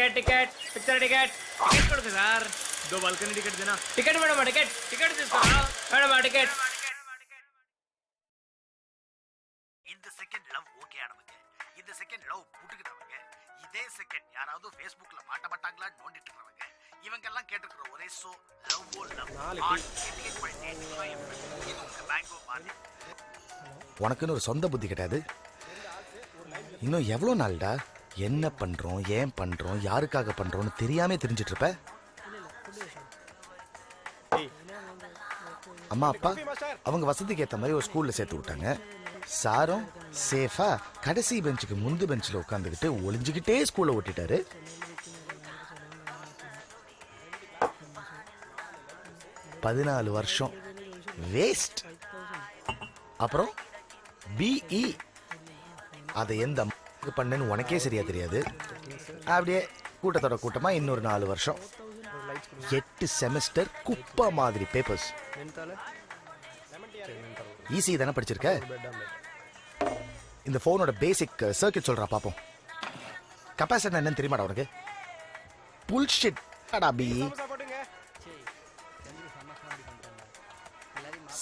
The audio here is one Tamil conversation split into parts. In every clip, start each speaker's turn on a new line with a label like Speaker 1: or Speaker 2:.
Speaker 1: Ticket ticket picture ticket ticket ಕೊಡುತ್ತೆ ಸರ್
Speaker 2: 2 ಬಾಲ್ಕನಿ ಟಿಕೆಟ್ ದೇನಾ
Speaker 1: टिकट ಮೇಡಮ್ टिकट टिकट తీసుకురా ಮೇಡಮ್ टिकट
Speaker 3: இந்த செகண்ட் லவ் ஓகே ஆனவங்க இந்த செகண்ட் லவ் புட்டுக்கிட்டவங்க இதே செகண்ட் யாராவது ஃபேஸ்புக்ல மாட்டப்பட்டாங்களா நோண்டிட்டு இருக்கவங்க இவங்க எல்லாம் கேட்டிருக்கிற ஒரே ஷோ லவ் ஓ லவ்
Speaker 4: உனக்குன்னு ஒரு சொந்த புத்தி கிடையாது. இன்னும் எவ்வளோ நாள்டா என்ன பண்றோம் ஏன் பண்றோம் யாருக்காக பண்றோம்னு தெரியாம தெரிஞ்சிட்டு இருப்ப. அம்மா அப்பா அவங்க வசதிக்கு ஏற்ற மாதிரி ஒரு ஸ்கூல்ல சேர்த்து விட்டாங்க. சாரும் சேஃபா கடைசி பெஞ்சுக்கு முந்து பெஞ்சில் உட்காந்துக்கிட்டு ஒளிஞ்சுக்கிட்டே ஸ்கூலை ஓட்டிட்டாரு. பதினாலு வருஷம் வேஸ்ட். அப்புறம் பிஇ அதை எந்த பண்ணேன்னு உனக்கே சரியா தெரியாது. அப்படியே கூட்டத்தோட கூட்டமா இன்னொரு 4 வருஷம் 8 செமஸ்டர் குப்பா மாதிரி பேப்பர்ஸ். ஈஸி தானே படிச்சிருக்க. இந்த போனோட பேசிக் சர்க்கிட் சொல்றா பாப்போம். கெபாசிட்டர் என்னன்னு தெரியுமாடா உனக்கு? புல்ஷிட் பி.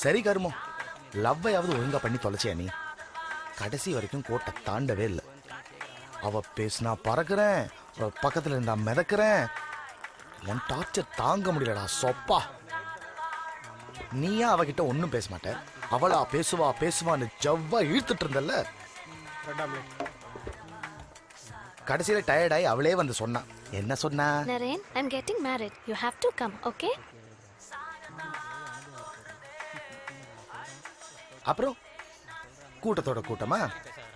Speaker 4: சரி கருமோ, லவ்வையாவது ஒழுங்கா பண்ணி தொலைச்சியா நீ? கடைசி வரைக்கும் கோட்டை தாண்டவே இல்லை. அவ பேசினா பறக்கிறேன், பக்கத்துல இருந்தா மிதக்கிறேன். உன் டார்ச்சர் தாங்க முடியலடா சொப்பா. நீயா அவகிட்ட ஒன்னும் பேச மாட்ட, அவளா பேசுவா பேசுவான்னு ஜவ்வா இழுத்துட்டு இருந்தல்ல. கடைசியில டயர்டாயி அவளே வந்து சொன்னா. என்ன சொன்னா?
Speaker 5: Naren, I'm getting married. You have to come, okay?
Speaker 4: அப்புறம் கூட்டத்தோட கூட்டமா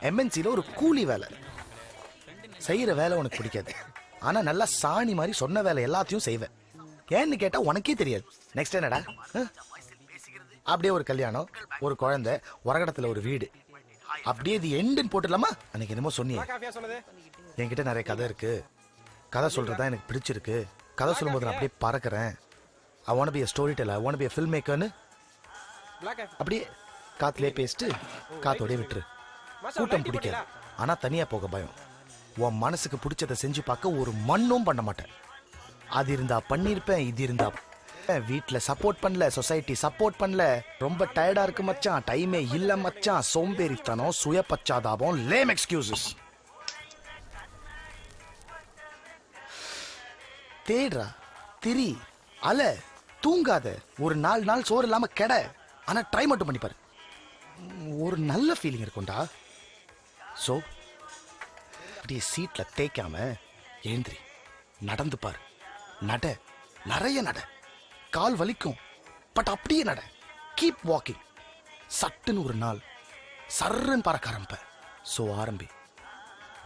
Speaker 4: எம்என்சில ஒரு கூலி வேலை செய்யற வேலை உனக்கு பிடிக்காது. ஆனா நல்லா சாணி மாதிரி சொன்ன வேலை எல்லாத்தையும் செய்வேன். ஏன்னு கேட்டா உனக்கே தெரியாது. நெக்ஸ்ட் என்னடா? அப்படியே ஒரு கல்யாணம், ஒரு குழந்தை, உரகடத்துல ஒரு வீடு. அப்படியே இது எண்டுன்னு போட்டுடலாமா? அன்னைக்கு என்னமோ சொன்னியே, என்கிட்ட நிறைய கதை இருக்கு, கதை சொல்றதா எனக்கு பிடிச்சிருக்கு, கதை சொல்லும்போது நான் அப்படியே பறக்கிறேன். I want to be a storyteller, I want to be a filmmakerன்னு அப்படியே காத்துலயே பேசிட்டு காத்தோடய விட்டுரு. கூட்டம் பிடிக்காது, ஆனா தனியா போக பயம். உன் மனசுக்கு பிடிச்சதை செஞ்சு பார்க்க ஒரு மண்ணும் பண்ண மாட்டேன். அது இருந்தா பண்ணிருப்பேன், இது இருந்தா வீட்டுல சப்போர்ட் பண்ணல, சொசைட்டி சப்போர்ட் பண்ணல, ரொம்ப டயர்டா இருக்கு மச்சான், டைமே இல்ல மச்சான், சோம்பேறித்தனம், சுய பச்சாதாபம், லேம் எக்ஸ்கியூசஸ். தேடுறா, திரி, அல, தூங்காத, ஒரு 4 நாள் சோறு இல்லாம கெட. ஆனா ட்ரை மட்டும் பண்ணி பாரு, ஒரு நல்ல ஃபீலிங் இருக்கும்டா. சோ அப்படியே சீட்ல தேய்க்காம எழுந்திரி, நடந்து பாரு, நட, நிறைய நட, கால் வலிக்கும், பட் அப்படியே நட, கீப் வாக்கிங். சட்டுன்னு ஒரு நாள் சர்றன்னு பறக்க ஆரம்ப. சோ ஆரம்பி.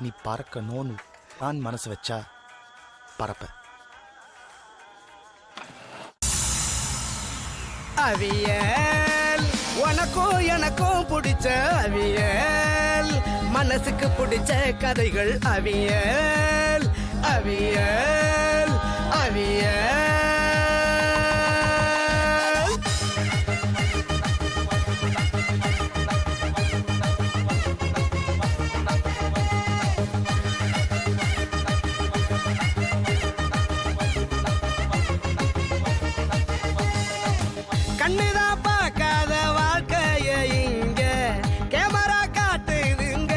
Speaker 4: நீ பறக்கணும்னு நான் மனசு வச்சா பறப்ப.
Speaker 6: அவியல் உனக்கும் எனக்கும் பிடிச்ச அவியல், மனசுக்கு பிடிச்ச கதைகள் அவியல் அவியல் அவியல். கண்ணுதான் பார்க்காத வாழ்க்கைய இங்க கேமரா காட்டுதுங்க.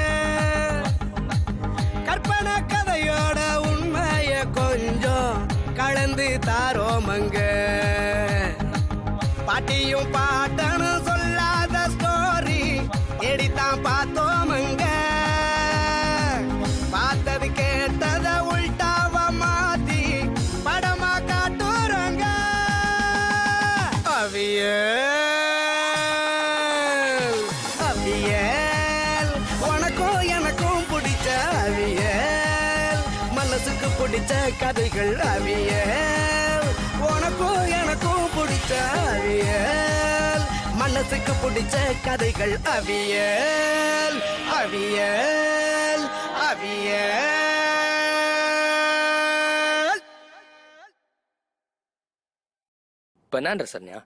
Speaker 6: கற்பனை கதையோட உண்மைய கொஞ்சம் கலந்து தாரோமங்க. பாட்டியும் பாட்டனும் சொல்லாத ஸ்டோரி எடித்தான் பார்த்தோமங்க. பார்த்தது கேட்டத உள்டாவ மாத்தி படமா காட்டுறங்க. அவியல் அவியல் உனக்கும் எனக்கும் பிடிச்ச அவியல், மனசுக்கு பிடிச்ச கதைகள் அவியல். உனக்கும் எனக்கும் பிடிச்ச அவியல், மனசுக்கு பிடிச்ச கதைகள் அவியல் அவியல் அவியல்.
Speaker 1: பெர்னாண்டோ சன்யா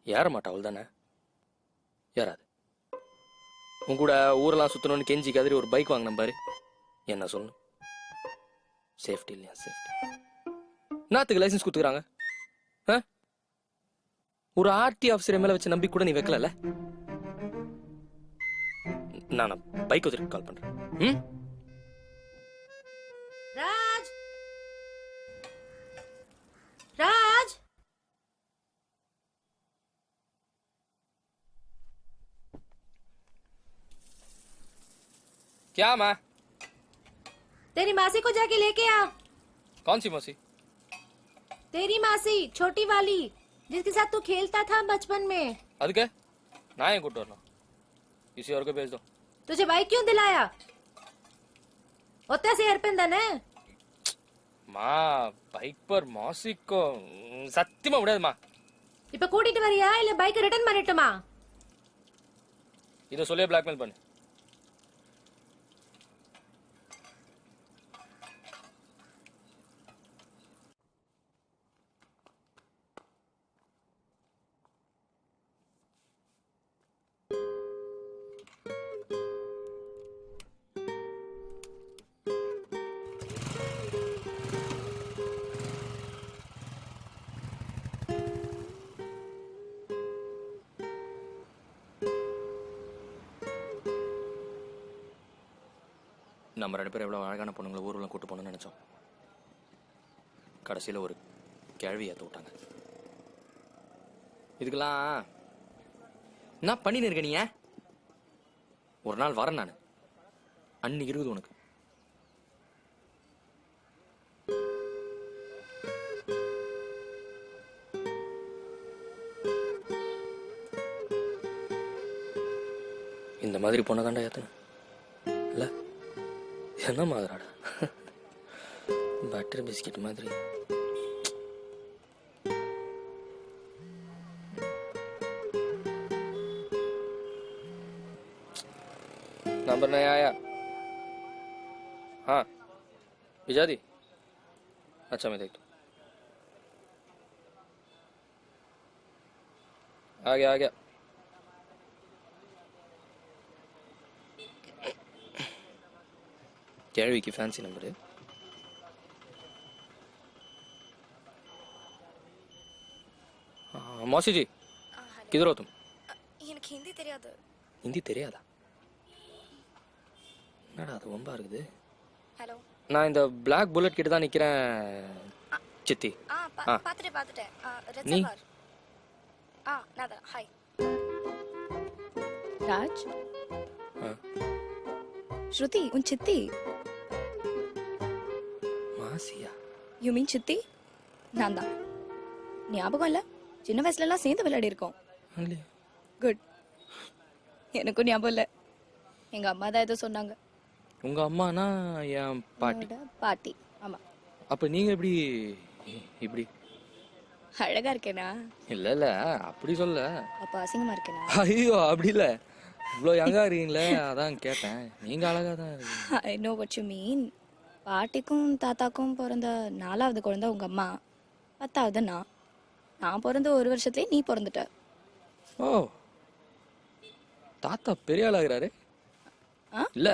Speaker 1: யார மாட்டா அவள் தானே? யாராது உன் கூட ஊரெல்லாம் சுற்றணும்னு கெஞ்சி கதறி ஒரு பைக் வாங்கின பாரு, என்ன சொல்லணும்? சேஃப்டி இல்லையா சேஃப்டி நாத்துக்கு லைசன்ஸ் கொடுத்துக்கிறாங்க ஆ? ஒரு ஆர்டி ஆஃபீஸர் மேல வச்சு நம்பி கூட நீ வைக்கல நான் பைக் வச்சுட்டு கால் பண்றேன் ம்
Speaker 2: ராஜ் ராஜ்
Speaker 1: क्या माँ
Speaker 2: तेरी मासी को जाके लेके आ।
Speaker 1: कौन सी मौसी
Speaker 2: तेरी मासी छोटी वाली जिसके साथ तू खेलता था बचपन में।
Speaker 1: அதுக்கு நான் ஏன் கூட்டு வரணும் किसी और को भेज दो
Speaker 2: तुझे बाइक क्यों दिलाया? होता से हेरपिन है।
Speaker 1: माँ बाइक पर मौसी को சத்தியமா முடியாதுமா
Speaker 2: இப்ப கூட்டிட்டு வரியா இல்ல பைக் ரிட்டர்ன் பண்ணிட்டுமா?
Speaker 1: இதை சொல்லியே பிளாக்மெயில் பண்ணு நம்ம ரெண்டு பேரும் எவ்வளோ அழகான பொண்ணுங்களை ஊர்வலம் கூட்டு போகணும்னு நினச்சோம் கடைசியில் ஒரு கேள்வி ஏற்ற விட்டாங்க இதுக்கெல்லாம் என்ன பண்ணின்னு இருக்க நீ ஒரு நாள் வரேன் நான் அன்னைக்கு இருக்குது உனக்கு இந்த மாதிரி பொண்ணை தாண்டா ஏத்தன இல்லை என்ன மாதிரிடா பட்டர் பிஸ்கெட் மாதிரி नंबर नहीं आया हाँ भिजा दी अच्छा मैं देखता आ गया कैरवी की फैंसी नंबर है मौसी जी किधर हो तुम
Speaker 5: எனக்கு ஹிந்தி தெரியாது.
Speaker 1: हिंदी தெரியாதா என்னடா அது ரொம்ப இருக்குது
Speaker 5: ஹலோ.
Speaker 1: நான் இந்த பிளாக் புல்லட் கிட்ட தான் நிக்கிறேன் சித்தி
Speaker 5: பாத்துட்டேன்.
Speaker 1: நீ
Speaker 5: ரெட்சவர். நாதா ஹாய். ராஜ். ஸ்ருதி உன் சித்தி.
Speaker 1: மாசியா
Speaker 5: யூ மீன் சித்தி? நான் தான். ஞாபகம் இல்ல? சின்ன வயசுல எல்லாம் சேர்ந்து விளையாடி இருக்கோம்.
Speaker 1: இல்லையா
Speaker 5: குட். எனக்கும் ஞாபகம் இல்ல. எங்க அம்மா தான் ஏதோ சொன்னாங்க.
Speaker 1: உங்க அம்மானா என் பாட்டி.
Speaker 5: பாட்டி ஆமா.
Speaker 1: அப்ப நீங்க எப்படி இப்படி
Speaker 5: அழகா இருக்கேனா?
Speaker 1: இல்ல அப்படி சொல்ல.
Speaker 5: அப்ப அசிங்கமா இருக்கேனா?
Speaker 1: ஐயோ அப்படி இல்ல, இவ்வளோ யங்கா இருக்கீங்களே அதான் கேட்டேன். நீங்க அழகா தான் இருக்கீங்க.
Speaker 5: I know what you mean. பாட்டிக்கும் தாத்தாக்கும் பிறந்த 4வது குழந்தை உங்க அம்மா, 10வது நான் பிறந்த 1 வருஷத்துலயே நீ பிறந்துட்ட.
Speaker 1: ஓ தாத்தா பெரிய ஆளாகிறாரு. இல்ல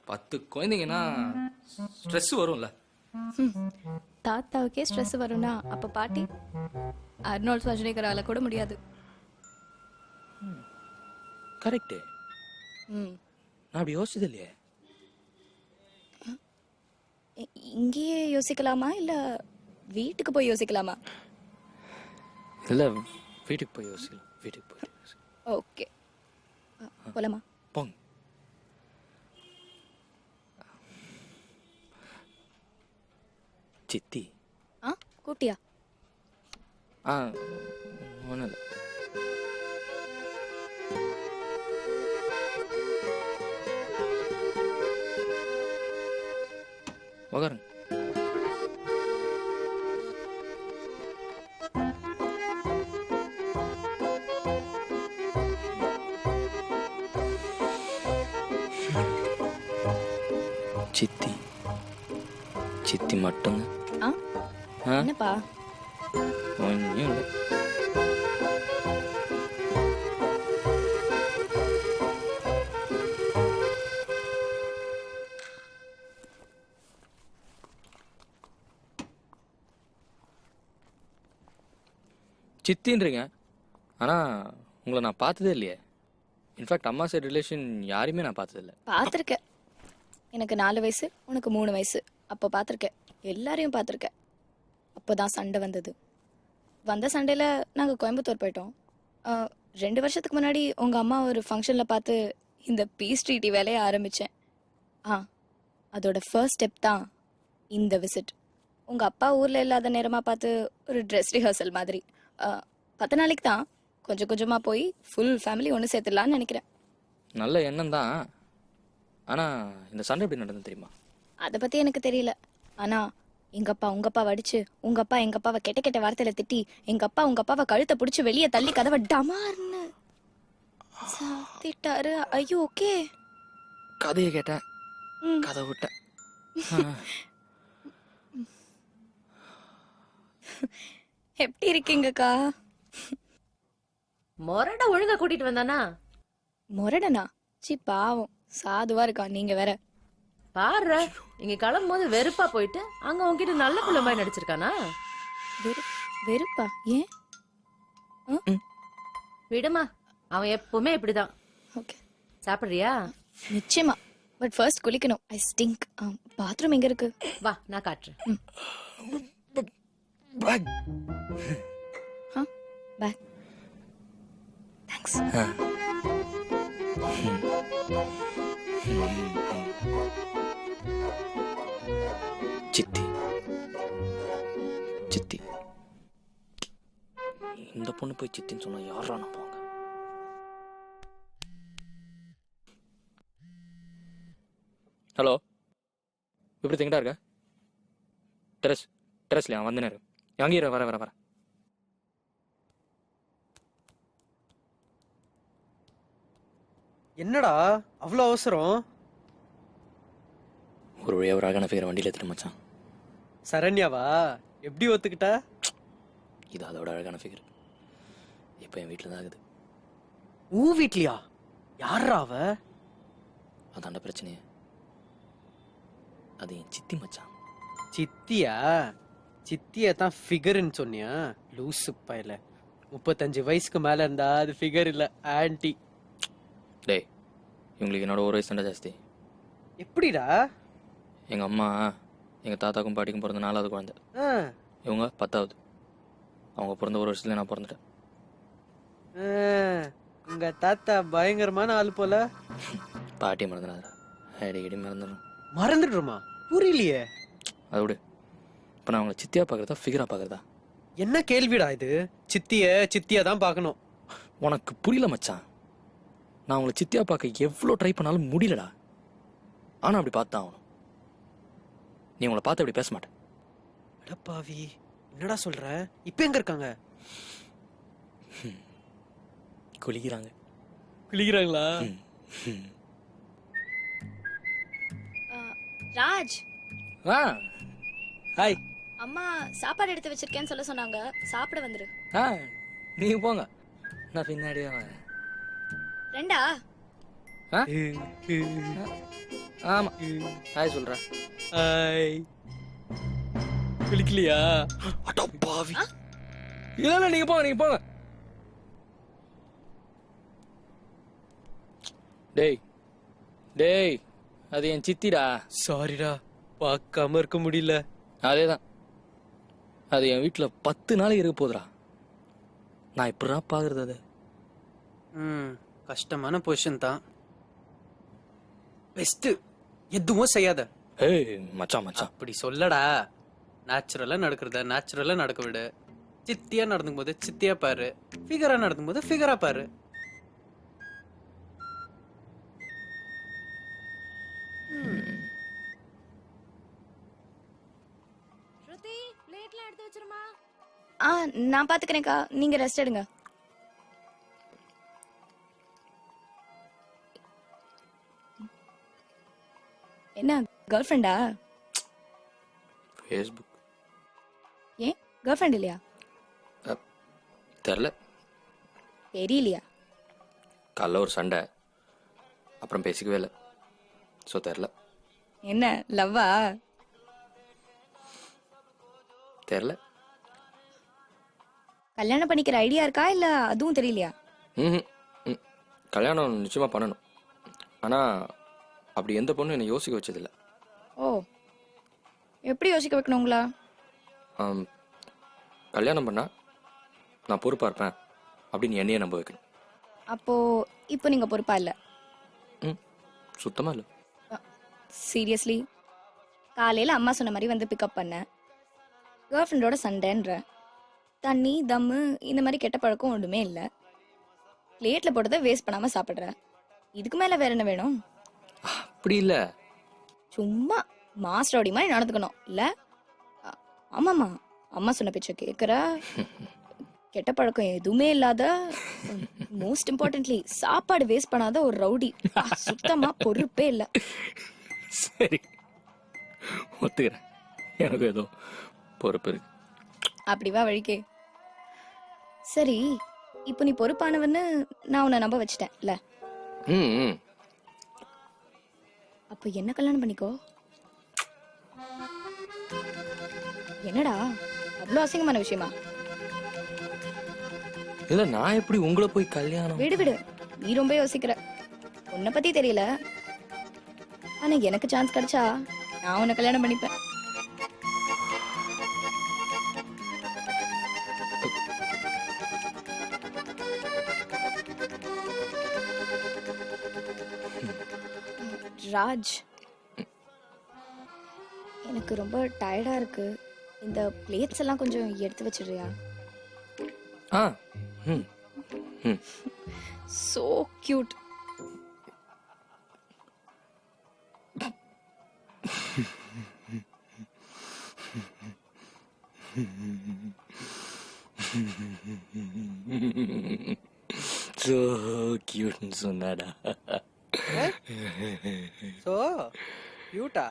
Speaker 1: 10 குழந்தைங்கன்னா ஸ்ட்ரெஸ் வரும்ல.
Speaker 5: தாத்தாவுக்கே ஸ்ட்ரெஸ் வரும்னா அப்ப பாட்டி அர்னால்ட் ஷ்வார்ஸ்நெகரால கூட முடியாது.
Speaker 1: கரெக்ட். நான் அப்படி யோசிச்சது இல்லையே.
Speaker 5: இங்கேயே யோசிக்கலாமா இல்ல வீட்டுக்கு போய் யோசிக்கலாமா?
Speaker 1: இல்ல வீட்டுக்கு போய் யோசிக்கலாம். வீட்டுக்கு போய்
Speaker 5: ஓகே போலாமா?
Speaker 1: போங்க. சித்தி
Speaker 5: கூட்டியா?
Speaker 1: ஒன்றும் இல்லை. உக்காருங்க. சித்தி சித்தி மட்டும்தான்.
Speaker 5: என்னப்பா?
Speaker 1: ஒன்றும் இல்லை. சித்தின்றீங்க ஆனால் உங்களை நான் பார்த்ததே இல்லையே. இன்ஃபேக்ட் அம்மா சைடு ரிலேஷன் யாரையுமே நான் பார்த்ததில்ல.
Speaker 5: பார்த்துருக்கேன். எனக்கு 4 வயசு, உனக்கு 3 வயசு. அப்போ பார்த்துருக்கேன். எல்லாரையும் பார்த்துருக்கேன். அப்போ தான் சண்டை வந்தது. வந்த சண்டையில் நாங்கள் கோயம்புத்தூர் போயிட்டோம். 2 வருஷத்துக்கு முன்னாடி உங்கள் அம்மா ஒரு ஃபங்க்ஷனில் பார்த்து இந்த பீஸ் ட்ரீட்டி வேலையை ஆரம்பித்தேன். அதோட ஃபர்ஸ்ட் ஸ்டெப் தான் இந்த விசிட். உங்கள் அப்பா ஊரில் இல்லாத நேரமாக பார்த்து ஒரு ட்ரெஸ் ரிஹர்சல் மாதிரி 10 நாளைக்கு தான் கொஞ்சம் கொஞ்சமாக போய் ஃபுல் ஃபேமிலி ஒன்று சேர்த்துடலான்னு நினைக்கிறேன்.
Speaker 1: நல்ல எண்ணம் தான். ஆனால் இந்த சண்டை எப்படி நடந்தது தெரியுமா?
Speaker 5: அதை பற்றி எனக்கு தெரியல. ஆனால் எங்கள் அப்பா உங்கள் அப்பாவை அடிச்சு, உங்கள் அப்பா எங்கள் அப்பாவை கெட்ட கெட்ட வார்த்தையில் திட்டி, எங்கள் அப்பா உங்கள் அப்பாவை கழுத்தை பிடிச்சி வெளியே தள்ளி கதவை டமார்னு சாத்திட்டாரு. ஐயோ ஓகே.
Speaker 1: கதையை கேட்டேன்,
Speaker 5: ம்.
Speaker 1: கதை விட்டேன்.
Speaker 5: எப்படி இருக்கீங்கக்கா?
Speaker 2: மொரட ஒழுங்கா கூட்டிட்டு வந்தானா?
Speaker 5: முரடனா? சி பாவம், சாதுவா இருக்கா. நீங்க வேற.
Speaker 2: பாரு, இங்க கிளம்பும் போது வெறுப்பா போயிட்டு அங்க உன்கிட்ட நல்ல பிள்ளை மாதிரி நடிச்சிருக்கானா?
Speaker 5: வெறுப்பா? ஏன்?
Speaker 2: விடுமா, அவன் எப்பவுமே இப்படிதான்.
Speaker 5: ஓகே,
Speaker 2: சாப்பிடுறியா?
Speaker 5: நிச்சயமா. பட் ஃபர்ஸ்ட் குளிக்கணும். ஐ ஸ்டிங்க். பாத்ரூம் எங்க இருக்கு?
Speaker 2: வா, நான் காட்டுறேன்.
Speaker 1: பேக்.
Speaker 5: பேக். தேங்க்ஸ்.
Speaker 1: சித்தி சித்தி, இந்த பொண்ணு போய் சித்தின்னு சொன்னா யாரா நம்புவாங்க? ஹலோ, எப்படி திங்கடா இருக்க? டெரஸ்லையா? வந்துனே இருக்கு. அங்கேயே வர.
Speaker 6: என்னடா அவ்வளோ அவசரம்?
Speaker 1: ஒரு வழியாக ஒரு அழகான ஃபிகர் வண்டியில் எடுத்துட்டு மச்சான்.
Speaker 6: சரண்யாவா? எப்படி ஒத்துக்கிட்டா?
Speaker 1: இது அதோட அழகான ஃபிகர். இப்போ என் வீட்டில் தான் இருக்குது.
Speaker 6: ஊ வீட்லையா? யாரா அவ?
Speaker 1: அதாண்ட பிரச்சனையே. அது என் சித்தி மச்சான்.
Speaker 6: சித்தியா? சித்தியா தான் ஃபிகர்னு சொன்னியா? லூசு பையல. 35 வயசுக்கு மேல இருந்தா அது ஃபிகர் இல்ல, ஆன்டி.
Speaker 1: டேய், இவங்களுக்கு என்னோட ஒரு வயசு தாண்டா ஜாஸ்தி.
Speaker 6: எப்படிடா?
Speaker 1: எங்கள் அம்மா எங்கள் தாத்தாக்கும் பாட்டிக்கும் பிறந்த 4வது குழந்தை.
Speaker 6: ஆ,
Speaker 1: இவங்க 10வது. அவங்க பிறந்த ஒரு வருஷத்துல நான் பிறந்துட்டேன்.
Speaker 6: ஆ, உங்க தாத்தா பயங்கரமான ஆள் போல.
Speaker 1: பாட்டியை மறந்துடாதா, அடிக்கடி மறந்துடும்.
Speaker 6: மறந்துடுமா? புரியலையே.
Speaker 1: அதை விடு. இப்போ நான் அவங்கள சித்தியாக பார்க்குறதா ஃபிகராக பார்க்குறதா?
Speaker 6: என்ன கேள்விடா இது? சித்தியா தான் பார்க்கணும்.
Speaker 1: உனக்கு புரியல மச்சான். நான் அவங்கள சித்தியாக பார்க்க எவ்வளோ ட்ரை பண்ணாலும் முடியலடா. ஆனால் அப்படி பார்த்து தான் ஆகணும். நீ உங்களை பார்த்து அப்படி பேச மாட்டேன்.
Speaker 6: அடப்பாவி, என்னடா சொல்ற? இப்ப எங்க இருக்காங்க?
Speaker 1: குளிக்கிறாங்க.
Speaker 6: குளிக்கிறாங்களா?
Speaker 5: ராஜ்,
Speaker 6: ஹாய்.
Speaker 5: அம்மா சாப்பாடு எடுத்து வச்சிருக்கேன்னு சொல்ல சொன்னாங்க. சாப்பிட வந்துரு.
Speaker 1: நீங்கள் போங்க, நான் பின்னாடியே வரேன்.
Speaker 5: 2
Speaker 1: ஆமாம், ஹாய் சொல்கிறேன்.
Speaker 6: ஹாய். குளிக்கலையா?
Speaker 1: அடப்பாவி. இல்லை, நீங்கள் போங்க. டேய், அது என் சித்திடா.
Speaker 6: சாரிடா, பார்க்காம இருக்க முடியல.
Speaker 1: அதேதான். அது என் வீட்டில் 10 நாளைக்கு இருக்க போதுடா. நான் எப்படா பார்க்கறது அது?
Speaker 6: கஷ்டமான பொசிஷன் தான். பெஸ்ட், எதுவும் செய்யாத.
Speaker 1: ஏய் மச்சான்.
Speaker 6: அப்படி சொல்லடா. நேச்சுரலா நடக்க விடு. சித்தியா நடந்துக்கும் போது சித்தியா பாரு, ஃபிகரா நடந்துக்கும் போது ஃபிகரா பாரு.
Speaker 2: ஸ்ருதி, பிளேட்லாம் எடுத்து வச்சிருமா.
Speaker 5: நான் பாத்துக்கிறேன்க்கா, நீங்க ரெஸ்ட் எடுங்க. என்ன கேர்ள் ஃப்ரெண்டா?
Speaker 1: ஃபேஸ்புக்.
Speaker 5: ஏன் கேர்ள் ஃப்ரெண்ட் இல்லையா?
Speaker 1: தெரில.
Speaker 5: தெரியலையா?
Speaker 1: காலைல ஒரு சண்டை, அப்புறம் பேசிக்கவே இல்லை. ஸோ தெரில.
Speaker 5: என்ன லவ்வா?
Speaker 1: தெரில.
Speaker 5: கல்யாணம் பண்ணிக்கிற ஐடியா இருக்கா இல்ல அதுவும் தெரியலையா?
Speaker 1: ம் கல்யாணம் நிச்சயமாக பண்ணணும். ஆனால் அப்படி எந்த பொண்ணும் என்னை யோசிக்க வச்சதில்லை.
Speaker 5: ஓ, எப்படி யோசிக்க வைக்கணும் உங்களா?
Speaker 1: கல்யாணம் பண்ணா நான் பொறுப்பாக இருப்பேன் அப்படின்னு என்னையே நம்ப வைக்கணும்.
Speaker 5: அப்போ இப்போ நீங்க பொறுப்பா இல்ல?
Speaker 1: ம் சுத்தமாக இல்லை.
Speaker 5: சீரியஸ்லி? காலையில அம்மா சொன்ன மாதிரி வந்து பிக்கப் பண்ண, கேர்ள் ஃப்ரெண்டோட சண்டைன்ற, தண்ணி தம்மு இந்த மாதிரி கெட்ட பழக்கம் ஒன்றுமே இல்லை. பிளேட்ல போட்டதை வேஸ்ட் பண்ணாம சாப்பிட்ற. இதுக்கு மேல வேற என்ன வேணும்?
Speaker 1: அப்படி இல்லை.
Speaker 5: சும்மா மாஸ்டரோடி மாதிரி நடந்துக்கணும் இல்ல? ஆமாம்மா, அம்மா சொன்ன பேச்ச கேட்குற, கெட்ட பழக்கம் எதுவுமே இல்லாத, மோஸ்ட் இம்பார்ட்டன்ட்லி சாப்பாடு வேஸ்ட் பண்ணாத ஒரு ரவுடி. சுத்தமா பொறுப்பே இல்லை.
Speaker 1: சரி ஒத்துக்கிறேன், எனக்கு ஏதோ பொறுப்பு இருக்கு.
Speaker 5: அப்படி வா வழிக்கே. சரி, இப்போ நீ பொறுப்பானவன்னு நான் உன்னை நம்ப வச்சிட்டேன் இல்ல?
Speaker 1: ம்
Speaker 5: அப்போ என்ன கல்யாணம் பண்ணிக்கோ. என்னடா அவ்வளோ அசிங்கமான விஷயமா?
Speaker 1: இல்லை நான் எப்படி உங்களை போய் கல்யாணம்?
Speaker 5: விடு விடு, நீ ரொம்ப யோசிக்கிற. உன்னை பத்தி தெரியல, ஆனா எனக்கு சான்ஸ் கிடைச்சா நான் உன்னை கல்யாணம் பண்ணிப்பேன். ராஜ், எனக்கு ரொம்ப டயர்டா இருக்கு. இந்த பிளேட்ஸ் எல்லாம் கொஞ்சம் எடுத்து வச்சிடுறியா?
Speaker 1: ஆ ம் ம்
Speaker 5: சோ கியூட்.
Speaker 1: ஸோ கியூட்னு சொன்னாடா.
Speaker 6: ஸோ கியூட்டா?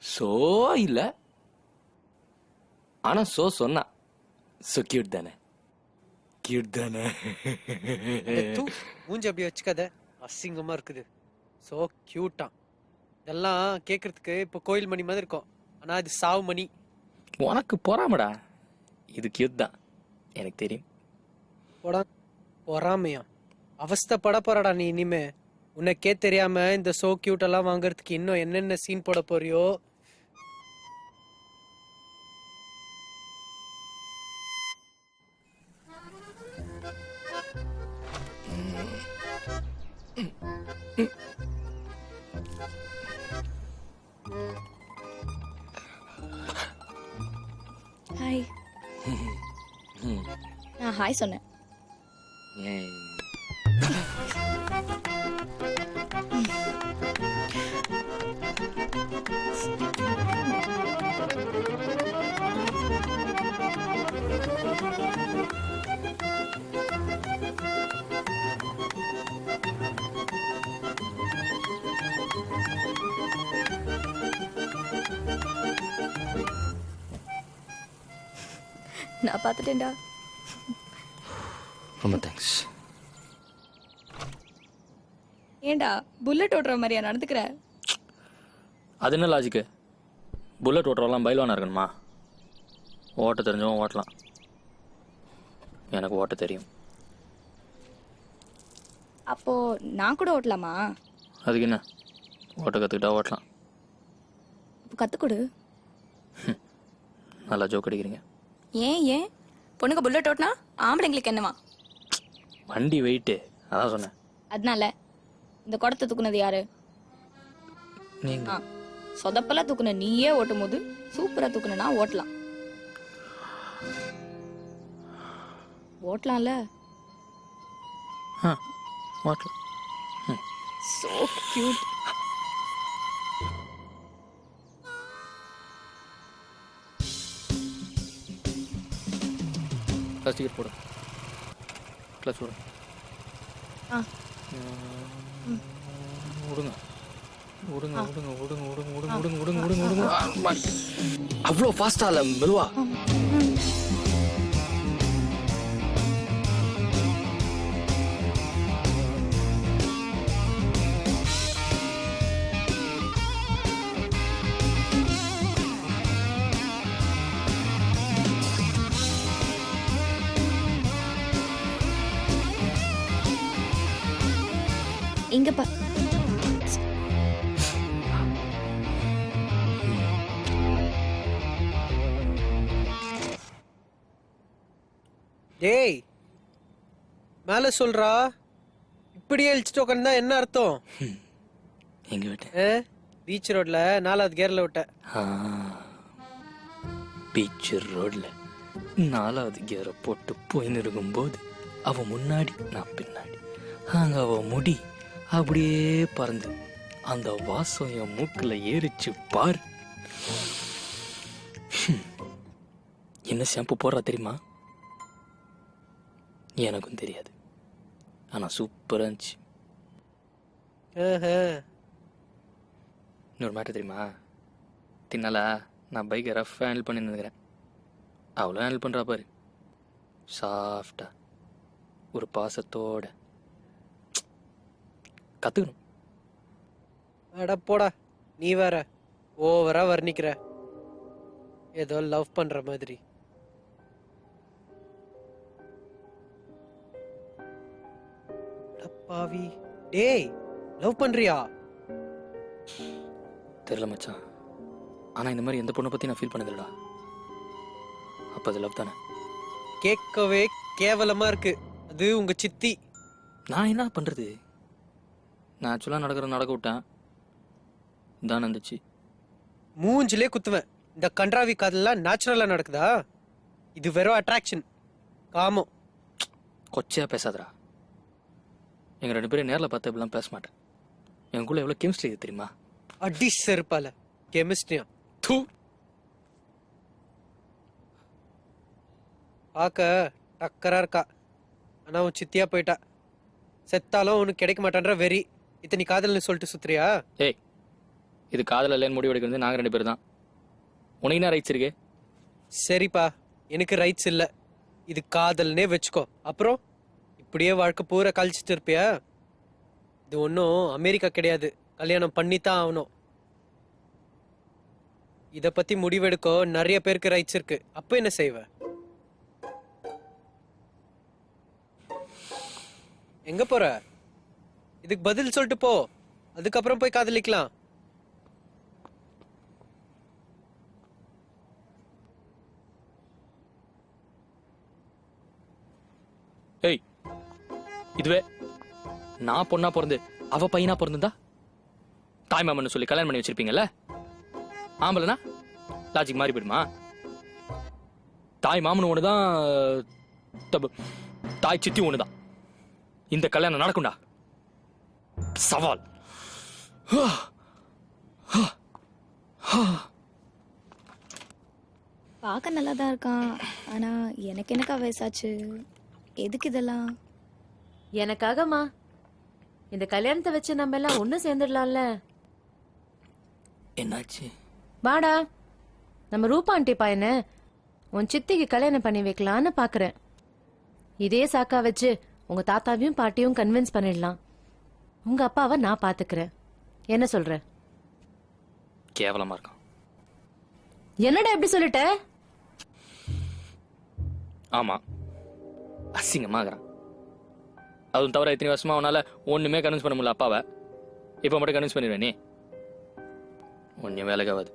Speaker 1: ஸோ இல்லை, ஆனால் ஸோ சொன்னா. ஸோ கியூட் தானே? கியூட் தானே?
Speaker 6: மூஞ்சி அப்படியே வச்சுக்காத, அசிங்கமா இருக்குது. ஸோ கியூட்டா? இதெல்லாம் கேட்கறதுக்கு இப்போ கோயில் மணி மாதிரி இருக்கும், ஆனா இது சாவு மணி.
Speaker 1: உனக்கு பொறாமடா, இது கியூட் தான், எனக்கு தெரியும்.
Speaker 6: பொறாமையா? அவஸ்தைப்பட போறடா நீ இனிமே. உனக்கே தெரியாம இந்த சோ கியூட் எல்லாம் வாங்குறதுக்கு இன்னும் என்னென்ன சீன் போட போறியோ.
Speaker 5: ஹாய். நான் ஹாய் சொன்னேன்.
Speaker 1: ஏய்.
Speaker 5: நான் பார்த்துட்டேன்டா.
Speaker 1: ரொம்ப தேங்க்ஸ்.
Speaker 5: ஏண்டா புல்லட் ஓட்டுற மாதிரியா நடந்துக்கிற?
Speaker 1: அது என்ன லாஜிக்கு? புல்லட் ஓட்டுறவெல்லாம் பைல்வானா இருக்கணுமா? ஓட்ட தெரிஞ்சவன் ஓட்டலாம், எனக்கு ஓட்ட தெரியும்.
Speaker 5: அப்போ நான் கூட ஓட்டலாமா?
Speaker 1: அதுக்கு என்ன, ஓட்ட கற்றுக்கிட்டா ஓட்டலாம்.
Speaker 5: அப்போ கற்றுக்கொடு.
Speaker 1: நல்லா ஜோக் அடிக்கிறீங்க.
Speaker 5: ஏன் பொண்ணுங்க புல்லட் ஓட்டினா ஆம்பளைங்களுக்கு என்னவா?
Speaker 1: வண்டி வெயிட்டு, அதான் சொன்னேன்.
Speaker 5: அதனால இந்த குடத்தை தூக்குனது யாரு?
Speaker 1: நீங்கள்
Speaker 5: சொதப்பெல்லாம் தூக்குன நீயே ஓட்டும் போது சூப்பரா தூக்குனா ஓட்டலாம். ஓட்டலாம்ல?
Speaker 1: ஆ ஓட்டலாம்.
Speaker 5: So cute.
Speaker 1: கிளாஸ் டிக்கெட் போடு, கிளாஸ் போடு.
Speaker 5: ஆ
Speaker 1: விடுங்க விடுங்க விடுங்க விடுங்க விடுங்க விடுங்க விடுங்க விடுங்க விடுங்க விடுங்க. அவ்வளோ ஃபாஸ்டா இல்லை, மெதுவா.
Speaker 5: இங்க பா.
Speaker 6: டேய் மேல சொல்றா, இப்படியே இழிச்சிட்டு உட்காந்தா என்ன அர்த்தம்?
Speaker 1: எங்க விட்டேன்?
Speaker 6: பீச் ரோட்ல 4வது கியர்ல விட்ட.
Speaker 1: பீச் ரோட்ல 4வது கியரை போட்டு போயின்னு இருக்கும்போது அவ முன்னாடி நான் பின்னாடி, அங்க அவ முடி அப்படியே பறந்து அந்த வாசம் என் மூக்குல ஏறிச்சு பார். என்ன ஷாம்பு போடுறா தெரியுமா? எனக்கும் தெரியாது, ஆனா சூப்பரா இருந்துச்சு. இன்னொரு மேட்டர் தெரியுமா? தின்னால நான் பைக்கை ரஃப் ஹேண்டில் பண்ணி நினைக்கிறேன். அவ்வளோ ஹேண்டில் பண்ணுறா பாரு, சாஃப்டா ஒரு பாசத்தோட. கற்றுக்கணும்.
Speaker 6: அட போடா, நீ வேற ஓவரா வர்ணிக்கிற, ஏதோ லவ் பண்ற மாதிரி. பாவி, டேய் லவ் பண்றியா?
Speaker 1: தெரியல மச்சான், ஆனால் இந்த மாதிரி எந்த பொண்ணை பற்றி நான் ஃபீல் பண்ணதில்லடா. அப்போ அது லவ் தானே?
Speaker 6: கேட்கவே கேவலமா இருக்கு. அது உங்க சித்தி.
Speaker 1: நான் என்ன பண்ணுறது? நான் ஆக்சுவலாக நடக்க விட்டேன், தான் இருந்துச்சு.
Speaker 6: மூஞ்சிலே குத்துவேன். இந்த கன்றாவி காதெல்லாம் நேச்சுரலா நடக்குதா? இது வெறும் அட்ராக்ஷன், காமம்.
Speaker 1: கொச்சையாக பேசாதடா. எங்கள் 2 பேரும் நேரில் பார்த்து இப்படிலாம் பேச மாட்டேன். எங்களுக்குள்ள எவ்வளோ கெமிஸ்ட்ரி இது தெரியுமா?
Speaker 6: அடி செருப்பால கெமிஸ்ட்ரியா?
Speaker 1: தூ.
Speaker 6: பார்க்க டக்கரா இருக்கா, ஆனா உன் சித்தியா போயிட்டா. செத்தாலும் உனக்கு கிடைக்க மாட்டான்ற வெறி. இத்தனை காதல்னு சொல்லிட்டு சுத்துறியா?
Speaker 1: ஏய், இது காதல் இல்லைன்னு முடிவு எடுக்கிறது நாங்கள் 2 பேர் தான். உனக்கு என்ன ரைட்ஸ் இருக்கு?
Speaker 6: சரிப்பா, எனக்கு ரைட்ஸ் இல்ல. இது காதல்னே வச்சுக்கோ. அப்புறம் இப்படியே வாழ்க்கை பூரா கழிச்சிட்டு இருப்பியா? இது ஒன்றும் அமெரிக்கா கிடையாது, கல்யாணம் பண்ணித்தான் ஆகணும். இத பத்தி முடிவெடுக்க நிறைய பேருக்கு ரைட்ஸ் இருக்கு. அப்ப என்ன செய்வ? எங்க போற? இதுக்கு பதில் சொல்லிட்டு போ, அதுக்கப்புறம் போய் காதலிக்கலாம்.
Speaker 1: ஏய், இதுவே நான் பொண்ணா பிறந்து அவ பையனா பிறந்திருந்தா தாய் மாமன்னு சொல்லி கல்யாணம் பண்ணி வச்சிருப்பீங்கல்ல? ஆம்பளனா லாஜிக் மாறி போயிடுமா? தாய் மாமன் ஒண்ணுதான், தாய் சித்தி ஒண்ணுதான். இந்த கல்யாணம் நடக்கும்டா, சவால்.
Speaker 5: பார்க்க நல்லா தான் இருக்கான், ஆனா எனக்கு என்னக்கா வயசாச்சு? எதுக்கு இதெல்லாம்?
Speaker 2: எனக்காகமா? இந்த கல்யாணத்தை வச்சு நம்ம எல்லாம் ஒண்ணு சேர்ந்துடலாம்ல.
Speaker 1: என்னாச்சு?
Speaker 2: வாடா, நம்ம ரூபா ஆண்டி பையனை உன் சித்திக்கு கல்யாணம் பண்ணி வைக்கலான்னு பாக்குறேன். இதே சாக்கா வச்சு உங்க தாத்தாவையும் பாட்டியும் கன்வின்ஸ் பண்ணிடலாம். உங்க அப்பாவை நான் பாத்துக்கிறேன். என்ன சொல்ற?
Speaker 1: கேவலமா இருக்கான்.
Speaker 2: என்னடா எப்படி சொல்லிட்ட?
Speaker 1: ஆமா, அசிங்கமா இருக்கிறான். அதுவும் தவிர இத்தனை வருஷமா அவனால ஒண்ணுமே கன்வின்ஸ் பண்ண முடியல அப்பாவை. இப்ப மட்டும் கன்வின்ஸ் பண்ணிடுவேன் நீ? ஒன்னும் வேலைக்காவது.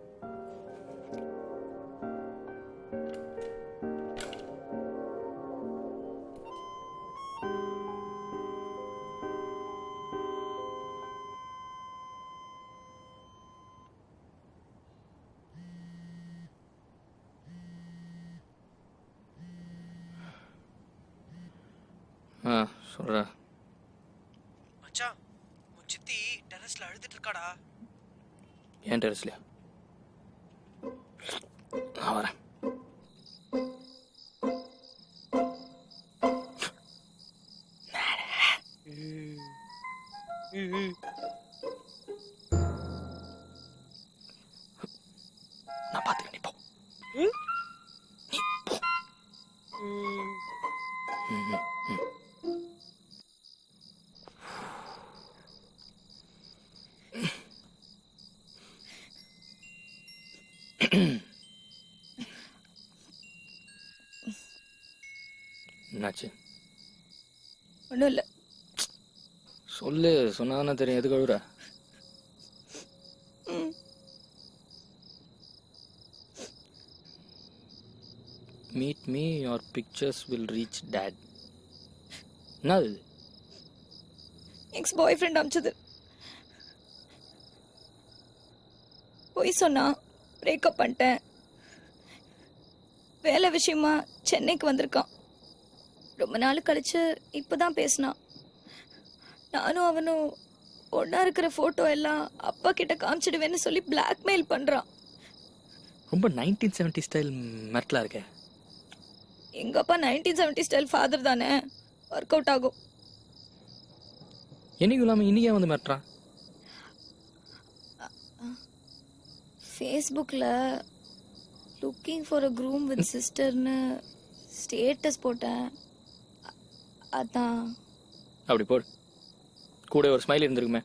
Speaker 1: சொல்ற.
Speaker 6: மச்சான், உன் சித்தி டெரஸ்ல அழுதுட்டு இருக்காடா.
Speaker 1: ஏன் டெரஸ்லையா? நான் வரேன். நான் பாத்துக்கிறேன், நீ போ. நீ போ. என்னாச்சு?
Speaker 5: ஒன்றும் இல்லை.
Speaker 1: சொல்லு, சொன்னாதானே தெரியும். எதுக்கு அழுகுற? Meet me, your pictures will reach date. என்னது இது?
Speaker 5: எக்ஸ் பாய் ஃப்ரெண்ட் அமிச்சது. போய் சொன்னா பிரேக்கப் பண்ணிட்டேன். வேலை விஷயமா சென்னைக்கு வந்திருக்கான். ரொம்ப நாள் கழிச்சு இப்பதான் பேசினான். நானும் அவனும் ஒன்னா இருக்கிற போட்டோ எல்லாம் அப்பா கிட்ட காமிச்சிடுவேன்னு சொல்லி பிளாக்மெயில் பண்றான்.
Speaker 1: ரொம்ப 1970 ஸ்டைல் மெட்டலா இருக்கே.
Speaker 5: எங்க அப்பா 1970 ஸ்டைல் ஃபாதர் தானே, ஒர்க் அவுட் ஆகும்.
Speaker 1: என்னைக்கும் இல்லாமல் இன்னைக்கே வந்து மிரட்டுறான்.
Speaker 5: ஃபேஸ்புக்கில் looking for a groom with சிஸ்டர்னு ஸ்டேட்டஸ் போட்டேன். அதான்.
Speaker 1: அப்படி போடு. கூட ஒரு ஸ்மைல் இருந்திருக்குமே.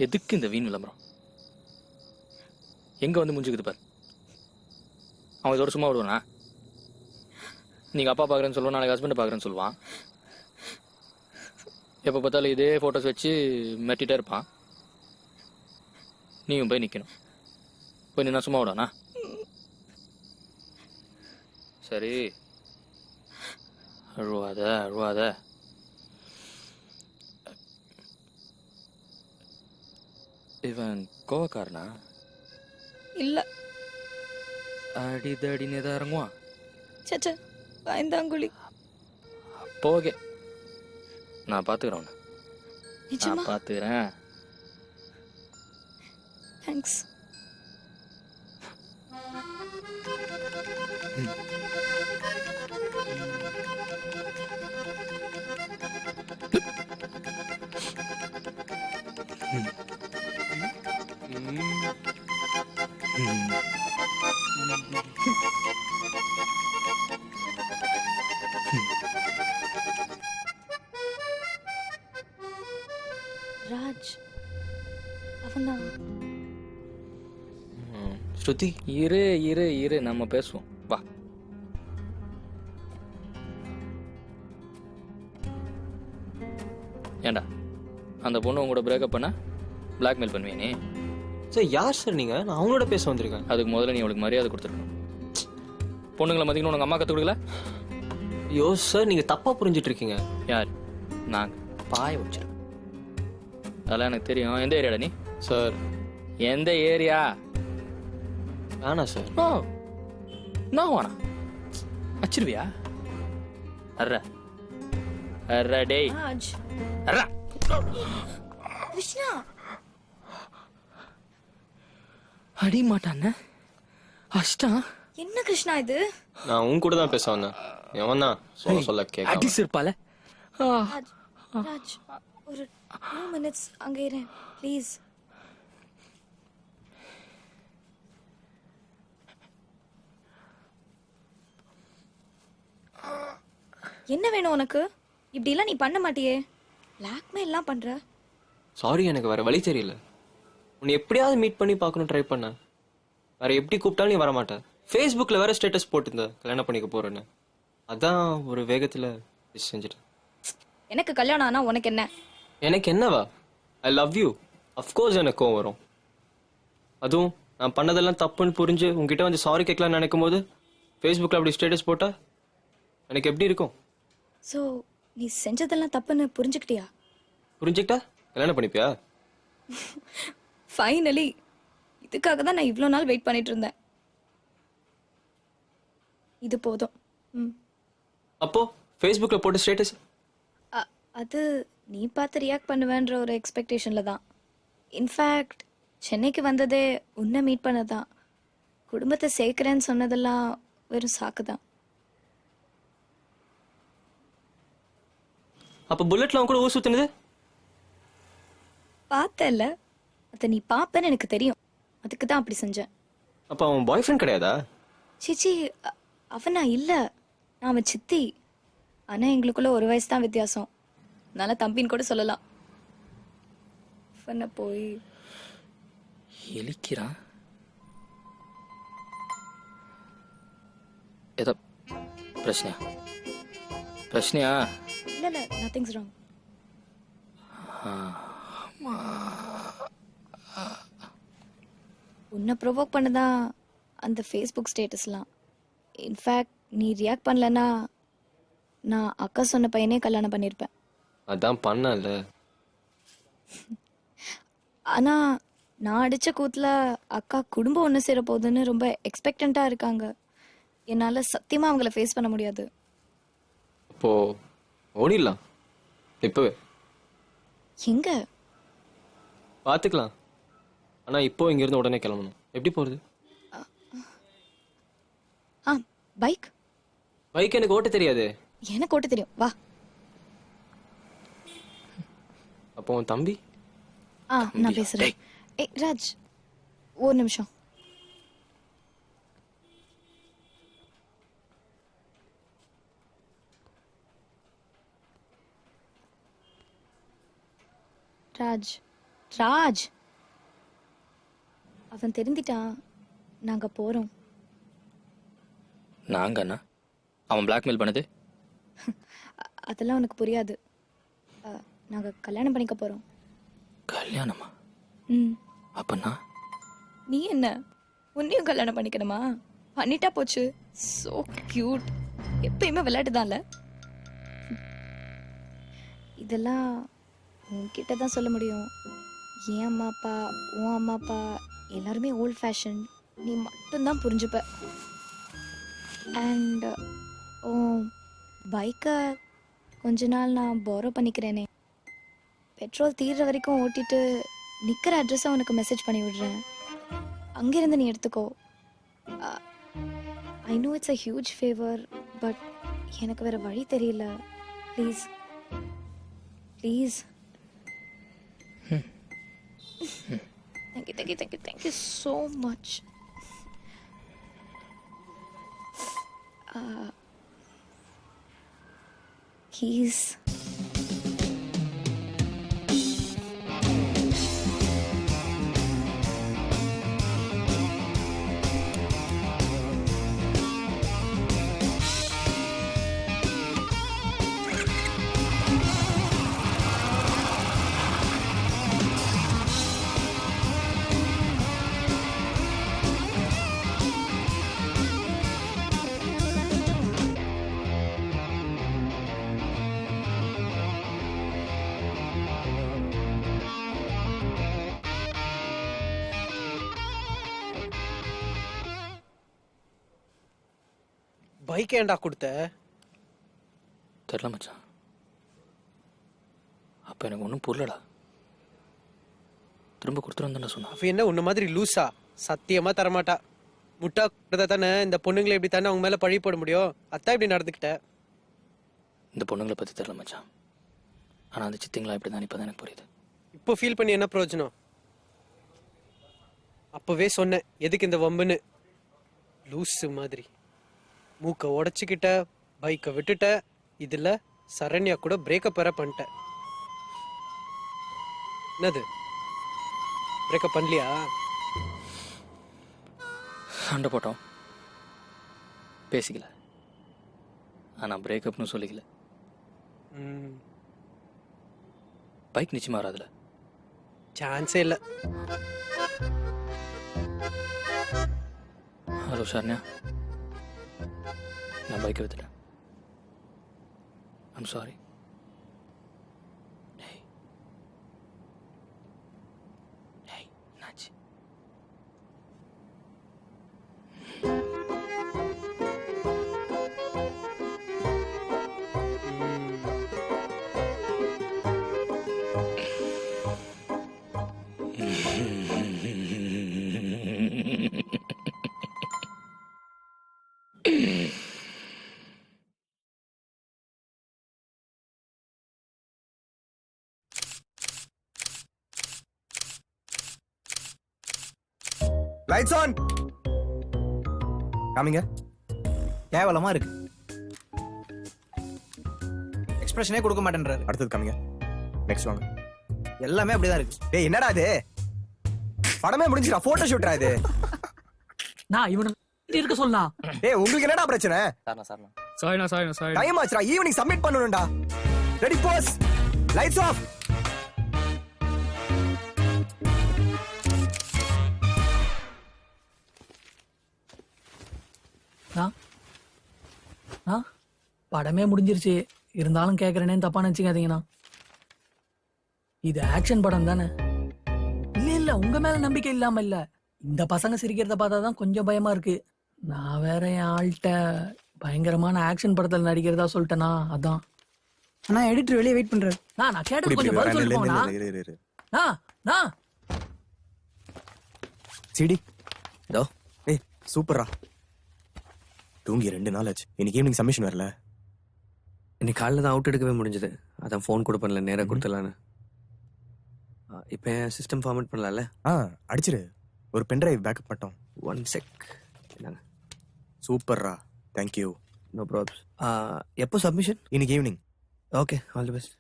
Speaker 1: எதுக்கு இந்த வீண் விளம்பரம்? எங்க வந்து முடிஞ்சுக்குது பாரு. அவன் இதோட சும்மா விடுவானா? நீங்க அப்பா பார்க்குறேன்னு சொல்லுவான், நாளைக்கு ஹஸ்பண்ட் பார்க்குறேன்னு சொல்லுவான். எப்போ பார்த்தாலும் இதே ஃபோட்டோஸ் வச்சு மெட்டிகிட்டே இருப்பான். நீயும் போய் நிற்கணும். போய் நின்னா சும்மா விடானா? சரி, அழுவாத அழுவாத. இவன் கோவக்காரனா?
Speaker 5: இல்லை.
Speaker 1: அடிதடினே தான் இறங்குவான்.
Speaker 5: சச்சா, பயந்தாங்குழி.
Speaker 1: போகே, நான் பார்த்துக்கிறேன் உன்னை.
Speaker 5: நிஜமா?
Speaker 1: நான் பார்த்துக்கிறேன்.
Speaker 5: தேங்க்ஸ். ராஜ் அவன்தான்.
Speaker 1: ஸ்ருதி, இரு இரு இரு, நம்ம பேசுவோம். வா. ஏண்டா அந்த பொண்ணு உங்களோட பிரேக்கப் பண்ண பிளாக்மெயில் பண்ணுவியா நீ?
Speaker 7: சார் யார் சார் நீங்கள்? நான் அவங்களோட பேச வந்திருக்கேன்.
Speaker 1: அதுக்கு முதல்ல நீ அவளுக்கு மரியாதை கொடுத்துருக்கணும். பொண்ணுங்களை மதிக்கணும் உனக்கு அம்மா கற்றுக் கொடுக்கல?
Speaker 7: ஐயோ சார், நீங்கள் தப்பாக புரிஞ்சிட்டு இருக்கீங்க.
Speaker 1: யார்? நாங்கள் பாய வச்சிருக்கோம். அதெல்லாம் எனக்கு தெரியும். எந்த ஏரியாடா நீ?
Speaker 7: சார்
Speaker 1: எந்த ஏரியா?
Speaker 7: வேணாம் சார்.
Speaker 1: ஓ, நான் வாணா வச்சிருவியா? அர்ற அர்ற டேய்
Speaker 5: ராஜ்.
Speaker 1: அர்ற.
Speaker 5: கிருஷ்ணா.
Speaker 1: அடி மாட்டான அஷ்டா.
Speaker 5: என்ன கிருஷ்ணா இது?
Speaker 7: நான் உன் கூட தான் பேச வந்தேன். எவன் தான் சொல்ல
Speaker 1: அடி
Speaker 7: கேட்க.
Speaker 1: சிற்பால.
Speaker 5: ராஜ், ராஜ், ஒரு 2 minutes அங்கே இரு ப்ளீஸ். என்ன வேணும் உனக்கு? இப்படிலாம் நீ பண்ண மாட்டியே. பிளாக்மெயில்லாம் பண்ற.
Speaker 7: சாரி, எனக்கு வேற வழி தெரியல. உன்னை எப்படியாவது மீட் பண்ணி பார்க்கணும் ட்ரை பண்ணேன். வேற எப்படி கூப்பிட்டாலும் நீ வரமாட்ட. ஃபேஸ்புக்கில் வேற ஸ்டேட்டஸ் போட்டிருந்த கல்யாணம் பண்ணிக்க போறேன்னு. அதான் ஒரு வேகத்தில் செஞ்சுட்டேன்.
Speaker 5: எனக்கு கல்யாணம் ஆனா உனக்கு என்ன?
Speaker 7: எனக்கு என்னவா? I love you. அஃப்கோர்ஸ் எனக்கு கோவம் வரும். அதுவும் நான் பண்ணதெல்லாம் தப்புன்னு புரிஞ்சு உங்ககிட்ட வந்து சாரி கேட்கலான்னு நினைக்கும் போது ஃபேஸ்புக்கில் அப்படி ஸ்டேட்டஸ் போட்டா எனக்கு எப்படி இருக்கும்?
Speaker 5: ஸோ நீ செஞ்சதெல்லாம் தப்புன்னு புரிஞ்சுக்கிட்டியா?
Speaker 7: புரிஞ்சுக்கிட்டா கல்யாணம் பண்ணிப்பியா?
Speaker 5: ஃபைனலி. இதுக்காக தான் நான் இவ்வளோ நாள் வெயிட் பண்ணிட்டு இருந்தேன். இது போதும். ம்.
Speaker 7: அப்போ ஃபேஸ்புக்கில் போட்ட ஸ்டேட்டஸ்
Speaker 5: அது நீ பார்த்து ரியாக்ட் பண்ணுவேன்ற ஒரு எக்ஸ்பெக்டேஷனில் தான். இன்ஃபேக்ட் சென்னைக்கு வந்ததே உன்னை மீட் பண்ண தான். குடும்பத்தை சேர்க்குறேன்னு சொன்னதெல்லாம் வெறும் சாக்கு தான்.
Speaker 7: அப்போ புல்லட்ல அவன் கூட ஊர் சுத்தினது
Speaker 5: பார்த்தல, அதை நீ பார்ப்பேன்னு எனக்கு தெரியும். அதுக்கு தான் அப்படி செஞ்சேன்.
Speaker 7: அப்போ அவன் பாய் ஃப்ரெண்ட் கிடையாதா?
Speaker 5: சிச்சி, அவனா இல்லை, நான் அவன் சித்தி. ஆனால் எங்களுக்குள்ள 1 வயசு தான் வித்தியாசம். அதனால தம்பின்னு கூட சொல்லலாம். பண்ண போய்
Speaker 1: எலிக்கிறான். ஏதோ பிரச்சனையா? பிரச்சனையா?
Speaker 5: இல்லை இல்லை, நத்திங்ஸ் ராங். உன்னை ப்ரொவோக் பண்ணதான் அந்த ஃபேஸ்புக் ஸ்டேட்டஸ்லாம். இன்ஃபேக்ட் நீ ரியாக்ட் பண்ணலன்னா நான் அக்கா சொன்ன பையனே கல்யாணம் பண்ணியிருப்பேன்.
Speaker 7: அதான் பண்ணல.
Speaker 5: ஆனா நான் அடிச்ச கூத்துல அக்கா குடும்பம் ஒன்று சேர போகுதுன்னு ரொம்ப எக்ஸ்பெக்டண்டா இருக்காங்க. என்னால சத்தியமா அவங்கள ஃபேஸ் பண்ண முடியாது.
Speaker 7: அப்போ ஓடிடலாம் இப்பவே.
Speaker 5: எங்க?
Speaker 7: பார்த்துக்கலாம். ஆனா இப்போ இங்கிருந்து உடனே கிளம்பணும். எப்படி போறது?
Speaker 5: ஆ, பைக்.
Speaker 7: பைக் எனக்கு ஓட்ட தெரியாது.
Speaker 5: எனக்கு ஓட்ட தெரியும், வா.
Speaker 7: அப்போ உன் தம்பி?
Speaker 5: நான் பேசுறேன். ஏய் ராஜ், ஒரு நிமிஷம். ராஜ், ராஜ், அவன் தெரிஞ்சிட்டான். நாங்க போறோம்.
Speaker 1: நாங்க அண்ணா அவன் பிளாக்மெயில் பண்ணது?
Speaker 5: அதெல்லாம் உனக்கு புரியாது. நாங்க கல்யாணம் பண்ணிக்க போறோம்.
Speaker 1: கல்யாணமா?
Speaker 5: ம்.
Speaker 1: அப்பண்ணா
Speaker 5: நீ என்ன உன்னையும் கல்யாணம் பண்ணிக்கணுமா? பண்ணிட்டா போச்சு. So cute. எப்பயுமே விளையாட்டு தான்ல. இதெல்லாம் உன்கிட்ட தான் சொல்ல முடியும். என் அம்மா அப்பா, உன் அம்மா அப்பா எல்லாருமே ஓல்ட் ஃபேஷன். நீ மட்டும்தான் புரிஞ்சுப்ப. அண்ட் உன் பைக்கை கொஞ்ச நாள் நான் போரோ பண்ணிக்கிறேனே. பெட்ரோல் தீர்ற வரைக்கும் ஓட்டிட்டு நிற்கிற அட்ரஸை உனக்கு மெசேஜ் பண்ணி விடுறேன். அங்கேருந்து நீ எடுத்துக்கோ. I know it's a huge favour, but எனக்கு வேற வழி தெரியல. Please please. Thank you thank you thank you thank you so much. Keys.
Speaker 6: Bike ஏன்டா கொடுத்த?
Speaker 1: தெரியல மச்சான். அப்ப எனக்கு ஒன்றும் புரியலடா. திரும்ப கொடுத்துருந்தேன் சொன்னா.
Speaker 6: அவ என்ன உன்ன மாதிரி லூசா? சத்தியமா தரமாட்டா. முட்டா கொடுத்தா தானே இந்த பொண்ணுங்களை இப்படி தானே அவங்க மேல பழி போட முடியும். அத்தான் இப்படி நடந்துக்கிட்ட.
Speaker 1: இந்த பொண்ணுங்களை பத்தி தெரியல மச்சான். ஆனா அந்த சித்திங்களா இப்படி தான் இப்பதான் எனக்கு புரியுது.
Speaker 6: இப்போ ஃபீல் பண்ணி என்ன பிரயோஜனம்? அப்பவே சொன்னேன் எதுக்கு இந்த வம்புன்னு. லூசு மாதிரி மூக்க உடைச்சுக்கிட்ட, பைக்கை விட்டுட்ட. இதுல சரண்யா கூட பிரேக்கப் வேற பண்ணிட்ட. என்னது பிரேக்கப் பண்ணலையா?
Speaker 1: சண்டை போட்டோம், பேசிக்கல. ஆனா பிரேக்கப்னு சொல்லிக்கல. பைக் நிச்சயமா வராதுல.
Speaker 6: சான்ஸே இல்லை.
Speaker 1: ஹலோ சரண்யா, நான் பைக்கை வித்துட்டேன். I'm sorry. என்னாச்சு?
Speaker 8: Lights on. காமிங்க.
Speaker 3: கேவலமா இருக்கு. எக்ஸ்பிரஷனே கொடுக்க மாட்டேன்றாரு.
Speaker 8: அடுத்தது காமிங்க. நெக்ஸ்ட் வாங்க.
Speaker 3: எல்லாமே அப்படிதான் இருக்கு.
Speaker 8: டேய் என்னடா இது? படமே முடிஞ்சிரா, போட்டோ ஷூட்ரா இது.
Speaker 9: நான் இவன இருக்க சொல்லலாம்.
Speaker 8: டேய் உங்களுக்கு என்னடா பிரச்சனை?
Speaker 1: சாரிண்ணா.
Speaker 8: டைம் ஆச்சுடா, ஈவினிங் சப்மிட் பண்ணனும்டா. Ready pose. Lights off.
Speaker 9: ஆ படமே முடிஞ்சிருச்சு, இருந்தாலும் கேட்குறேனேன்னு தப்பா நினச்சிக்காதீங்கண்ணா. இது ஆக்ஷன் படம் தானே? இல்ல இல்ல, உங்க மேல நம்பிக்கை இல்லாம இல்ல, இந்த பசங்க சிரிக்கிறத பார்த்தா தான் கொஞ்சம் பயமா இருக்கு. நான் வேற என் ஆள்கிட்ட பயங்கரமான ஆக்ஷன் படத்துல நடிக்கிறதா சொல்லிட்டேனா, அதான்.
Speaker 8: ஆனா எடிட்டர் வெளியே வெயிட் பண்றாரு.
Speaker 9: நான் கேட்டது கொஞ்சம் பதில் சொல்லி போங்கண்ணா. நான்
Speaker 8: சிடி இதோ. ஏய் சூப்பரா. தூங்கி 2 நாள் ஆச்சு. இன்னைக்கு ஈவினிங் சப்மிஷன் வரல.
Speaker 10: இன்னைக்கு காலைல தான் அவுட் எடுக்கவே முடிஞ்சது. அதான் ஃபோன் கூட பண்ணல, நேராக கொடுத்துடலான்னு. இப்போ சிஸ்டம் ஃபார்மேட் பண்ணலாம்ல?
Speaker 8: அடிச்சிரு. ஒரு பென்ட்ரைவ் பேக்கப் மட்டும்.
Speaker 10: 1 செக். என்னங்க?
Speaker 8: சூப்பர்ரா. தேங்க்யூ.
Speaker 10: No props. எப்போ சப்மிஷன்?
Speaker 8: இன்னைக்கு evening.
Speaker 10: Okay, all the best.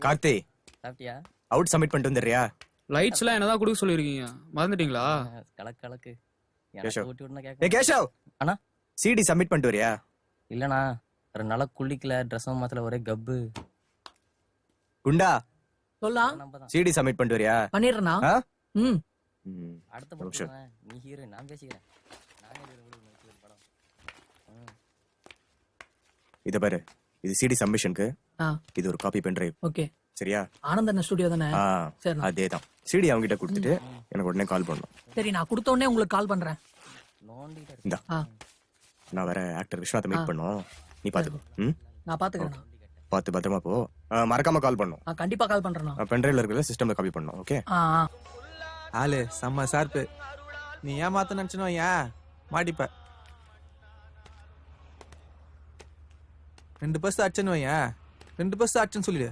Speaker 8: Karthi
Speaker 11: சாப்பிட்டியா?
Speaker 8: அவுட் சப்மிட் பண்ணிட்டு வந்துடுறியா?
Speaker 12: லைட்ஸ்லாம் என்னதான் கொடுக்க சொல்லிருக்கீங்க, மறந்துட்டீங்களா?
Speaker 11: கலக்கு கலக்கு.
Speaker 8: கேஷவ்.
Speaker 11: ஊட்டி விட்டுனா
Speaker 8: ஏய்
Speaker 11: கேட்க.
Speaker 8: கேஷவ்.
Speaker 11: அண்ணா.
Speaker 8: சிடி சப்மிட் பண்ணிட்டு வரியா?
Speaker 11: இல்லண்ணா, 2 நாளா குளிக்கல, ட்ரெஸ்ஸும் மாத்தல, ஒரே கப்பு.
Speaker 8: குண்டா
Speaker 9: சொல்லலாம்,
Speaker 11: நம்ம தான்.
Speaker 8: சிடி சப்மிட் பண்ணிட்டு வரியா?
Speaker 9: பண்ணிடுறேண்ணா.
Speaker 8: ஆ?
Speaker 9: ம்
Speaker 11: அடுத்த
Speaker 8: ஒரு நிமிஷம்.
Speaker 11: படம் நீ ஹீரோ, நான் பேசிக்கிறேன். நானே ஒரு படம்.
Speaker 8: இத பாரு, இது சிடி சப்மிஷனுக்கு.
Speaker 9: ஆ.
Speaker 8: இது ஒரு காப்பி பென்ட்ரைவ்.
Speaker 9: ஓகே.
Speaker 8: சரியா?
Speaker 9: ஆனந்தன் ஸ்டுடியோ தானே? சரிண்ணா.
Speaker 8: அதேதான். சிடி அவங்க கிட்ட கொடுத்துட்டு எனக்கு உடனே கால் பண்ணணும்.
Speaker 9: சரி, நான் கொடுத்த உடனே உங்களுக்கு கால் பண்றேன்.
Speaker 11: நோண்டிட்டு இருக்கு.
Speaker 8: இந்தா.
Speaker 9: ஆ.
Speaker 8: நான் வேற ஆக்டர் விஸ்வநாத்தை மீட் பண்ணோம். நீ பாத்துக்கோ. ம்,
Speaker 9: நான் பாத்துக்கிறேன்.
Speaker 8: பார்த்து பத்திரமா போ. மறக்காம கால் பண்ணும்.
Speaker 9: கண்டிப்பா கால் பண்றேண்ணா.
Speaker 8: பென்ட்ரைவ்ல இருக்கிற சிஸ்டம்ல காப்பி பண்ணணும். ஓகே?
Speaker 13: ஆளு செம்ம சார்பு. நீ ஏமாத்த நினைச்சனோ ஏன் மாட்டிப்ப. 2 பஸ் அடிச்சனோ ஏன் 2 பஸ் அடிச்சன்னு சொல்லிடு.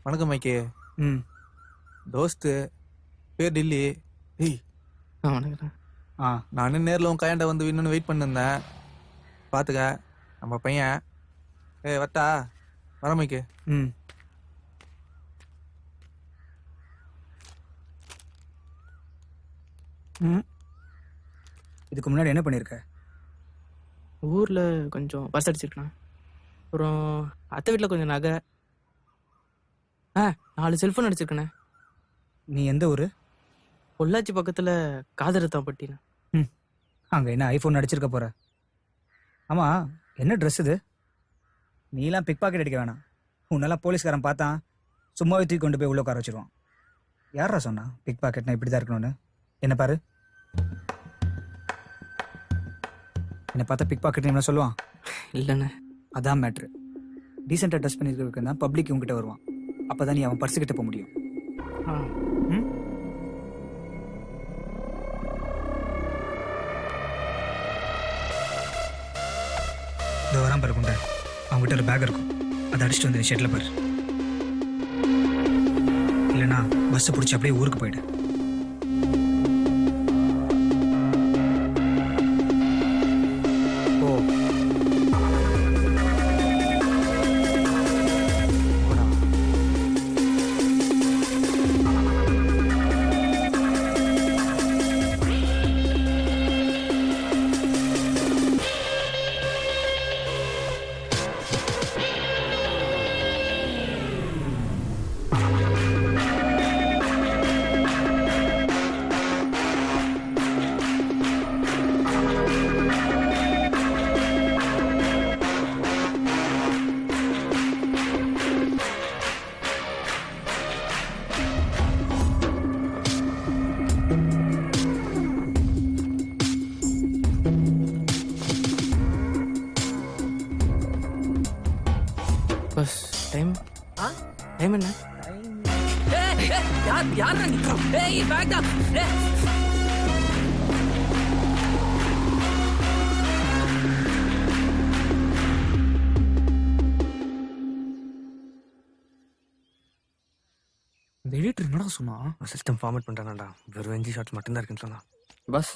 Speaker 13: வணக்கம் மைக்கே. தோஸ்து பேர் டில்லி. ஏய்
Speaker 10: வணக்கம்.
Speaker 13: நானும் நேரில் உன் கையாண்ட வந்து இன்னொன்று வெயிட் பண்ணிருந்தேன். பார்த்துக்க நம்ம பையன். ஏய் வட்டா வர மைக்கு.
Speaker 8: இதுக்கு முன்னாடி என்ன பண்ணிருக்க?
Speaker 10: ஊரில் கொஞ்சம் பஸ் அடிச்சிருக்கேன். அப்புறம் அத்தை வீட்டில் கொஞ்சம் நகை. 4 செல்ஃபோன் அடிச்சிருக்கேண்ணே.
Speaker 8: நீ எந்த ஊரு?
Speaker 10: பொள்ளாச்சி பக்கத்தில் காதரத்தாம்பட்டிண்ணே.
Speaker 8: அங்க என்ன ஐபோன் அடிச்சிருக்க போற? ஆமா, என்ன ட்ரெஸ் இது? நீலாம் பிக் பாக்கெட் அடிக்க வேணாம். உன்னெல்லாம் போலீஸ்காரன் பார்த்தான் சும்மாவே தூக்கி கொண்டு போய் உள்ள உட்கார வச்சிருவான். யாரா சொன்னா பிக் பாக்கெட்னா இப்படிதான் இருக்கணும்னு? என்ன பாரு, என்னை பார்த்தா பிக் பாக்கெட் என்ன சொல்லுவான்?
Speaker 10: இல்லைண்ணே.
Speaker 8: அதான் மேட்ரு. டீசெண்டாக ட்ரெஸ் பண்ணியிருக்கிறதுக்கு தான் பப்ளிக் உங்ககிட்ட வருவான். அப்பதான் நீ அவன் பர்ஸு கிட்ட போக முடியும். இதோ வரான் பாரு குண்டா. அவங்ககிட்ட ஒரு பேக் இருக்கும், அதை அடிச்சுட்டு வந்து ஷெட்டில் பாரு. இல்லைனா பஸ்ஸை பிடிச்சி அப்படியே ஊருக்கு போயிடு. ஓ
Speaker 10: பஸ் டைம் டைம் என்ன?
Speaker 9: யார் நிக்கிறோம்? ஏய் பேக் தான்.
Speaker 12: இந்த எடிட்டர் என்னடா சொன்னா?
Speaker 10: சிஸ்டம் ஃபார்மேட் பண்ணுறானாடா. வெறும் 5 ஷார்ட்ஸ் மட்டும்தான் இருக்குன்னு சொன்னான். பஸ்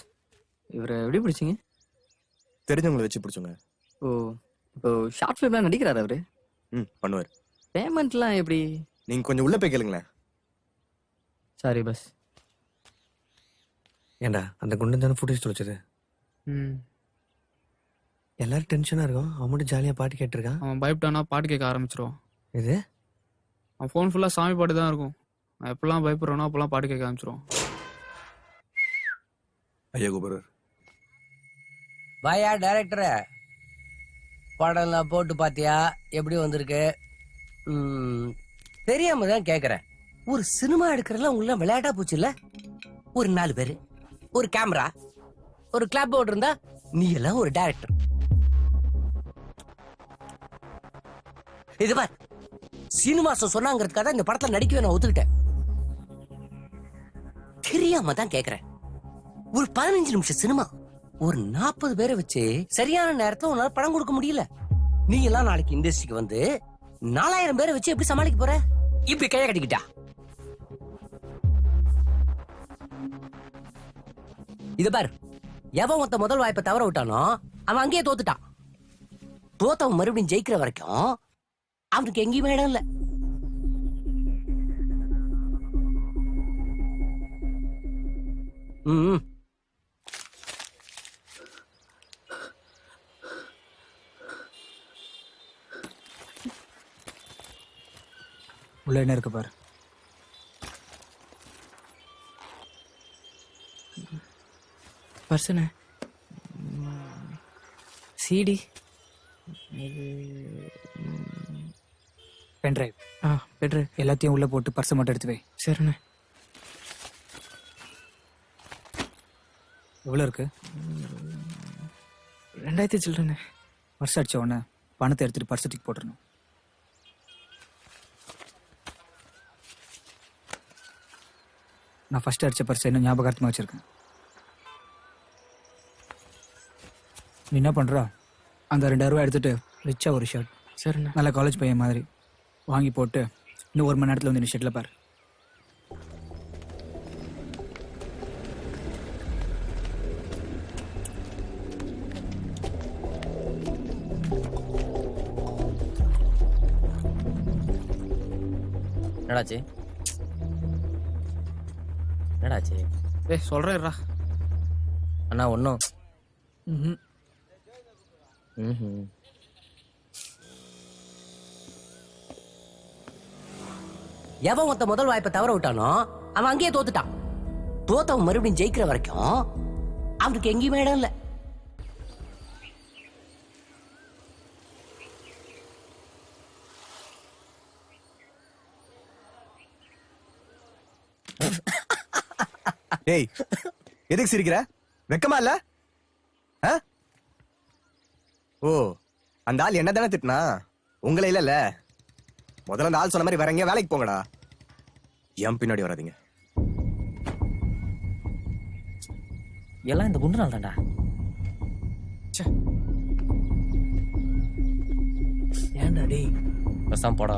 Speaker 10: இவரை எப்படி பிடிச்சிங்க?
Speaker 8: தெரிஞ்சவங்களை வச்சு பிடிச்சோங்க.
Speaker 10: ஓ, இப்போ ஷார்ட் ஃபிலிம்லாம் நடிக்கிறாரு அவரு?
Speaker 8: பண்ணுவார்.
Speaker 10: பேமெண்ட்லாம் எப்படி?
Speaker 8: நீங்க கொஞ்சம் உள்ள போய் கேளுங்களேன்.
Speaker 10: Sorry bus. ஏண்டா அந்த குண்டன் தானே ஃபுட்டேஜ் தொலைச்சது? எல்லாரும் டென்ஷனாக இருக்கும், அவன் மட்டும் ஜாலியாக பாட்டு கேட்டிருக்கான்.
Speaker 12: அவன் பயப்பட்டானா பாட்டு கேட்க ஆரம்பிச்சிருவான்.
Speaker 10: இது
Speaker 12: அவன் ஃபோன் ஃபுல்லாக சாமி பாட்டு தான் இருக்கும். நான் எப்பெல்லாம் பயப்படுறேனோ அப்பெல்லாம் பாட்டு கேட்க ஆரம்பிச்சிரும்.
Speaker 10: ஐயா கூப்பிடுறாரு.
Speaker 11: வாயா டைரக்டர், படம்லாம் போட்டு பாத்தியா? எப்படி வந்திருக்கு? தெரியாம தான் கேக்குறேன். ஒரு சினிமா எடுக்கிறதுல உங்கள விளையாட்டா போச்சு இல்ல? ஒரு 4 பேரு, ஒரு கேமரா, ஒரு கிளாப் போர்டு இருந்தா நீ எல்லாம் ஒரு டைரக்டர். இது பார், சீனிவாசன் சொன்னாங்கிறதுக்காக தான் இந்த படத்துல நடிக்கவே நான் ஒத்துக்கிட்டேன். தெரியாம தான் கேக்குறேன். ஒரு 15 நிமிஷம் சினிமா, ஒரு 40 பேரை வச்சு சரியான நேரத்துல உன்னால படம் கொடுக்க முடியல. நீ எல்லாம் நாளைக்கு இண்டஸ்ட்ரிக்கு வந்து 4000 பேரை வச்சு எப்படி சமாளிக்க போற? இப்படி கைய கட்டிக்கிட்டா? இது பாரு, எவன் மொத்த முதல் வாய்ப்பை தவற விட்டானோ அவன் அங்கேயே தோத்துட்டான். தோத்தவன் மறுபடியும் ஜெயிக்கிற வரைக்கும் அவனுக்கு எங்கேயுமே இடம் இல்ல.
Speaker 8: உள்ள என்ன இருக்கு பாரு.
Speaker 1: பர்சனு சிடி
Speaker 8: பென்ட்ரைவ்
Speaker 1: பெட்ரு
Speaker 8: எல்லாத்தையும் உள்ள போட்டு பர்ஸை மட்டும் எடுத்து வை.
Speaker 1: சரிண்ணே.
Speaker 8: எவ்வளோ இருக்கு?
Speaker 1: 2000 சில்ட்ரண்ணே.
Speaker 8: பர்ஸ் அடிச்ச உடனே பணத்தை எடுத்துட்டு பர்ஸ் தூக்கி போட்டுருணும். நான் ஃபர்ஸ்ட் அடிச்ச பர்ஸ் இன்னும் ஞாபகார்த்தமாக வச்சிருக்கேன். நீ என்ன பண்ற? அந்த 2000 ரூபா எடுத்துட்டு ரிச்சா ஒரு ஷர்ட்,
Speaker 1: சரிண்ணே.
Speaker 8: நல்ல காலேஜ் பையன் மாதிரி வாங்கி போட்டு இன்னும் 1 மணி நேரத்தில் வந்து இந்த ஷர்ட்டில் பாரு.
Speaker 11: என்னடாச்சு? என்னடாச்சு?
Speaker 12: ஏய் சொல்றேன்டா.
Speaker 11: அண்ணா ஒன்றும் எவன் மொத்த முதல் வாய்ப்பை தவற விட்டானோ அவன் அங்கேயே தோத்துட்டான். தோத்தவன் மறுபடியும் ஜெயிக்கிற வரைக்கும் அவனுக்கு எங்கேயுமே இடம் இல்ல.
Speaker 14: டேய், எதுக்கு சிரிக்கிற? வெக்கமா இல்ல? ஓ, அந்த ஆள் என்ன தானே திட்டினா, உங்களை இல்ல? முதல்ல அந்த ஆள் சொன்ன மாதிரி வரங்க, வேலைக்கு போங்கடா. ஏன் பின்னாடி வராதீங்க.
Speaker 11: எல்லாம் இந்த குண்டு நாள் தான்டா.
Speaker 9: ஏன்டா டேய்?
Speaker 11: பேசாம போடா.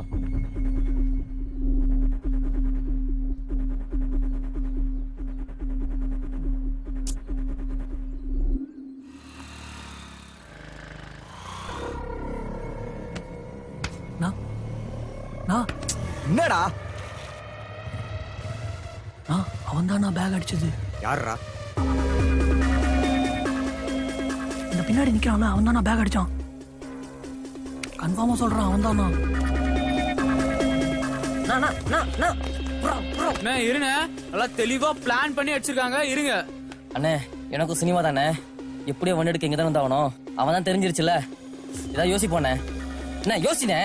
Speaker 14: என்னடா?
Speaker 9: அவன் தான் நான் பேக் அடிச்சது.
Speaker 14: யாரா?
Speaker 9: இந்த பின்னாடி நிக்கிறான்ல, அவன் தான் நான் பேக் அடிச்சான். கன்ஃபார்மா சொல்றான், அவன் தான் நான்.
Speaker 12: இருண்ணே, நல்லா தெளிவா பிளான் பண்ணி அடிச்சிருக்காங்க. இருங்க
Speaker 11: அண்ணே, எனக்கும் சினிமா தானே. எப்படியோ வண்டி எடுக்க இங்க தான் வந்தாகணும். அவன் தான் தெரிஞ்சிருச்சுல, இதான் யோசிப்போண்ணே. என்ன யோசினே?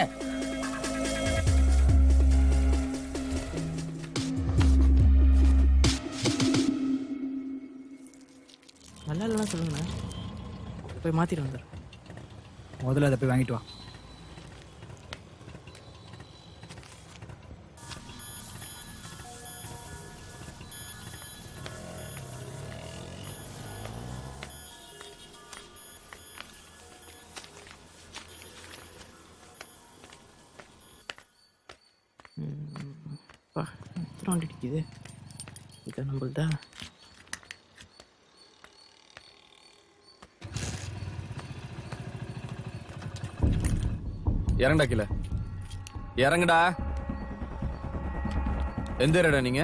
Speaker 1: நல்லா இல்லைன்னா சொல்லுங்கண்ணே, போய் மாத்திட்டு வந்துடுறேன்.
Speaker 8: முதல்ல அதை போய் வாங்கிட்டு வா.
Speaker 1: எத்தனை வண்டி அடிக்குது? இது நம்மள்தா?
Speaker 15: இறங்கடா கீழே, இறங்குடா. எந்த ஏரியாடா நீங்க?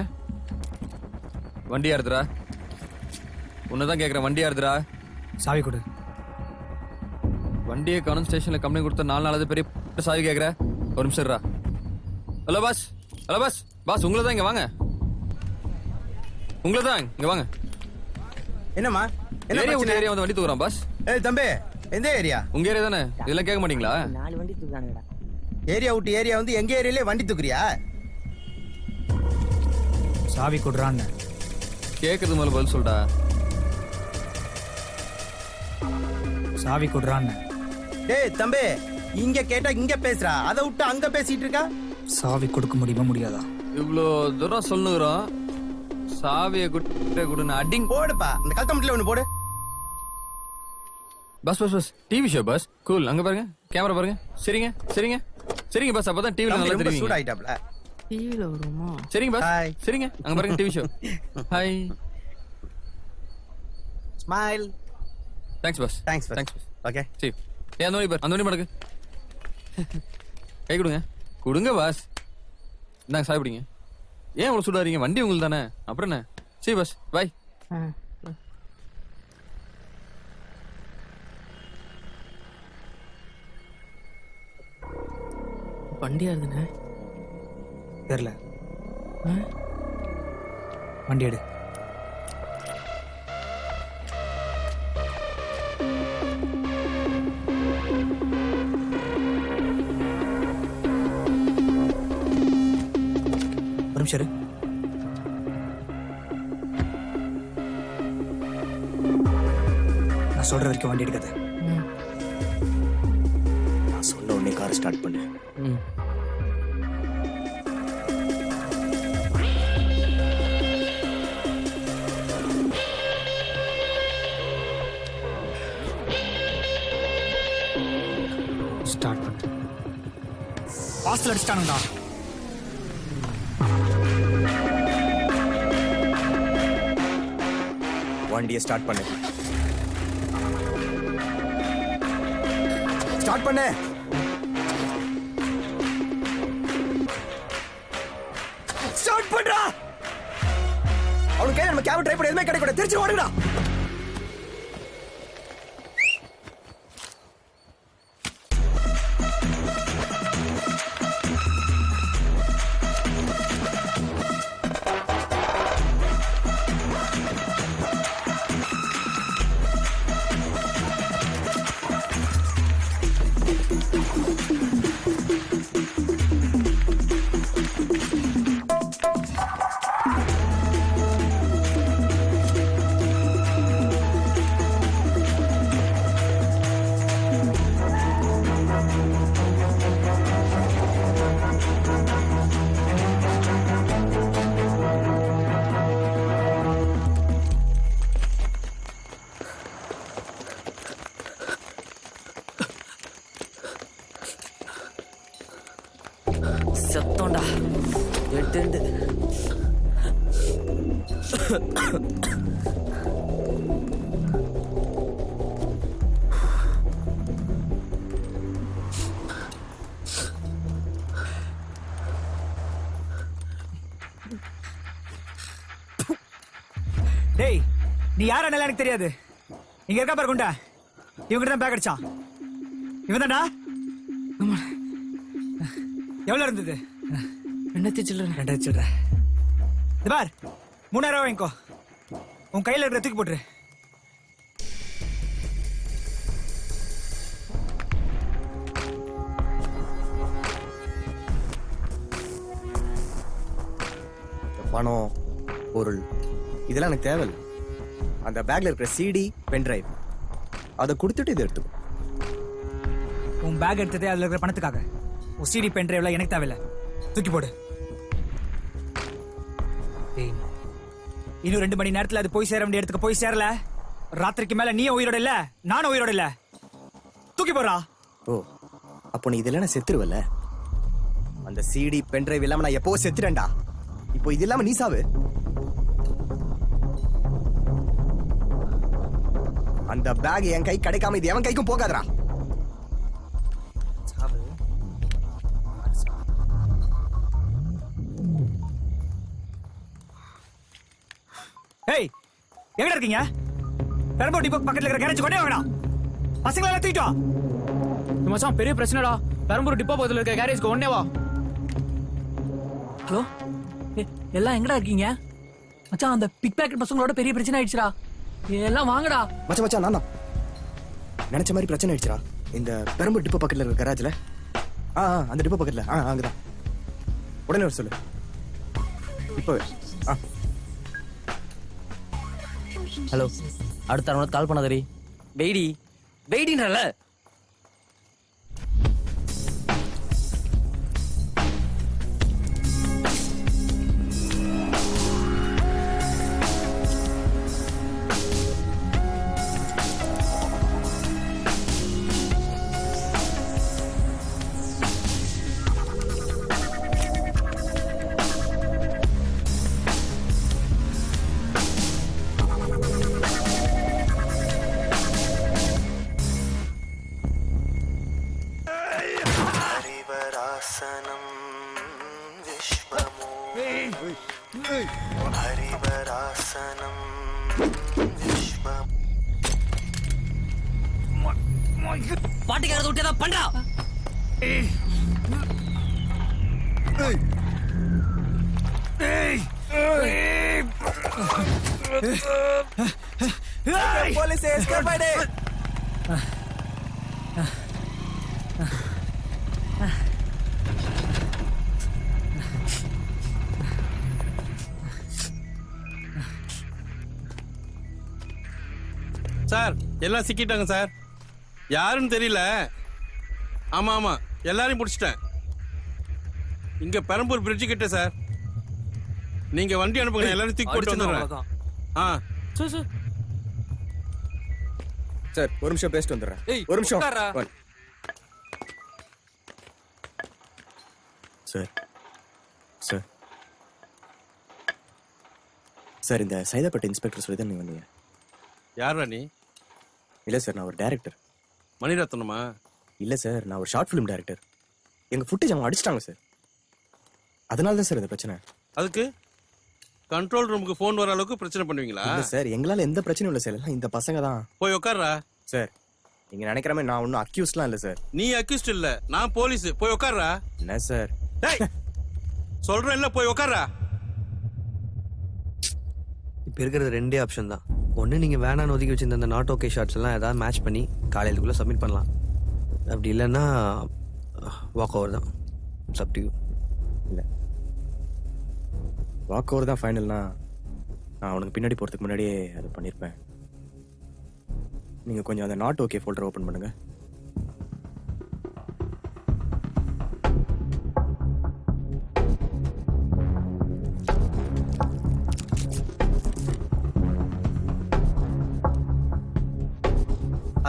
Speaker 15: வண்டி யாருதுரா? உன்னதான் கேக்குறேன், வண்டி யாருதுரா?
Speaker 8: சாவி கொடு.
Speaker 15: வண்டியை காணும், ஸ்டேஷன்ல கம்ப்ளைண்ட் கொடுத்த 4 நாளாவது பெரிய சாவி கேக்குற. ஒரு நிமிஷம் இருடா. Hello boss, hello boss, boss உங்களை தான் இங்க வாங்க. உங்களை தான் இங்க வாங்க.
Speaker 14: என்னம்மா
Speaker 15: ஏரியா விட்டு ஏரியா வந்து வண்டி தூக்குறான் பாஸ்.
Speaker 14: ஏய் தம்பி, எந்த ஏரியா?
Speaker 15: உங்க ஏரியா தானே? இதெல்லாம் கேட்க மாட்டீங்களா?
Speaker 11: 4 வண்டி தூக்குறானுடா.
Speaker 14: ஏரியா விட்டு ஏரியா வந்து எங்க ஏரியாலே வண்டி தூக்குறியா?
Speaker 8: சாவி கொடுறான்னு
Speaker 15: கேட்கறது மேல பதில் சொல்டா.
Speaker 8: சாவி கொடுறான்னு.
Speaker 14: டேய் தம்பி, இங்க கேட்டா இங்க பேசுறா, அதை விட்டு அங்க பேசிட்டு இருக்கா.
Speaker 8: சாவி கொடுக்க முடியுமா முடியாதா?
Speaker 15: இவ்வளோ தூரம் சொல்லுகிறோம், சாவியை கொடுன்னு அடிங்
Speaker 14: போடுப்பா, இந்த கல்தமட்டில ஒண்ணு போடு.
Speaker 15: Bus bus bus TV show bus cool. அங்க பாருங்க, கேமரா பாருங்க. சரிங்க சரிங்க சரிங்க பஸ். அப்பதான் டிவில நல்லா தெரியும்.
Speaker 14: சூட் ஆயிட்டாப்ல.
Speaker 11: டிவில வருமா?
Speaker 15: சரிங்க பஸ்.
Speaker 14: ஹாய்.
Speaker 15: சரிங்க அங்க பாருங்க TV show. Hi.
Speaker 14: Smile.
Speaker 15: Thanks bus.
Speaker 14: Thanks
Speaker 15: thanks bus.
Speaker 14: Okay.
Speaker 15: சரி. ஏன் அந்த வழி பாரு, அந்த வழி மடக்கு. கை கொடுங்க. கொடுங்க பாஸ். இந்தாங்க சாய் பிடிங்க. ஏன் இவ்வளவு சுடாதீங்க? வண்டி உங்களுக்கு தானே, அப்புறம் என்ன? சரி பஸ் பாய்.
Speaker 12: வண்டியா இருந்துண்ணே?
Speaker 8: தெரியல. வண்டி எடு. ஒரு நிமிஷம் இரு. நான் சொல்ற வரைக்கும் வண்டி எடுக்காத. நான் சொன்ன உடனே கார் ஸ்டார்ட் பண்ணு. ஸ்டார்ட் பண்ணு. வாசல் அடிச்சிட்டானுடா.
Speaker 14: வண்டியை ஸ்டார்ட் பண்ணு. ஸ்டார்ட் பண்ணு. ஸ்டார்ட் பண்றா. அவனுக்கு நம்ம கேப் ட்ரை பண்ண எதுவுமே கிடைக்கூடாது. திருச்சி ஓடுங்கடா.
Speaker 11: சத்தம்டா. எட்டு
Speaker 8: டேய், நீ யாரா எனக்கு தெரியாது. இங்க இருக்கா பாரு குண்டா. இவங்கிட்ட தான் பேக் அடிச்சான். இவன் தான்டா. எவ்வளவு இருந்தது?
Speaker 12: 2000 சில்லற.
Speaker 8: 2000 சில்லற. இது பார், 3000 வாங்கிக்கோ. உன் கையில இருக்கிற தூக்கி போட்டுரு.
Speaker 14: பணம், பொருள் இதெல்லாம் எனக்கு தேவையில்லை. அந்த பேக்ல இருக்கிற சிடி, பென் டிரைவ் அதை கொடுத்துட்டு இதை எடுத்துக்கோ.
Speaker 8: உன் பேக் எடுத்ததே அதுல இருக்கிற பணத்துக்காக. உன் சிடி பென் டிரைவ்ல எனக்கு தேவையில்லை. தூக்கி போடு. இன்னும் 2 மணி நேரத்துல அது போய் சேர வேண்டிய இடத்துக்கு போய் சேரல. ராத்திரிக்கு மேல நீ உயிரோட இல்ல, நானும் உயிரோட இல்ல. தூக்கி போடுறா.
Speaker 14: ஓ, அப்போ நீ இதெல்லாம் செத்துருவல. அந்த சிடி, பென் டிரைவ் இல்லாம நான் எப்போ செத்துறேன்டா. இப்போ இது இல்லாம நீ சாவு. அந்த பேக் என் கை கிடைக்காம இது எவன் கைக்கும் போகாதடா.
Speaker 8: ஏய், எங்க இருக்கீங்க? பெரம்பூர் டிப்போ பக்கத்துல இருக்கிற கேரேஜ் கொண்டே வாங்கடா. பசங்களை எல்லாம் தூக்கிட்டு வா.
Speaker 12: மச்சான், பெரிய பிரச்சனைடா. பெரம்பூர் டிப்போ பக்கத்துல இருக்க கேரேஜ்க்கு உடனே வா.
Speaker 8: ஹலோ,
Speaker 9: எல்லாம் எங்கடா இருக்கீங்க மச்சான்? அந்த பிக் பேக்கெட் பசங்களோட பெரிய பிரச்சனை ஆயிடுச்சுடா. எல்லாம் வாங்கடா.
Speaker 14: மச்சான் மச்சான் நான் தான் நினைச்ச மாதிரி பிரச்சனை ஆயிடுச்சுடா. இந்த பெரம்பூர் டிப்போ பக்கத்துல இருக்க கராஜ்ல. அந்த டிப்போ பக்கத்துல அங்கதான். உடனே வர சொல்லு இப்போ.
Speaker 11: ஹலோ, அடுத்த அரை கால் பண்ணாதரி. வெயிடின்றல. பாட்டிக்காரத விட்டு பண்றா.
Speaker 14: போலீஸ் எஸ்கேப் ஆயிடு.
Speaker 16: சார் எல்லாம் சிக்கிட்டாங்க சார். யாருன்னு தெரியல. ஆமா ஆமா எல்லாரையும் பிடிச்சிட்டேன். இங்க பெரம்பூர் பிரிட்ஜு கிட்ட சார். நீங்க வண்டி அனுப்புங்க, எல்லாரும் தூக்கி போட்டு வந்துடுறேன்.
Speaker 14: சார் ஒரு நிமிஷம் பேசிட்டு வந்துடுறேன். ஒரு நிமிஷம் சார். சார் சார் இந்த சைதாப்பேட்டை இன்ஸ்பெக்டர் சொல்லி தான் நீங்க வந்தீங்க.
Speaker 16: யாரா நீ?
Speaker 14: இல்லை சார், நான் ஒரு டைரக்டர்.
Speaker 16: மணிரத்னமா?
Speaker 14: இல்லை சார், நான் ஒரு ஷார்ட் ஃபிலிம் டைரக்டர். எங்கள் ஃபுட்டேஜ் அவங்க அடிச்சிட்டாங்க சார். அதனால தான் சார் இந்த பிரச்சனை.
Speaker 16: அதுக்கு கண்ட்ரோல் ரூமுக்கு ஃபோன் வர அளவுக்கு பிரச்சனை பண்ணுவீங்களா?
Speaker 14: இல்லை சார், எங்களால் எந்த பிரச்சனையும் இல்லை சார். எல்லாம் இந்த பசங்க தான்.
Speaker 16: போய் உட்கார்றா.
Speaker 14: சார் நீங்கள் நினைக்கிற மாதிரி நான் ஒன்றும் அக்யூஸ்ட்லாம் இல்லை சார்.
Speaker 16: நீ அக்யூஸ்ட் இல்லை, நான் போலீஸ். போய் உட்கார்றா.
Speaker 14: என்ன சார்
Speaker 16: சொல்றேன், இல்லை போய் உட்கார்றா.
Speaker 10: இப்போ இருக்கிறது ரெண்டே ஆப்ஷன் தான். ஒன்று நீங்கள் வேணான்னு ஒதுக்கி வச்சிருந்த அந்த நாட் ஓகே ஷார்ட்ஸ் எல்லாம் ஏதாவது மேட்ச் பண்ணி காலையிலுக்குள்ளே சப்மிட் பண்ணலாம். அப்படி இல்லைன்னா வாக் ஓவர் தான். சப்டியூ
Speaker 14: இல்லை, வாக் ஓவர் தான் ஃபைனல்னா நான் அவனுக்கு பின்னாடி போகிறதுக்கு முன்னாடியே அதை பண்ணியிருப்பேன். நீங்கள் கொஞ்சம் அந்த நாட் ஓகே ஃபோல்டர் ஓப்பன் பண்ணுங்க.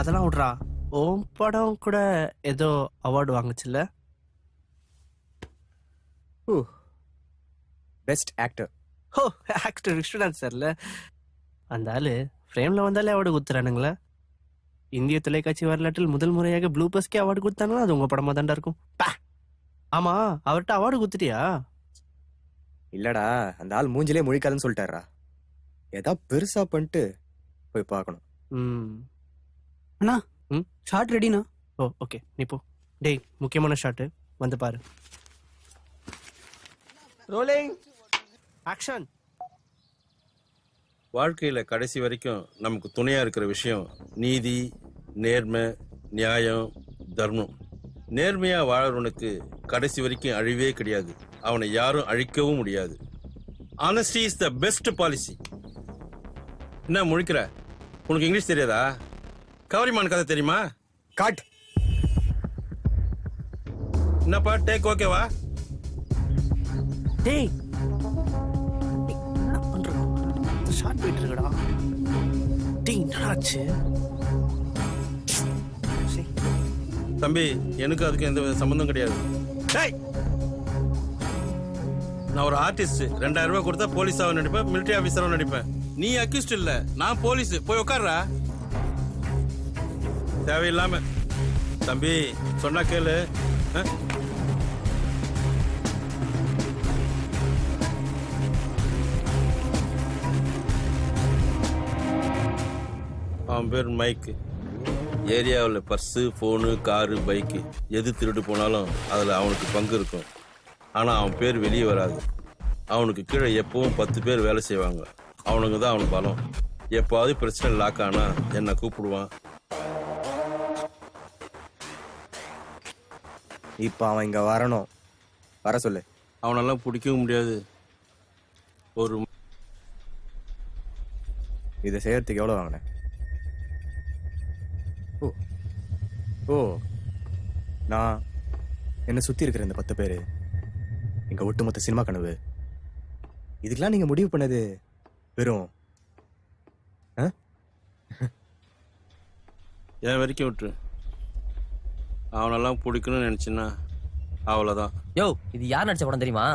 Speaker 12: அதெல்லாம் விட்றா. ஓம் படம் கூட ஏதோ அவார்டு வாங்குச்சுல்ல?
Speaker 14: Best actor.
Speaker 12: Oh, actor Vishnunath சார்ல. அந்த ஆளு ஃப்ரேம்ல வந்தாலே அவார்டு கொடுத்துறானுங்களே. இந்திய தொலைக்காட்சி வரலாற்றில் முதல் முறையாக ப்ளூ பஸ்கே அவார்டு கொடுத்தாங்கன்னா அது உங்க படமா தாண்டா இருக்கும். ஆமா, அவர்கிட்ட அவார்டு கொடுத்துட்டியா?
Speaker 14: இல்லடா, அந்த ஆள் மூஞ்சிலே முழிக்காதுன்னு சொல்லிட்டாரா. ஏதாவது பெருசா பண்ணிட்டு போய் பார்க்கணும்.
Speaker 12: அண்ணா ஷார்ட் ரெடிண்ணா. ஓ ஓகே, நீ போ. டேய், முக்கியமான ஷாட்டு வந்து பாரு. Rolling action.
Speaker 16: வாழ்க்கையில கடைசி வரைக்கும் நமக்கு துணையா இருக்கிற விஷயம் நீதி, நேர்மை, நியாயம், தர்மம். நேர்மையா வாழறவனுக்கு கடைசி வரைக்கும் அழிவே கிடையாது. அவனை யாரும் அழிக்கவும் முடியாது. Honesty is the best policy. என்ன முழிக்கிற? உனக்கு இங்கிலீஷ் தெரியாதா? கவரிமான் கதை தெரியுமா?
Speaker 14: காட்.
Speaker 16: என்னப்பா டேக் ஓகேவா?
Speaker 12: டேய், என்ன பண்ற? ஷார்ட் போயிட்டு இருக்கடா. டேய், என்னாச்சு?
Speaker 16: தம்பி, எனக்கு அதுக்கு எந்த சம்பந்தம் கிடையாது. டேய், நான் ஒரு ஆர்டிஸ்ட். 2000 ரூபாய் கொடுத்தா போலீஸாவும் நடிப்பேன், மிலிட்டரி ஆபீசராவும் நடிப்பேன். நீ அக்யூஸ்ட் இல்ல, நான் போலீஸ். போய் உட்கார்றா. தேவையில்லாம. தம்பி சொன்னா கேளு. அவன் பேர் மைக்கு. ஏரியாவில் பர்ஸு, ஃபோனு, காரு, பைக்கு எது திருட்டு போனாலும் அதில் அவனுக்கு பங்கு இருக்கும். ஆனால் அவன் பேர் வெளியே வராது. அவனுக்கு கீழே எப்பவும் 10 பேர் வேலை செய்வாங்க. அவனுங்க தான் அவனுக்கு பலம். எப்பாவது பிரச்சனை லாக் ஆனா என்னை கூப்பிடுவான்.
Speaker 14: இப்போ அவன் இங்க வரணும். வர சொல்லு.
Speaker 16: அவனெல்லாம் பிடிக்கவும் முடியாது. ஒரு
Speaker 14: இதை செய்யறதுக்கு எவ்வளோ வாங்கினேன்? ஓ ஓ நான் என்னை சுற்றி இருக்கிற இந்த 10 பேர் எங்கள் ஒட்டுமொத்த சினிமா கனவு. இதுக்கெல்லாம் நீங்கள் முடிவு பண்ணது வெறும்
Speaker 16: என் வரைக்கும் விட்டுரு. அவனெல்லாம் பிடிக்கணும்னு நினச்சின்னா அவ்வளோதான்.
Speaker 11: யோ, இது யார் நடிச்ச படம் தெரியுமா?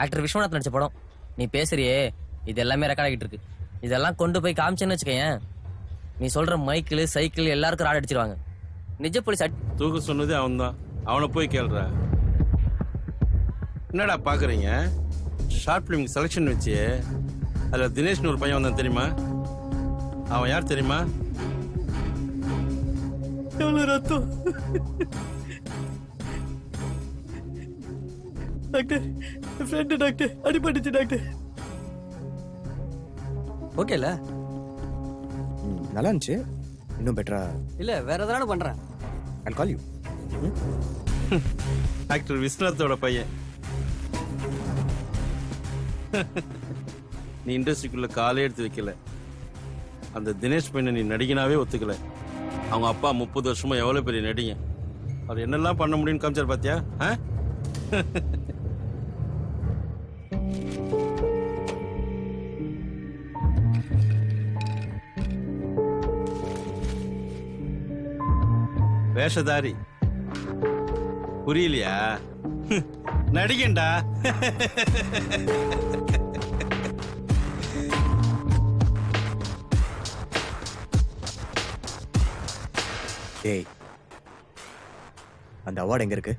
Speaker 11: ஆக்டர் விஸ்வநாத் நடிச்ச படம். நீ பேசுறியே, இது எல்லாமே ரெக்கார்ட் ஆகிட்டு இருக்கு. இதெல்லாம் கொண்டு போய் காமிச்சேன்னு வச்சுக்கேன், நீ சொல்ற மைக்கிள் சைக்கிள் எல்லாருக்கும் ராட் அடிச்சிருவாங்க. நிஜ போலீஸ்
Speaker 16: தூக்க சொன்னதே அவன்தான். அவனை போய் கேள்ற. என்னடா பார்க்குறீங்க? ஷார்ட் ஃபிலிம் செலெக்ஷன் வச்சு அதில் தினேஷ்னு ஒரு பையன் வந்தான் தெரியுமா? அவன் யார் தெரியுமா?
Speaker 9: எவ்வளவு ரத்தம் டாக்டர், ஃப்ரெண்டு டாக்டர், அடிபட்டுச்சு டாக்டர்.
Speaker 10: ஓகேல?
Speaker 14: நல்லா இருந்துச்சு. இன்னும் பெட்டரா
Speaker 10: இல்லை வேற எதனாலும் பண்ணுறேன்.
Speaker 14: I'll call you.
Speaker 16: ஆக்டர் விஸ்வநாத்தோட பையன். நீ இண்டஸ்ட்ரிக்குள்ள காலே எடுத்து வைக்கல. அந்த தினேஷ் பையனை நீ நடிகனாவே ஒத்துக்கல. அவங்க அப்பா 30 வருஷமா எவ்வளவு பெரிய நடிகன். அவர் என்னெல்லாம் பண்ண முடியும்னு காமிச்சார் பாத்தியா? வேஷதாரி புரியலையா? நடிகண்டா.
Speaker 14: ஏய், அந்த அவார்டு எங்க இருக்கு?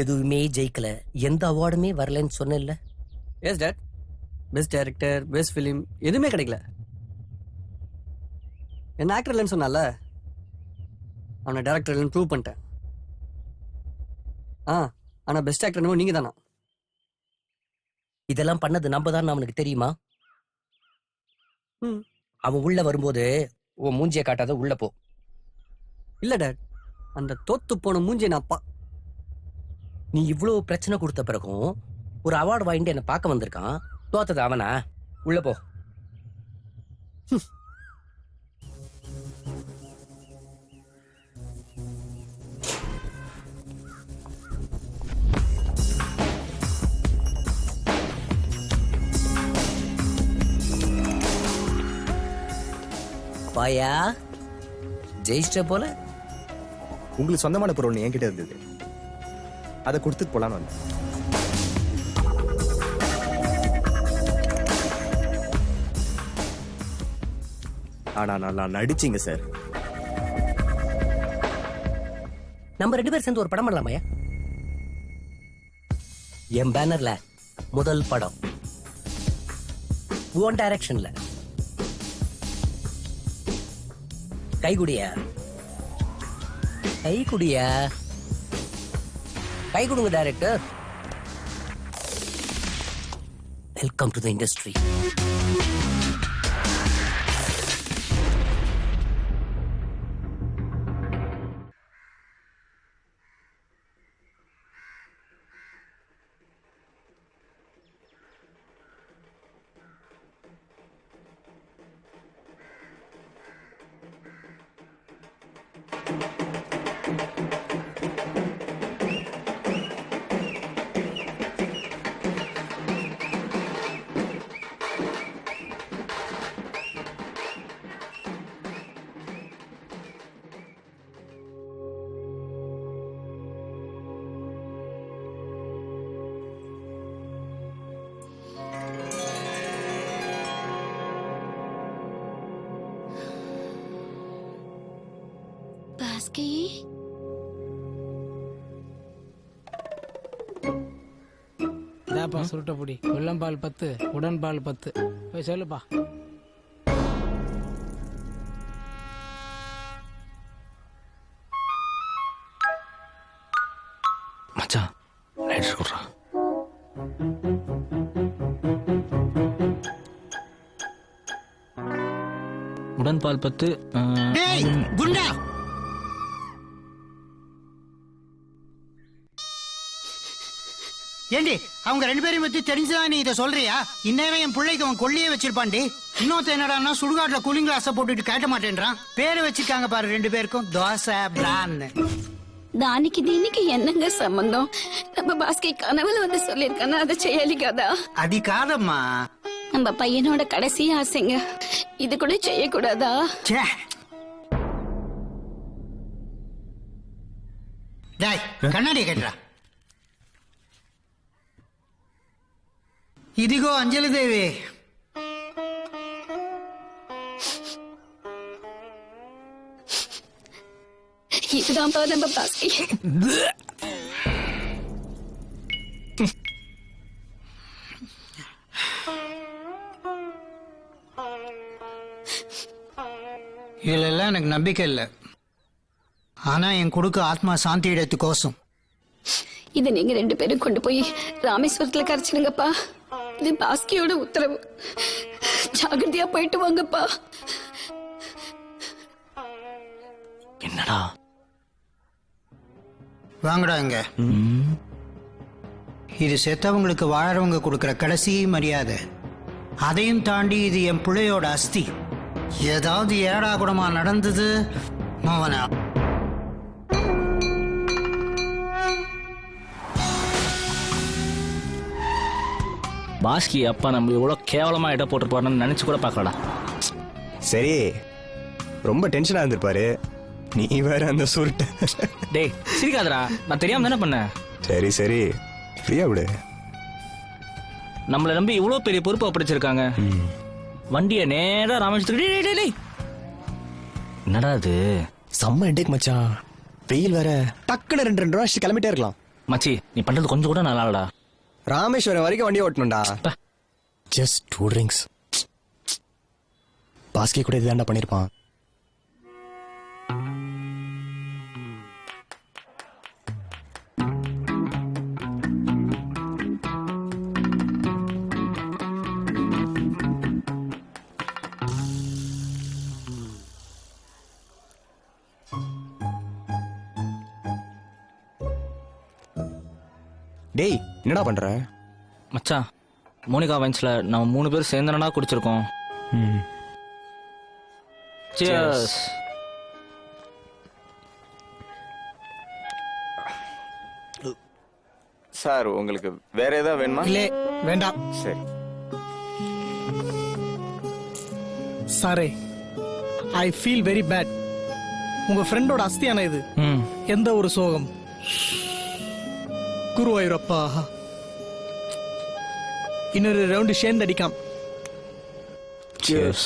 Speaker 11: எதுவுமே ஜெயிக்கல, எந்த அவார்டுமே வரலன்னு சொன்னேன்ல.
Speaker 10: Yes dad. Best director, best film எதுவுமே கிடைக்கல. என்ன ஆக்டர் இல்லைன்னு சொன்னால, அவனை டேரக்டர் இல்லைன்னு ப்ரூவ் பண்ணிட்டேன். ஆனால் பெஸ்ட் ஆக்டர் நீங்க தானா?
Speaker 11: இதெல்லாம் பண்ணது நம்ம தான் அவனுக்கு தெரியுமா? அவன் உள்ள வரும்போது உன் மூஞ்சியை காட்டாத, உள்ள போ.
Speaker 10: இல்ல டேட், அந்த தோத்து போன மூஞ்சியை நான்
Speaker 11: நீ இவ்வளவு பிரச்சனை கொடுத்த பிறகும் ஒரு அவார்டு வாங்கிட்டு என்ன பார்க்க வந்திருக்கான். தோத்தது அவனா? உள்ள போ. பாயா, ஜெயிச்சிட்ட போல.
Speaker 14: உங்களுக்கு சொந்தமான பொருள் ஒன்று என்கிட்ட இருந்தது, அதை கொடுத்துட்டு போலான்னு வந்தேன். ஆனா நல்லா நடிச்சீங்க சார்.
Speaker 11: நம்ம 2 பேர் சேர்ந்து ஒரு படம் பண்ணலாமையா? என் பேனர்ல முதல் படம், உன் டைரக்ஷன்ல. கைகுடியா, கைகுடியா, கை கொடுங்க director. Welcome to the industry.
Speaker 17: Baski,
Speaker 9: இதாப்பா சுருட்ட பொடி. வெள்ளம்பால் 10, உடன்பால் 10. போய் சொல்லுப்பா.
Speaker 1: மச்சான் ரைடர் கொடுறான். உடன்பால் 10.
Speaker 3: டேய் குண்டா, ஏண்டி அவங்க 2 பேரையும் பத்தி தெரிஞ்சுதான் நீ இதை சொல்றியா? இன்னவே என் பிள்ளைக்கு அவன் கொள்ளியே வச்சிருப்பான்டி. இன்னொருத்த என்னடான்னா சுடுகாட்டுல கூலிங் கிளாஸ போட்டுட்டு காட்ட மாட்டேன்றான். பேரை வச்சிருக்காங்க பாரு 2 பேருக்கும், தோசை பிரான்னு.
Speaker 17: దానికి దీనికి என்னங்க సంబంధం? நம்ம பாஸ்கி கனவுல வந்து சொல்லிருக்கானே, அதை செய்யலி கதா.
Speaker 3: అది కాదమ్మా,
Speaker 17: நம்ம பையனோட கடைசி ஆசைங்க, இது கூட செய்யக்கூடாதா?
Speaker 3: டேய் கண்ணாடி கட்டுறா. ఇదిగో అంజలిదేవి,
Speaker 17: இதுதான் நம்ம பாஸ்கி.
Speaker 3: இதுல எனக்கு நம்பிக்கை இல்லை. ஆனா என் கொடுக்க ஆத்மா சாந்தி இடத்து கோசம்
Speaker 17: இது நீங்க 2 பேரும் கொண்டு போய் ராமேஸ்வரத்துல கரைச்சிடுங்கப்பா. இது பாஸ்கியோட உத்தரவு. ஜாகிரதையா போயிட்டு வாங்கப்பா.
Speaker 1: என்னடா
Speaker 3: வாங்கடா இங்க. இது செத்தவங்களுக்கு வாழறவங்க கொடுக்கிற கடைசி மரியாதை. அதையும் தாண்டி இது என் பிள்ளையோட அஸ்தி. ஏதாவது ஏடா கூடமா நடந்தது மவனா.
Speaker 1: பாஸ்கி அப்பா நம்ம இவ்வளவு கேவலமா இட போட்டுருப்பாருன்னு நினைச்சு கூட பார்க்கலடா.
Speaker 14: சரி, ரொம்ப டென்ஷனா இருந்திருப்பாரு. நீ வேற அந்த சுருட்ட.
Speaker 1: டேய் சிரிக்காதடா, நான் தெரியாம தானே பண்ணேன்.
Speaker 14: சரி சரி, ஃப்ரீயா விடு.
Speaker 1: நம்மளை நம்பி இவ்வளவு பெரிய பொறுப்பு ஒப்படைச்சிருக்காங்க. வண்டியை நேரா ராமேஸ்வரத்துக்கு. என்னடா அது?
Speaker 14: செம்ம இன்டேக் மச்சான். வெயில் வேற. டக்குன்னு 2 ரூபா கிளம்பிட்டே இருக்கலாம்.
Speaker 1: மச்சி நீ பண்றது கொஞ்சம் கூட நல்லா இல்லடா.
Speaker 14: ராமேஸ்வரம் வரைக்கும் வண்டி ஓட்டணும்டா. Just 2 drinks. பாஸ்கி கூட இதுதான்டா பண்ணிருப்பான். டேய் என்னடா பண்ற?
Speaker 1: மச்சான் மோனிகா வைன்ஸ்ல நம்ம 3 பேர் சேர்ந்தனா குடிச்சிருக்கோம். Cheers.
Speaker 18: சார் உங்களுக்கு வேற ஏதாவது வேணுமா?
Speaker 3: இல்ல வேண்டாம்.
Speaker 18: சரி.
Speaker 9: சாரே, ஐ ஃபீல் வெரி பேட். உங்க ஃப்ரெண்டோட அஸ்தியான இது. எந்த ஒரு சோகம். குருவாயூரப்பா, இன்னொரு ரவுண்டு சேர்ந்து அடிக்காம்.
Speaker 1: Cheers.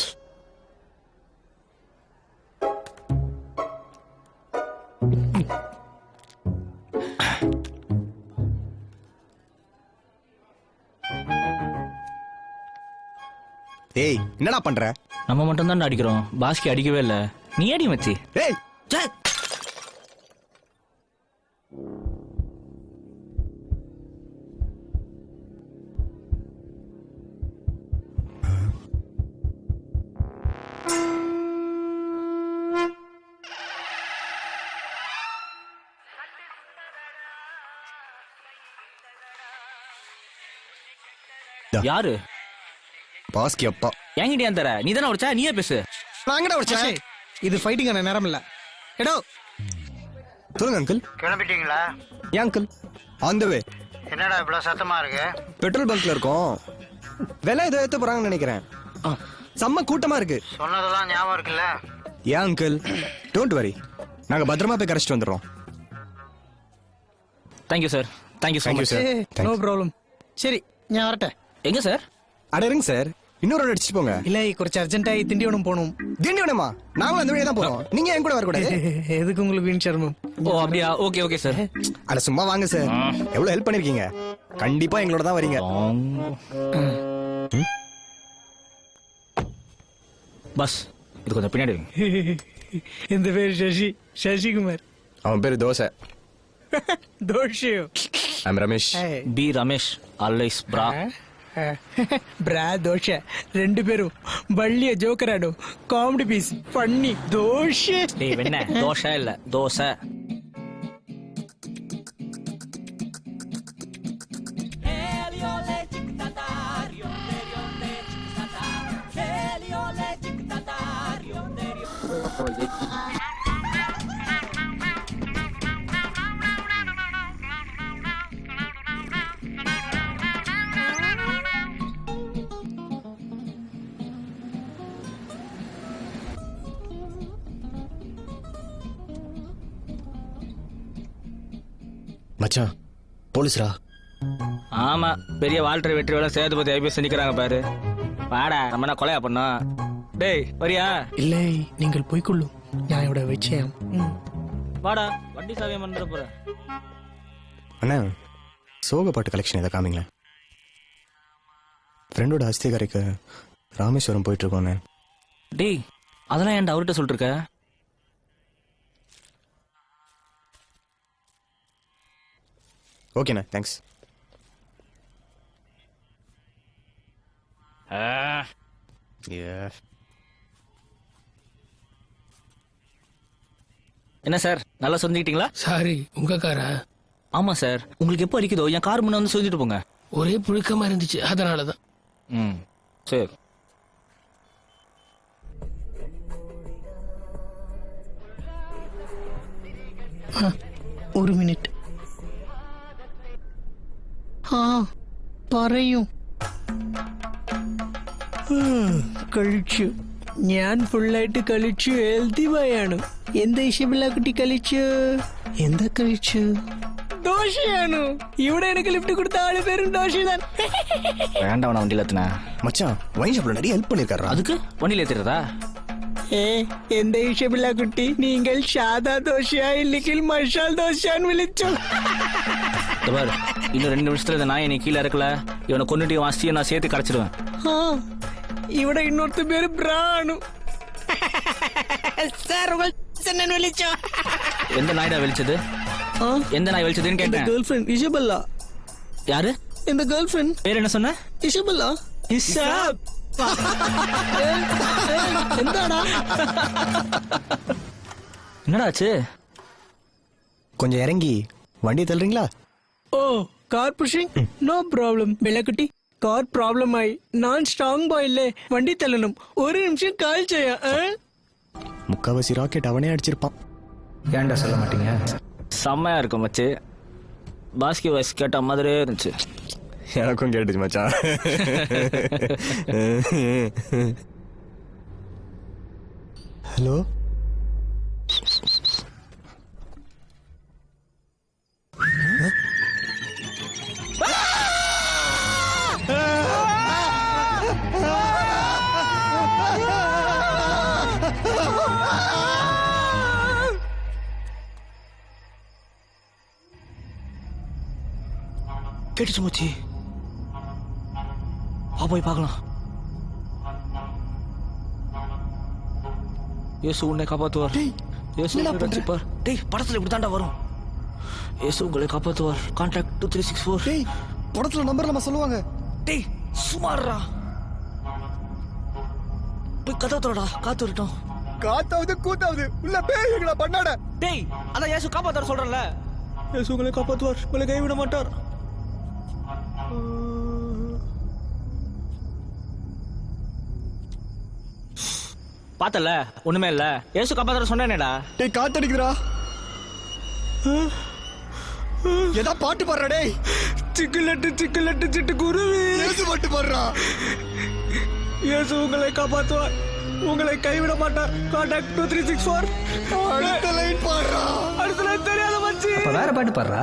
Speaker 14: டேய் என்னடா பண்ற?
Speaker 1: நம்ம மட்டும் தான் அடிக்கிறோம், பாஸ்கி அடிக்கவே இல்ல. நீ அடி மச்சி.
Speaker 14: டேய்
Speaker 1: யாரு?
Speaker 14: பாஸ்கி அப்பா.
Speaker 1: என்கிட்ட ஏன் தர? நீ தானே உடைச்சா, நீயே பேசு.
Speaker 14: நான் எங்கடா உடைச்சேன்?
Speaker 9: இது ஃபைட்டிங்கான நேரம் இல்ல. எடோ
Speaker 14: சொல்லுங்க அங்கிள்.
Speaker 3: கிளம்பிட்டீங்களா?
Speaker 14: ஏன் அங்கிள்? ஆன் தி வே.
Speaker 3: என்னடா இவ்வளவு சத்தமா இருக்கு?
Speaker 14: பெட்ரோல் பங்க்ல இருக்கோம். விலை ஏதோ ஏத்த போறாங்கன்னு நினைக்கிறேன். செம்ம கூட்டமா இருக்கு.
Speaker 3: சொன்னதெல்லாம் ஞாபகம் இருக்குல்ல?
Speaker 14: ஏன் அங்கிள்? டோன்ட் வரி, நாங்க பத்திரமா போய் கரைச்சிட்டு வந்துடுறோம்.
Speaker 1: Thank you sir. Thank you so much
Speaker 14: sir.
Speaker 9: No problem. சரி நான் வரட்டேன்.
Speaker 1: எங்க சார்?
Speaker 14: அட இருங்க சார், இன்னொரு ரோடு அடிச்சுட்டு போங்க.
Speaker 9: இல்ல கொஞ்சம் அர்ஜென்ட்டாகி திண்டிவனம் போகணும்.
Speaker 14: திண்டிவனமா? நாங்களும் அந்த வழியா தான் போறோம். நீங்க என் கூட வரக்கூடாது.
Speaker 9: எதுக்கு உங்களுக்கு வீண் சர்மம்?
Speaker 1: ஓ அப்படியா? Okay okay sir.
Speaker 14: அட சும்மா வாங்க சார், எவ்வளவு ஹெல்ப் பண்ணிருக்கீங்க. கண்டிப்பா எங்களோட தான் வரீங்க.
Speaker 1: பஸ் இது கொஞ்சம் பின்னாடி.
Speaker 9: இந்த பேர் சசிகுமார்.
Speaker 14: அவன் பேரு தோசை.
Speaker 9: தோஷம்
Speaker 14: I'm Ramesh.
Speaker 1: B Ramesh always பிரா
Speaker 9: బ్రా దోష రెండు పేరు బళ్ళియ జోకరాడు కామెడీ పీస్ ఫన్నీ దోష
Speaker 1: டேய் வெண்ண தோசை இல்ல தோசை.
Speaker 14: மச்சான் போலீஸ்ரா.
Speaker 1: ஆமா பெரிய வால்டர் வெற்றி வேலை சேதுபதி ஐபிஎஸ் நிக்கிறாங்க பாரு. வாடா நம்ம என்ன கொலையா பண்ணோம். டேய் வரியா?
Speaker 9: இல்லை நீங்கள் போய்க்கொள்ளும் ஞாயோட விஷயம்.
Speaker 1: வாடா வண்டி சாவியம் வந்துட போற.
Speaker 14: அண்ணா சோக பாட்டு கலெக்ஷன் எதை காமிங்களேன். ஃப்ரெண்டோட அஸ்திகாரிக்கு ராமேஸ்வரம் போயிட்டு இருக்கோண்ணே.
Speaker 1: டேய் அதெல்லாம் ஏன்டா அவர்கிட்ட சொல்லிட்டு இருக்க?
Speaker 14: ஓகேண்ணா தேங்க்ஸ்.
Speaker 1: என்ன சார் நல்லா சொந்திக்கிட்டீங்களா?
Speaker 9: சாரி உங்க காரா?
Speaker 1: ஆமா சார். உங்களுக்கு எப்போ அடிக்குதோ என் கார் முன்ன வந்து சொல்லிட்டு போங்க.
Speaker 9: ஒரே புழுக்கமா இருந்துச்சு அதனாலதான்.
Speaker 1: ம் சரி.
Speaker 9: ഒരു മിനിറ്റ്. പറയൂ. കഴിച്ചു. ഞാൻ ഫുള്ളായിട്ട് കഴിച്ചു. ഹെൽത്തി ബോയാണ്. എന്താ ഇഷ്ടമില്ല കുട്ടി കഴിച്ചു? എന്താ കഴിച്ചു? ദോശയാണ്. ഇവിടെ എനിക്ക് ലിഫ്റ്റ് കൊടുത്ത ആള് പേരും ദോശ.
Speaker 1: வேண்டாம் வண்டியில் ஏத்துனா.
Speaker 14: மச்சான் வைன் ஷாப்ல நிறைய ஹெல்ப் பண்ணிருக்காரா.
Speaker 1: அதுக்கு வண்டியில் ஏத்துறதா?
Speaker 9: എന്താ ഇഷ്ടമില്ല കുട്ടി? നിങ്ങൾ സാധാ ദോശയാ ഇല്ലെങ്കിൽ മസാല ദോശയാന്ന് വിളിച്ചോ.
Speaker 1: பாரு இன்னும் 2 நிமிஷத்துல இந்த நாயை நீ கீழே இறக்கல இவனை கொண்டுட்டு வாசியை நான் சேர்த்து கரைச்சிடுவேன்.
Speaker 9: ഇവിടെ ഇന്നൊരുത്ത പേര് ബ്രാണു. സാർ വിളിച്ചോ.
Speaker 1: எந்த நாய்டா வெளிச்சது? எந்த நாய் வெளிச்சதுன்னு கேட்டேன்.
Speaker 9: கேர்ள் ஃப்ரெண்ட் இஷபல்லா.
Speaker 1: யாரு?
Speaker 9: இந்த கேர்ள் ஃப்ரெண்ட்
Speaker 1: பேர் என்ன சொன்ன?
Speaker 9: இஷபல்லா. இஷாப். എന്താടാ?
Speaker 1: என்னடா ஆச்சு?
Speaker 14: கொஞ்சம் இறங்கி வண்டி தள்ளுறீங்களா?
Speaker 9: Oh car pushing no problem. ബെല്ലക്കുട്ടി കാർ പ്രോബ്ലം ആയി. ഞാൻ സ്ട്രോങ് ബോയ് അല്ലേ, വണ്ടി തള്ളണം. ഒരു നിമിഷം കാൽ ചെയ്യാം.
Speaker 14: முக்காவாசி ராக்கெட் அவனே அடிச்சிருப்பான்.
Speaker 8: ஏன்டா சொல்ல மாட்டீங்க?
Speaker 1: செம்மையா இருக்கும் மச்சு. பாஸ்கி வாய்ஸ் கேட்ட மாதிரியே இருந்துச்சு.
Speaker 14: எனக்கும் கேட்டுச்சு மச்சான். ஹலோ
Speaker 1: கேட்டுச்சு மச்சி. போய் பார்க்கலாம். இயேசு உன்னை காப்பாற்றுவார். இயேசு உன்னை ரட்சிப்பார். டேய் படத்துல இப்படி தாண்டா வரும். இயேசு உங்களை காப்பாற்றுவார். கான்டாக்ட் 2364.
Speaker 14: டேய் படத்துல நம்பர் நம்ம சொல்லுவாங்க.
Speaker 1: டேய் சுமாரா போய் கதவு தரடா. காத்து வரட்டும்.
Speaker 14: காத்தாவது கூத்தாவது உள்ள பேய் எங்கடா பண்ணாட.
Speaker 1: டேய் அதான் இயேசு காப்பாற்றுவார் சொல்றேன்ல. இயேசு உங்களை காப்பாற்றுவார். உங்களை கைவிட மாட்டார். பார்த்தல ஒண்ணுமே இல்ல. ஏசு காப்பாத்துற சொன்னேனேடா.
Speaker 14: டேய் காத்தடிக்குதுடா. ஏதா பாட்டு பாடுறா. டேய்
Speaker 9: சிக்கலட்டு சிக்கலட்டு சிட்டு குருவி.
Speaker 14: ஏசு பாட்டு பாடுறா.
Speaker 9: இயேசு உங்களை காப்பாற்றுவார். உங்களை கைவிட மாட்டார். கான்டாக்ட் 2364.
Speaker 14: அடுத்த லைன் பாடுறா.
Speaker 9: அடுத்த லைன் தெரியாத மச்சி.
Speaker 8: அப்ப வேற பாட்டு பாடுறா.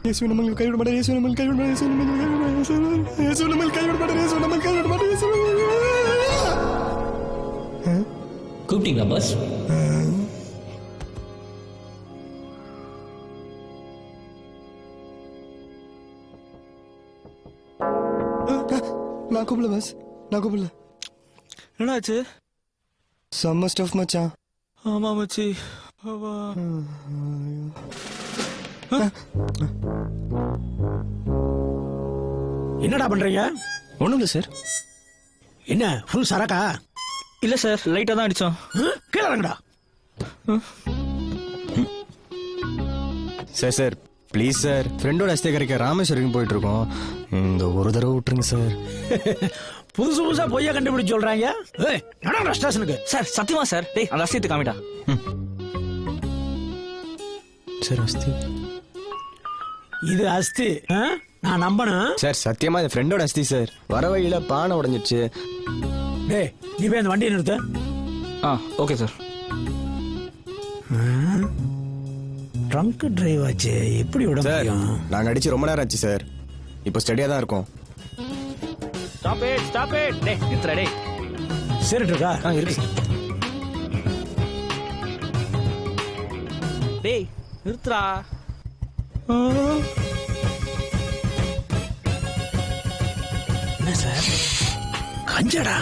Speaker 14: இயேசு நம்மை கைவிட மாட்டார். இயேசு நம்மை கைவிட மாட்டார். இயேசு நம்மை கைவிட மாட்டார். இயேசு நம்மை கைவிட மாட்டார். இயேசு நம்மை கைவிட மாட்டார். இயேசு
Speaker 1: கூப்பிட்டீங்களா பாஸ்?
Speaker 14: நான் கூப்பிடல பாஸ். நான் கூப்பிடல.
Speaker 1: என்னாச்சு?
Speaker 14: செம்ம ஸ்டஃப் மச்சான்.
Speaker 1: ஆமா மச்சி
Speaker 3: என்னடா பண்றீங்க?
Speaker 15: ஒண்ணும் இல்லை சார்.
Speaker 3: என்ன ஃபுல் சரக்கா?
Speaker 15: இல்லை சார், லைட்டாக தான் அடித்தோம்.
Speaker 3: கீழே இறங்குடா.
Speaker 14: சார் சார் ப்ளீஸ் சார், ஃப்ரெண்டோட அஸ்தி கரைக்க ராமேஸ்வரம் போயிட்டு இருக்கோம். இந்த ஒரு தடவை விட்டுருங்க சார்.
Speaker 3: புதுசு புதுசா பொய்யா கண்டுபிடிச்சு சொல்றாங்க. நடடா ஸ்டேஷனுக்கு.
Speaker 15: சார் சத்தியமா சார், டேய் அந்த அஸ்தியத்தை காமிடா.
Speaker 14: சார் அஸ்தி
Speaker 3: இது அஸ்தி நான் நம்பணும்.
Speaker 14: சார் சத்தியமா இது ஃப்ரெண்டோட அஸ்தி சார். வர வழியில பானை உடைஞ்சிருச்சு.
Speaker 3: டேய் நீ போய் அந்த வண்டியை நிறுத்த.
Speaker 15: Okay sir.
Speaker 3: ட்ரங்க் டிரைவ் ஆச்சு, எப்படி விட முடியும்?
Speaker 14: நாங்க அடிச்சு ரொம்ப நேரம் ஆச்சு சார். இப்போ ஸ்டடியா தான் இருக்கோம்.
Speaker 15: ஸ்டாப் இட் டேய் நிறுத்துடா டேய்.
Speaker 3: சரி இருக்கா?
Speaker 15: இருக்கு சார். டேய் நிறுத்துடா.
Speaker 3: என்ன சார் கஞ்சடா?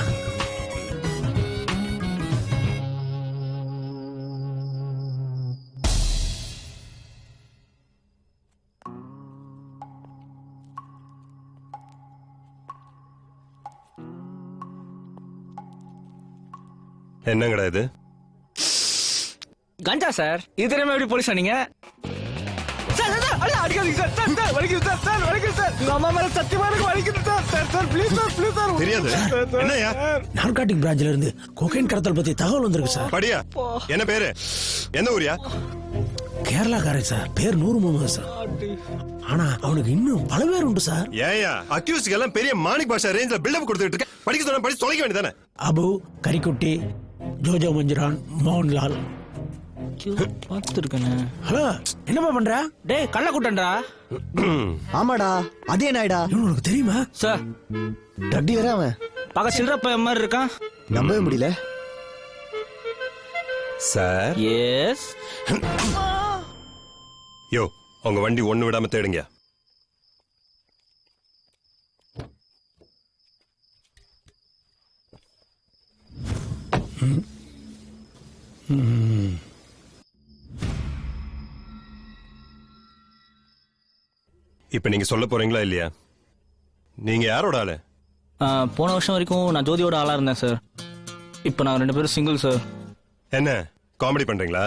Speaker 19: என்னங்கடா இது?
Speaker 15: கஞ்சா சார். இது தெரியாம எப்படி போலீஸ் ஆனீங்க? சார் சார் சார் அடிக்காதீங்க சார். சார் சார் வலிக்குது சார். சார் வலிக்குது சார். உங்க அம்மா மேல சத்தியமா எனக்கு வலிக்குது sir. Sir sir please sir please sir.
Speaker 19: தெரியாது. என்னையா?
Speaker 3: நார்காட்டிக் பிரான்ச்ல இருந்து கொகைன் கடத்தல் பத்தி தகவல் வந்திருக்கு சார்.
Speaker 19: படியா? என்ன பேரு? எந்த ஊரியா?
Speaker 3: கேரளாக்காரன் சார். பேர் நூறு முகமது சார். ஆனா அவனுக்கு இன்னும் பல பேர் உண்டு சார்.
Speaker 19: ஏயா அக்யூஸ்க்கு எல்லாம் பெரிய மாணிக் பாஷா ரேஞ்சில பில்டப் கொடுத்துட்டு இருக்க. படிக்க சொன்னா படிச்சு தொலைக்க வேண்டியதானே?
Speaker 3: அபு, கரிக்குட்டி, ஜோஜோ மஞ்சுரான், மோகன்லால்.
Speaker 15: பார்த்துருக்கேன்.
Speaker 3: ஹலோ என்னப்பா பண்ற?
Speaker 15: டேய் கள்ள கூட்டண்டா.
Speaker 14: ஆமாடா அதே நாய்டா.
Speaker 3: உனக்கு தெரியுமா
Speaker 15: சார்?
Speaker 14: டட்டி வேற அவன்.
Speaker 15: பார்க்க சில்லற பையன் மாதிரி இருக்கான்.
Speaker 14: நம்பவே முடியல
Speaker 19: சார்.
Speaker 15: எஸ்.
Speaker 19: யோ உங்க வண்டி ஒண்ணு விடாம தேடுங்க. இப்ப நீங்க சொல்ல போறீங்களா இல்லையா? நீங்க யாரோட ஆளு?
Speaker 15: போன வருஷம் வரைக்கும் நான் ஜோதியோட ஆளா இருந்தேன் சார். இப்போ நான் 2 பேரும் சிங்கிள் சார்.
Speaker 19: என்ன காமெடி பண்றீங்களா?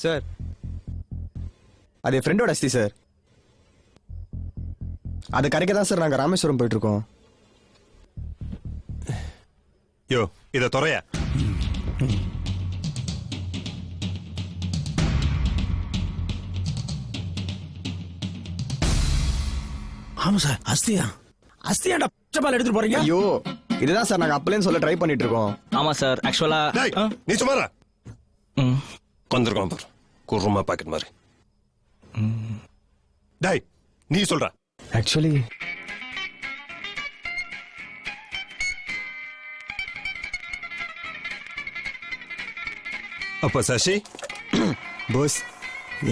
Speaker 14: சார் அது என் ஃப்ரெண்டோட அஸ்தி சார். அது கரைக்க தான் சார் நாங்க ராமேஸ்வரம் போயிட்டு இருக்கோம்.
Speaker 19: யோ இத துறையா?
Speaker 3: ஆமா சார் அஸ்தியாண்டா பால் எடுத்துட்டு போறீங்க.
Speaker 14: ஐயோ இதுதான் சார் நாங்க அப்பலேன்னு சொல்ல ட்ரை பண்ணிட்டு இருக்கோம்.
Speaker 15: ஆமா சார் ஆக்சுவலா
Speaker 19: நீ சும்மாரா வந்திருக்கோம் பாரு குருமா பாக்கெட் மாதிரி. டேய் நீ சொல்ற.
Speaker 14: ஆக்சுவலி
Speaker 19: அப்ப சசி
Speaker 14: ബോസ്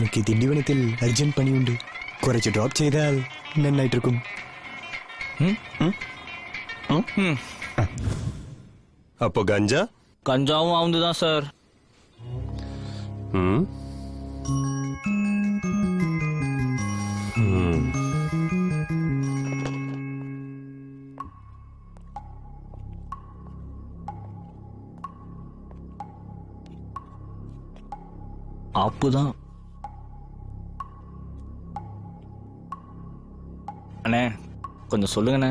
Speaker 14: എനിക്ക് തിണ്ടിവനത്തിൽ അർജന്റ് പണിയുണ്ട്. കുറച്ച് ഡ്രോപ്പ് ചെയ്താൽ നന്നായിട്ടിരിക്കും.
Speaker 19: அப்போ கஞ்சா?
Speaker 15: கஞ்சாவும் அவந்துதான் சார். அப்புதான் அண்ணே கொஞ்சம் சொல்லுங்கண்ணே.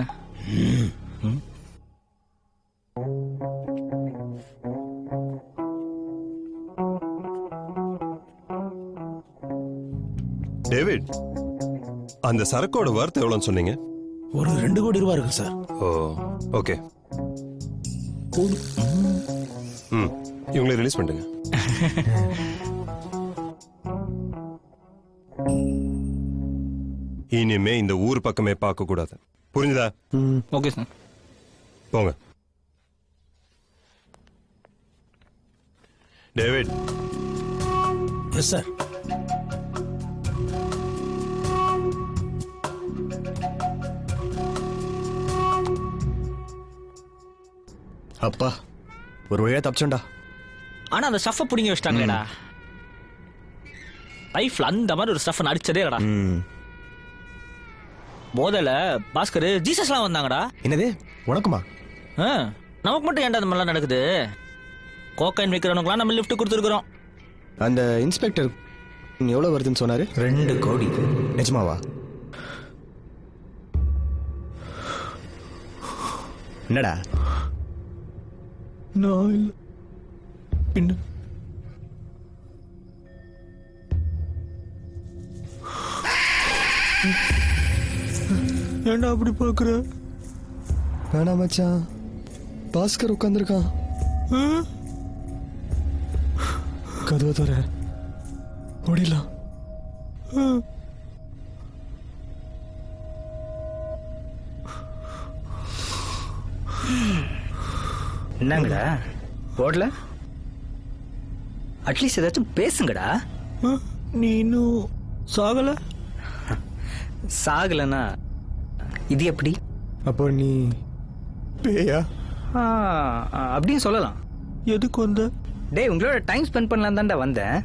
Speaker 19: டேவிட் அந்த சரக்கோட வர்த் எவ்வளவுன்னு சொன்னீங்க?
Speaker 3: ஒரு 2 கோடி ரூபாய் இருக்கு சார்.
Speaker 19: ஓ ஓகே. இவங்களை ரிலீஸ் பண்ணுங்க. இனிமே இந்த ஊர் பக்கமே பார்க்க கூடாது. புரிஞ்சுதா?
Speaker 15: Okay sir.
Speaker 19: போங்க. டேவிட்.
Speaker 3: Yes sir.
Speaker 14: அப்பா ஒரு வழியா தப்பிச்சோண்டா.
Speaker 15: ஆனா அந்த ஸ்டஃப்பை பிடிங்க வச்சிட்டாங்களேடா. லைஃப்ல அந்த மாதிரி ஒரு ஸ்டஃப் நடிச்சதே இல்லடா. போதையில பாஸ்கர் ஜீசஸ்லாம் வந்தாங்கடா.
Speaker 14: என்னது உனக்குமா?
Speaker 15: நமக்கு மட்டும் ஏன்டா அந்த மாதிரிலாம் நடக்குது? கோக்கைன் விற்கிறவனுக்குலாம் நம்ம லிஃப்ட் கொடுத்துருக்குறோம்.
Speaker 14: அந்த இன்ஸ்பெக்டர் எவ்வளவு வருதுன்னு சொன்னாரு?
Speaker 8: 2 கோடி.
Speaker 14: நிஜமாவா? என்னடா?
Speaker 15: நான் இல்ல பின்ன ஏன்டா அப்படி பாக்குற?
Speaker 14: வேணா மச்சான், பாஸ்கர் உட்காந்துருக்கான். கதவை தர ஓடிடலாம்.
Speaker 8: என்னங்கடா ஓடல? அட்லீஸ்ட் ஏதாச்சும் பேசுங்கடா.
Speaker 15: நீ இன்னும் சாகல?
Speaker 8: சாகலனா இது எப்படி?
Speaker 14: அப்போ நீ பேயா?
Speaker 8: அப்படியும் சொல்லலாம்.
Speaker 15: எதுக்கு வந்த?
Speaker 8: டேய், உங்களோட டைம் ஸ்பெண்ட் பண்ணலாம் தான்டா வந்தேன்.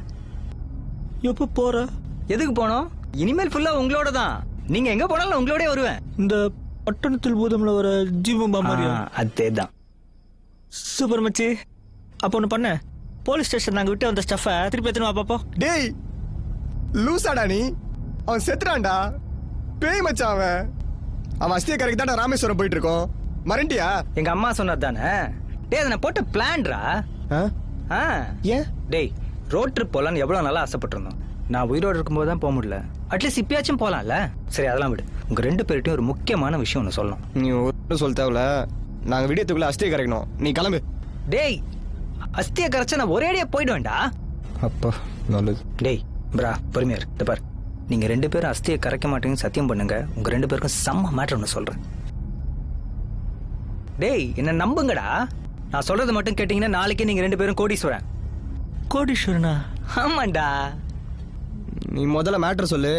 Speaker 15: எப்ப போற?
Speaker 8: எதுக்கு போனோம்? இனிமேல் ஃபுல்லா உங்களோட தான். நீங்க எங்க போனாலும் உங்களோடய வருவேன்.
Speaker 15: இந்த பட்டணத்தில் பூதம்ல வர ஜீவம்பா மாதிரியா?
Speaker 8: அதேதான்.
Speaker 15: சூப்பர் மச்சி. அப்போ ஒன்று பண்ண, போலீஸ் ஸ்டேஷன் நாங்கள் விட்டு வந்த ஸ்டஃபை திருப்பி எத்தனை பாப்போம்.
Speaker 14: டேய் லூசாடா நீ? அவன் செத்துறான்டா. பேய் மச்சான் அவன். அவன் அஸ்திய கரைக்கு தான்டா ராமேஸ்வரம் போயிட்டு இருக்கோம். மறண்டியா?
Speaker 8: எங்க அம்மா சொன்னது தானே. டேய், அதை நான் போட்ட பிளான்டா.
Speaker 14: ஏன்?
Speaker 8: டேய், ரோட் ட்ரிப் போலான்னு எவ்வளோ நல்லா ஆசைப்பட்டிருந்தோம். நான் உயிரோடு இருக்கும்போது தான் போக முடியல. அட்லீஸ்ட் இப்பயாச்சும் போகலாம்ல. சரி, அதெல்லாம் விடு. உங்க 2 பேர்கிட்டையும் ஒரு முக்கியமான விஷயம் ஒன்று சொல்லணும்.
Speaker 14: நீ ஒன்றும் சொல்ல தேவையில்ல. நாங்கள் விடியத்துக்குள்ள அஸ்தியை கரைக்கணும். நீ கிளம்பு.
Speaker 8: டேய், அஸ்தியை கரைச்சா நான் ஒரேடியா போயிடுவேன்டா.
Speaker 14: அப்பா நல்லது.
Speaker 8: டேய் பிரா, பொறுமையா இரு. இந்த பாரு, நீங்க 2 பேரும் அஸ்தியை கரைக்க மாட்டீங்கன்னு சத்தியம் பண்ணுங்க. உங்க 2 பேருக்கும் செம்ம மேட்டர் ஒன்று சொல்றேன். டேய், என்ன நம்புங்கடா. நான் சொல்றது மட்டும் கேட்டீங்கன்னா நாளைக்கே நீங்க 2 பேரும் கோடீஸ்வரன்.
Speaker 15: கோடீஸ்வரனா?
Speaker 8: ஆமாண்டா.
Speaker 14: நீ முதல்ல மேட்டர் சொல்லு,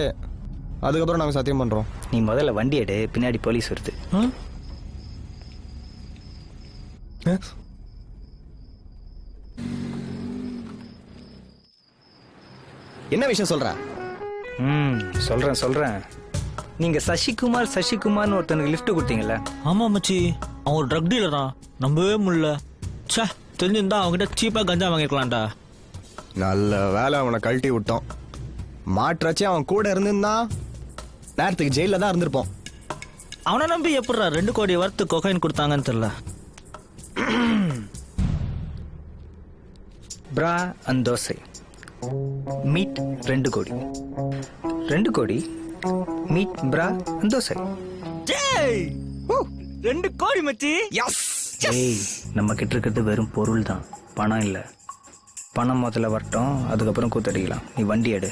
Speaker 14: அதுக்கப்புறம் நாங்கள் சத்தியம் பண்றோம்.
Speaker 8: நீ முதல்ல வண்டி எடு, பின்னாடி போலீஸ் வருது.
Speaker 14: என்ன விஷயம் சொல்ற?
Speaker 8: சொல்றேன். நீங்க சசிகுமார்னு ஒருத்தனுக்கு லிஃப்ட் கொடுத்தீங்கல்ல?
Speaker 15: ஆமா மச்சி, அவன் ஒரு ட்ரக் டீலரா. நம்பவே முடியல. சே, தெரிஞ்சிருந்தா அவங்ககிட்ட சீப்பா கஞ்சா வாங்கிருக்கலாம்டா.
Speaker 14: நல்ல வேலை அவனை கழட்டி விட்டோம். மாற்றாச்சு அவன் கூட இருந்திருந்தா நேரத்துக்கு ஜெயில தான் இருந்திருப்போம்.
Speaker 15: அவனை நம்பி எப்படா 2 கோடி வரத்து கொகைன் கொடுத்தாங்கன்னு தெரியல.
Speaker 8: பிரா அண்ட் தோசை மீட் 2 கோடி. 2 கோடி மீட் பிரா அண்ட் தோசை.
Speaker 15: 2 கோடி மச்சி.
Speaker 8: ஏய், நம்ம கிட்ட இருக்கிறது வெறும் பொருள் தான், பணம் இல்லை. பணம் முதல்ல வரட்டும், அதுக்கப்புறம் கூத்தடிக்கலாம். நீ வண்டி எடு,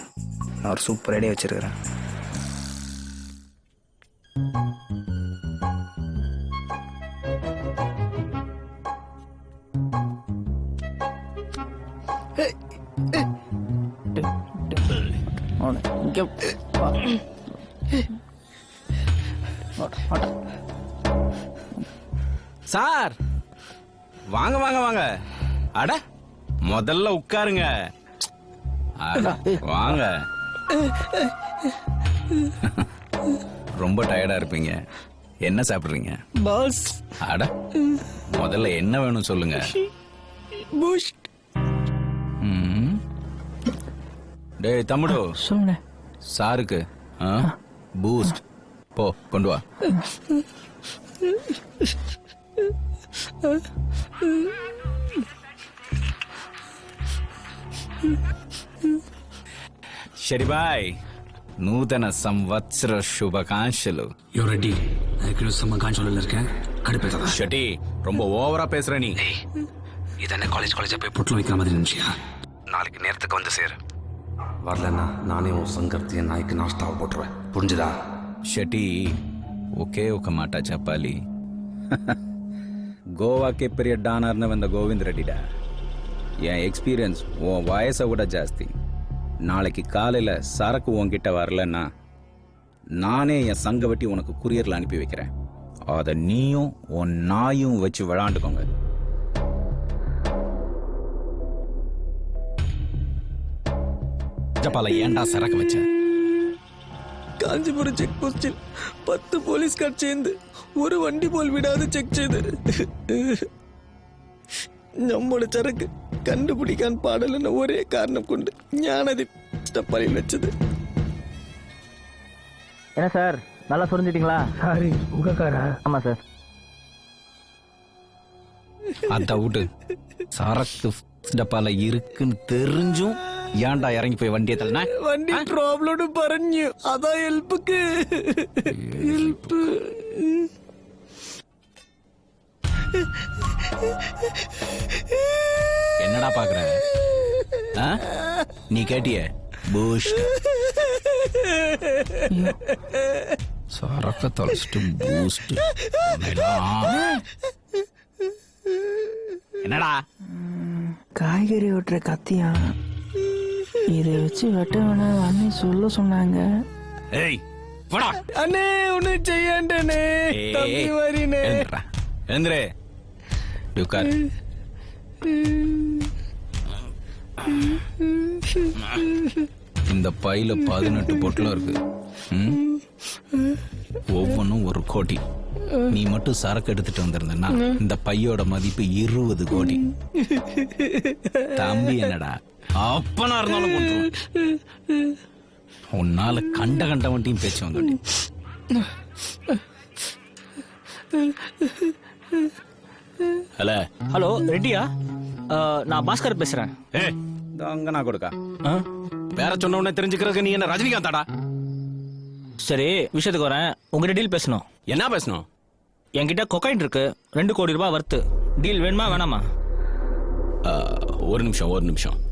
Speaker 8: நான் ஒரு சூப்பர் ஐடியா வச்சிருக்கிறேன்.
Speaker 20: சார், வாங்க வாங்க வாங்க. அட, முதல்ல உட்காருங்க. அட, வாங்க. ரொம்ப டயர்டா இருப்பீங்க. என்ன சாப்பிடுறீங்க?
Speaker 15: பாஸ்.
Speaker 20: அட, முதல்ல என்ன வேணும் சொல்லுங்க.
Speaker 15: பூஸ்ட்.
Speaker 20: டேய் தம்முடு,
Speaker 15: சொல்லுங்க.
Speaker 20: சாருக்கு பூஸ்ட் போ கொண்டு வா. శరి బాయ్, నూతన సంవత్సర శుభాకాంక్షలు.
Speaker 21: రెడ్డి சமகாஞ்சோல இருக்கேன். கடுப்பேத்தா
Speaker 20: ஷட்டி, ரொம்ப ஓவரா பேசுற நீ.
Speaker 21: இதென்ன காலேஜ் போய் புட்டில் வைக்கிற மாதிரி இருந்துச்சியா? நாளைக்கு நேரத்துக்கு வந்து சேரு. வரலன்னா நானே உன் சங்கர்த்திய நாய்க்கு நாஸ்தாவை போட்டுருவேன். புரிஞ்சுதா?
Speaker 20: షటి, ఒకే ఒక మాట చెప్పాలి. ಗೋವಾಕ್ಕೆ ಪೀರಿಯಡ್ ಡಾನರ್ನ ಬಂದ ಗೋವಿಂದ್ ரெட்டிடா. என் எக்ஸ்பீரியன்ஸ் உன் வயசை விட ஜாஸ்தி. நாளைக்கு காலையில் சரக்கு உன்கிட்ட வரலன்னா நானே என் சங்க வெட்டி உனக்கு குரியரில் அனுப்பி வைக்கிறேன். அதை நீயும் உன் நாயும் வச்சு விளாண்டுக்கோங்க. டப்பால ஏன்டா சரக்கு வச்ச?
Speaker 15: കാഞ്ചീപുരം ചെക്ക് പോസ്റ്റിൽ 10 പോലീസുകാർ ചേർന്ന് ഒരു വണ്ടി പോൽ വിടാതെ ചെക്ക് ചെയ്ത് നമ്മുടെ ചരക്ക് കണ്ടുപിടിക്കാൻ പാടില്ലെന്ന ഒരേ കാരണം കൊണ്ട് ഞാനത് டப்பாலில் வச்சது.
Speaker 4: என்ன சார் நல்லா சொரிஞ்சிட்டீங்களா?
Speaker 9: சாரி உங்க காரா?
Speaker 4: ஆமா சார்.
Speaker 20: அத விட்டு சரக்கு டப்பால இருக்குன்னு தெரிஞ்சும் ஏன்டா இறங்கி போய் வண்டியை தள்ளன?
Speaker 15: വണ്ടി പ്രോബ്ലം പറഞ്ഞു, അതാ ഹെൽപ്ക്ക് ഹെൽപ്പ്.
Speaker 20: என்னடா பாக்குற? நீ கேட்டிய பூஸ்ட் சரக்க தொலைச்சிட்டு பூஸ்ட் என்னடா?
Speaker 4: காய்கறி வெட்டுற கத்தியா? இதை வச்சு வெட்ட வேணாம் சொல்ல சொன்னாங்க.
Speaker 20: ஏய் போடா.
Speaker 15: அண்ணே ஒன்னும் செய்யாண்டனே, தம்பி வரீனே.
Speaker 20: எழுந்துரு உட்கார். இந்த பையில 18 பொட்டலம் இருக்கு. ஒவ்வொன்றும் 1 கோடி. நீ மட்டும் சரக்கு எடுத்துட்டு வந்திருந்தா இந்த பையோட மதிப்பு 20 கோடி. தம்பி என்னடா அப்பனா இருந்தாலும் கொண்டு உன்னால கண்ட வண்டியும் பேச்சு வந்து. ஹலோ
Speaker 15: ஹலோ ரெட்டியா? நான் பாஸ்கர் பேசுறேன்.
Speaker 20: அங்க நான் கொடுக்க வேற சொன்ன உடனே தெரிஞ்சுக்கிறதுக்கு நீ என்ன ரஜினிகாந்தாடா?
Speaker 15: சரி விஷயத்துக்கு வரேன். உங்ககிட்ட டீல் பேசணும்.
Speaker 20: என்ன பேசணும்?
Speaker 15: என்கிட்ட கொக்கைன் இருக்கு, 2 கோடி ரூபாய் வர்த்து. டீல் வேணுமா வேணாமா?
Speaker 20: ஒரு நிமிஷம்.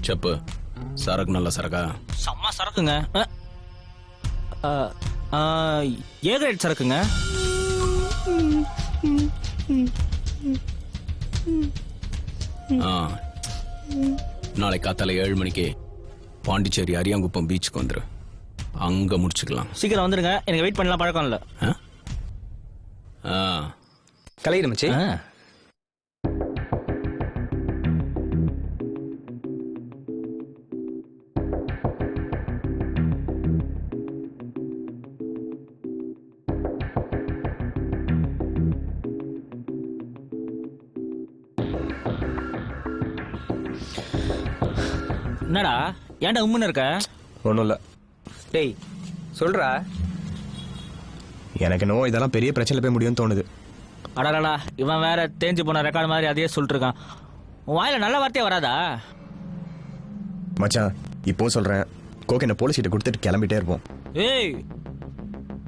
Speaker 20: செப்பு சரக்கு நல்ல சரக்கா?
Speaker 15: செம்ம சரக்குங்க. ஏ கிரேட் சரக்குங்க.
Speaker 20: நாளை காத்தால 7 மணிக்கு பாண்டிச்சேரி அரியாங்குப்பம் பீச்சுக்கு வந்துரு. அங்க முடிச்சுக்கலாம்.
Speaker 15: சீக்கிரம் வந்துருங்க, எனக்கு வெயிட் பண்ணலாம் பழக்கம் இல்ல.
Speaker 8: கலையிட மச்சி.
Speaker 15: என்னடா ஏன்டா உம்முன்னு இருக்க?
Speaker 14: ஒன்றும் இல்லை.
Speaker 8: டேய் சொல்றா.
Speaker 14: எனக்கு என்னவோ இதெல்லாம் பெரிய பிரச்சனை போய் முடியும்னு தோணுது.
Speaker 15: அடாடா இவன் வேற தேஞ்சு போன ரெக்கார்டு மாதிரி அதையே சொல்லிட்டு இருக்கான். உன் வாயில நல்ல வார்த்தையே வராதா?
Speaker 14: மச்சான் இப்போ சொல்றேன், கோகேனை போலீஸ் கிட்ட கொடுத்துட்டு கிளம்பிட்டே இருப்போம்.
Speaker 15: ஏய்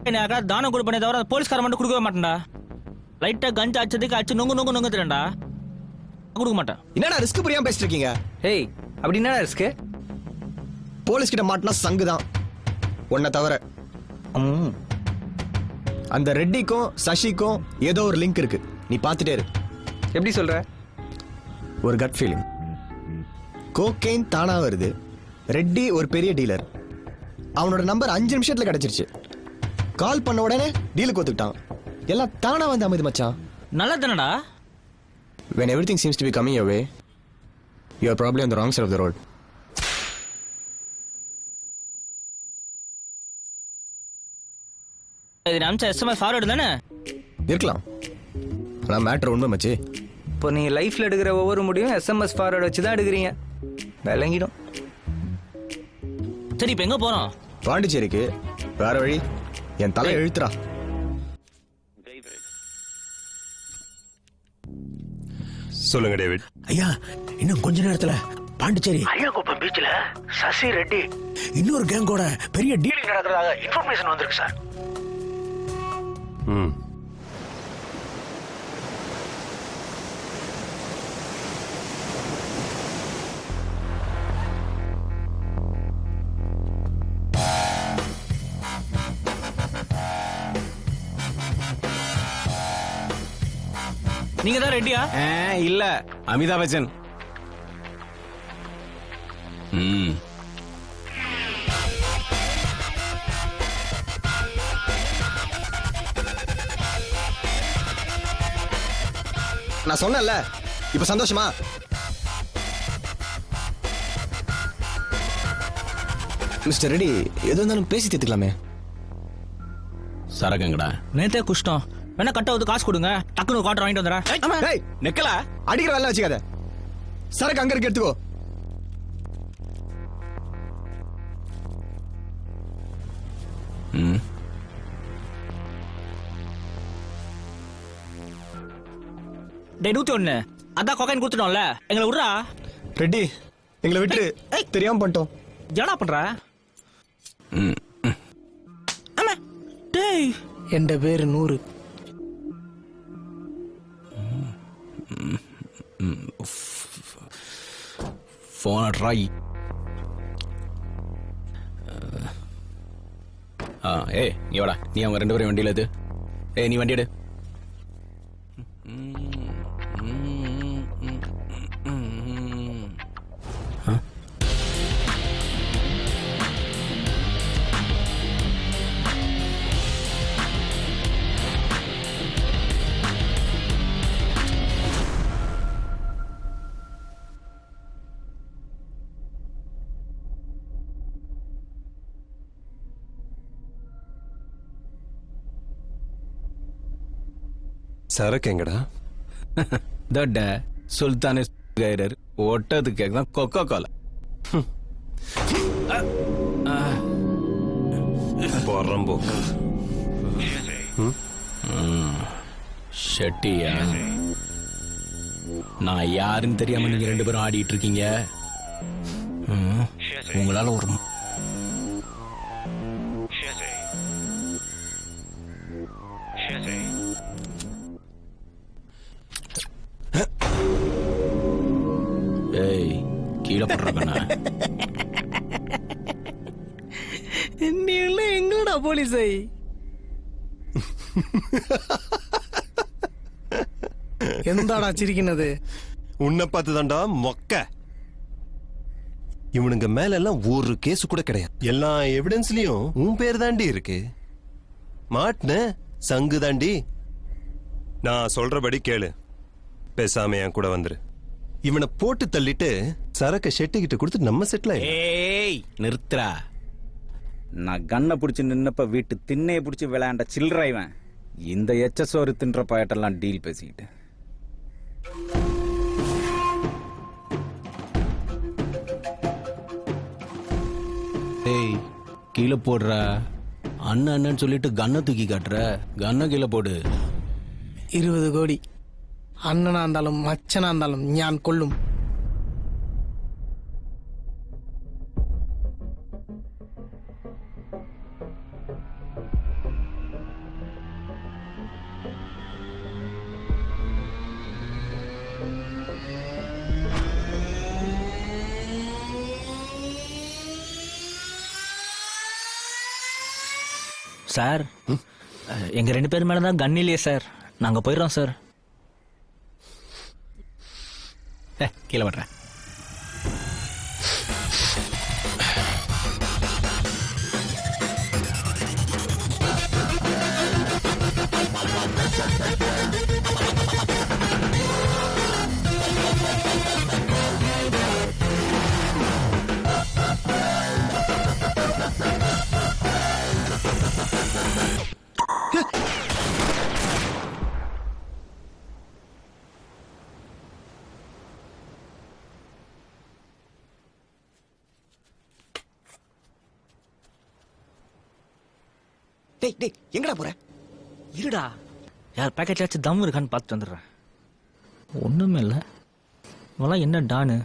Speaker 15: என்ன தானம் கொடுப்பனே தவிர போலீஸ்கார மட்டும் கொடுக்கவே மாட்டேன்டா. லைட்டா கஞ்சா அடிச்சதுக்கு அடிச்சு நொங்கு திரண்டா கொடுக்க மாட்டேன்.
Speaker 14: என்னடா ரிஸ்க் புரியாம பேசிட்டு இருக்கீங்க?
Speaker 8: ஏய் அப்படி என்ன ரிஸ்க்?
Speaker 14: போலீஸ் கிட்ட மாட்டினா சங்கு தான் உன்னை தவிர. அந்த ரெட்டிக்கும் சசிக்கும் ஏதோ ஒரு லிங்க் இருக்கு, நீ பார்த்துட்டே இரு.
Speaker 8: எப்படி சொல்ற?
Speaker 14: ஒரு கட் ஃபீலிங். கோகெயின் தானா வருது. ரெட்டி ஒரு பெரிய டீலர். அவனோட நம்பர் 5 நிமிஷத்துல கிடைச்சிருச்சு. கால் பண்ண உடனே டீலுக்கு ஒத்துக்கிட்டான். எல்லாம் தானா வந்து அமைது மச்சான்.
Speaker 15: நல்லா தானடா.
Speaker 14: When everything seems to be coming your way, you are probably on the wrong side of the road.
Speaker 15: இது அம்ச எஸ்எம்எஸ் ஃபார்வர்டு தானே
Speaker 14: இருக்கலாம். ஆனால் மேட்ரு உண்மை மச்சி.
Speaker 8: இப்போ நீ லைஃப்ல எடுக்கிற ஒவ்வொரு முடிவும் எஸ்எம்எஸ் ஃபார்வர்டு வச்சு தான் எடுக்கிறீங்க. விளங்கிடும்.
Speaker 15: சரி இப்போ எங்க போறோம்?
Speaker 14: பாண்டிச்சேரிக்கு. வேற வழி? என் தலை எழுத்துறா.
Speaker 19: சொல்லுங்க டேவிட்.
Speaker 3: ஐயா இன்னும் கொஞ்ச நேரத்துல பாண்டிச்சேரி அரியாங்குப்பம் பீச்ல சசி ரெட்டி இன்னொரு கேங்கோட பெரிய டீலிங் நடக்கிறதாக இன்ஃபர்மேஷன் வந்திருக்கு சார்.
Speaker 15: நீங்க தான் ரெட்டியா?
Speaker 20: இல்ல அமிதாப் பச்சன்.
Speaker 14: நான் சொன்னேன்ல, இப்ப சந்தோஷமா? மிஸ்டர் ரெடி, எது இருந்தாலும் பேசி தீர்த்துக்கலாமே.
Speaker 15: சரக்குங்கடா நேத்தே குஷ்டம் வேணா கட்டாவது காசு கொடுங்க, டக்குனு குவார்டர் வாங்கிட்டு வந்துடுறேன்.
Speaker 14: நெக்கலா அடிக்கிற வேலை வச்சுக்காத. சரக்கு அங்க இருக்கு, எடுத்துக்கோ.
Speaker 15: டே 101 அதான் கொக்கைன் கொடுத்துட்டோம்ல, எங்களை விட்றா.
Speaker 14: ரெட்டி எங்களை விட்டு தெரியாம பண்ணிட்டோம்.
Speaker 15: என்னடா பண்ற? டேய்
Speaker 12: என் பேரு 100.
Speaker 20: போன ட்ரை. ஏய் நீ வாடா, நீ அவங்க 2 பேரும் வண்டியில் எது? ஏய் நீ வண்டி எடு.
Speaker 19: சரக்கு எங்கடா?
Speaker 20: தட்ட சுல்தானே கைரர் ஒட்டதுக்கு தான் கொக்கோ கோலா.
Speaker 19: போறம்போ
Speaker 20: ஷெட்டியா, நான் யாருன்னு தெரியாம நீங்க 2 பேரும் ஆடிட்டு இருக்கீங்க. உங்களால ஒரு கீழே போடுறாங்க.
Speaker 12: நீ எல்லாம் எங்கடா போலீஸை? எந்தாடா சிரிக்கினது?
Speaker 19: உன்னை பார்த்து தான்டா மொக்க. இவனுங்க மேல எல்லாம் ஒரு கேஸ் கூட கிடையாது. எல்லா எவிடன்ஸ்லயும் உன் பேர் தாண்டி இருக்கு. மாட்ன சங்கு தாண்டி. நான் சொல்றபடி கேளு, பேசாம என் கூட வந்துரு. இவனை போட்டு தள்ளிட்டு சரக்க ஷெட்டிக்கிட்ட கொடுத்து நம்ம செட்டில்.
Speaker 20: ஏய் நிறுத்துறா. நான் கண்ணை பிடிச்சி நின்னப்ப வீட்டு திண்ணையை பிடிச்சி விளையாண்ட சில்லறைவன் இந்த எச்சசோறு தின்ற பாயட்டெல்லாம் டீல் பேசிக்கிட்டு. ஏய் கீழே போடுற. அண்ணன் அண்ணன் சொல்லிட்டு கண்ணை தூக்கி காட்டுற. கண்ணை கீழே போடு.
Speaker 12: 20 கோடி அண்ணனா இருந்தாலும் மச்சனா இருந்தாலும் ஞான் கொள்ளும்.
Speaker 15: சார் எங்க 2 பேர் மேல தான் கன் இல்லையே சார், நாங்க போயிடுறோம் சார். கீழே வர்றேன்.
Speaker 14: டேய் டேய் எங்கடா போற?
Speaker 15: இருடா, யார் பேக்கெட்லாச்சும் தம் இருக்கான்னு பார்த்துட்டு வந்துடுறேன். ஒண்ணுமே இல்லை, இவெல்லாம் என்ன டானு?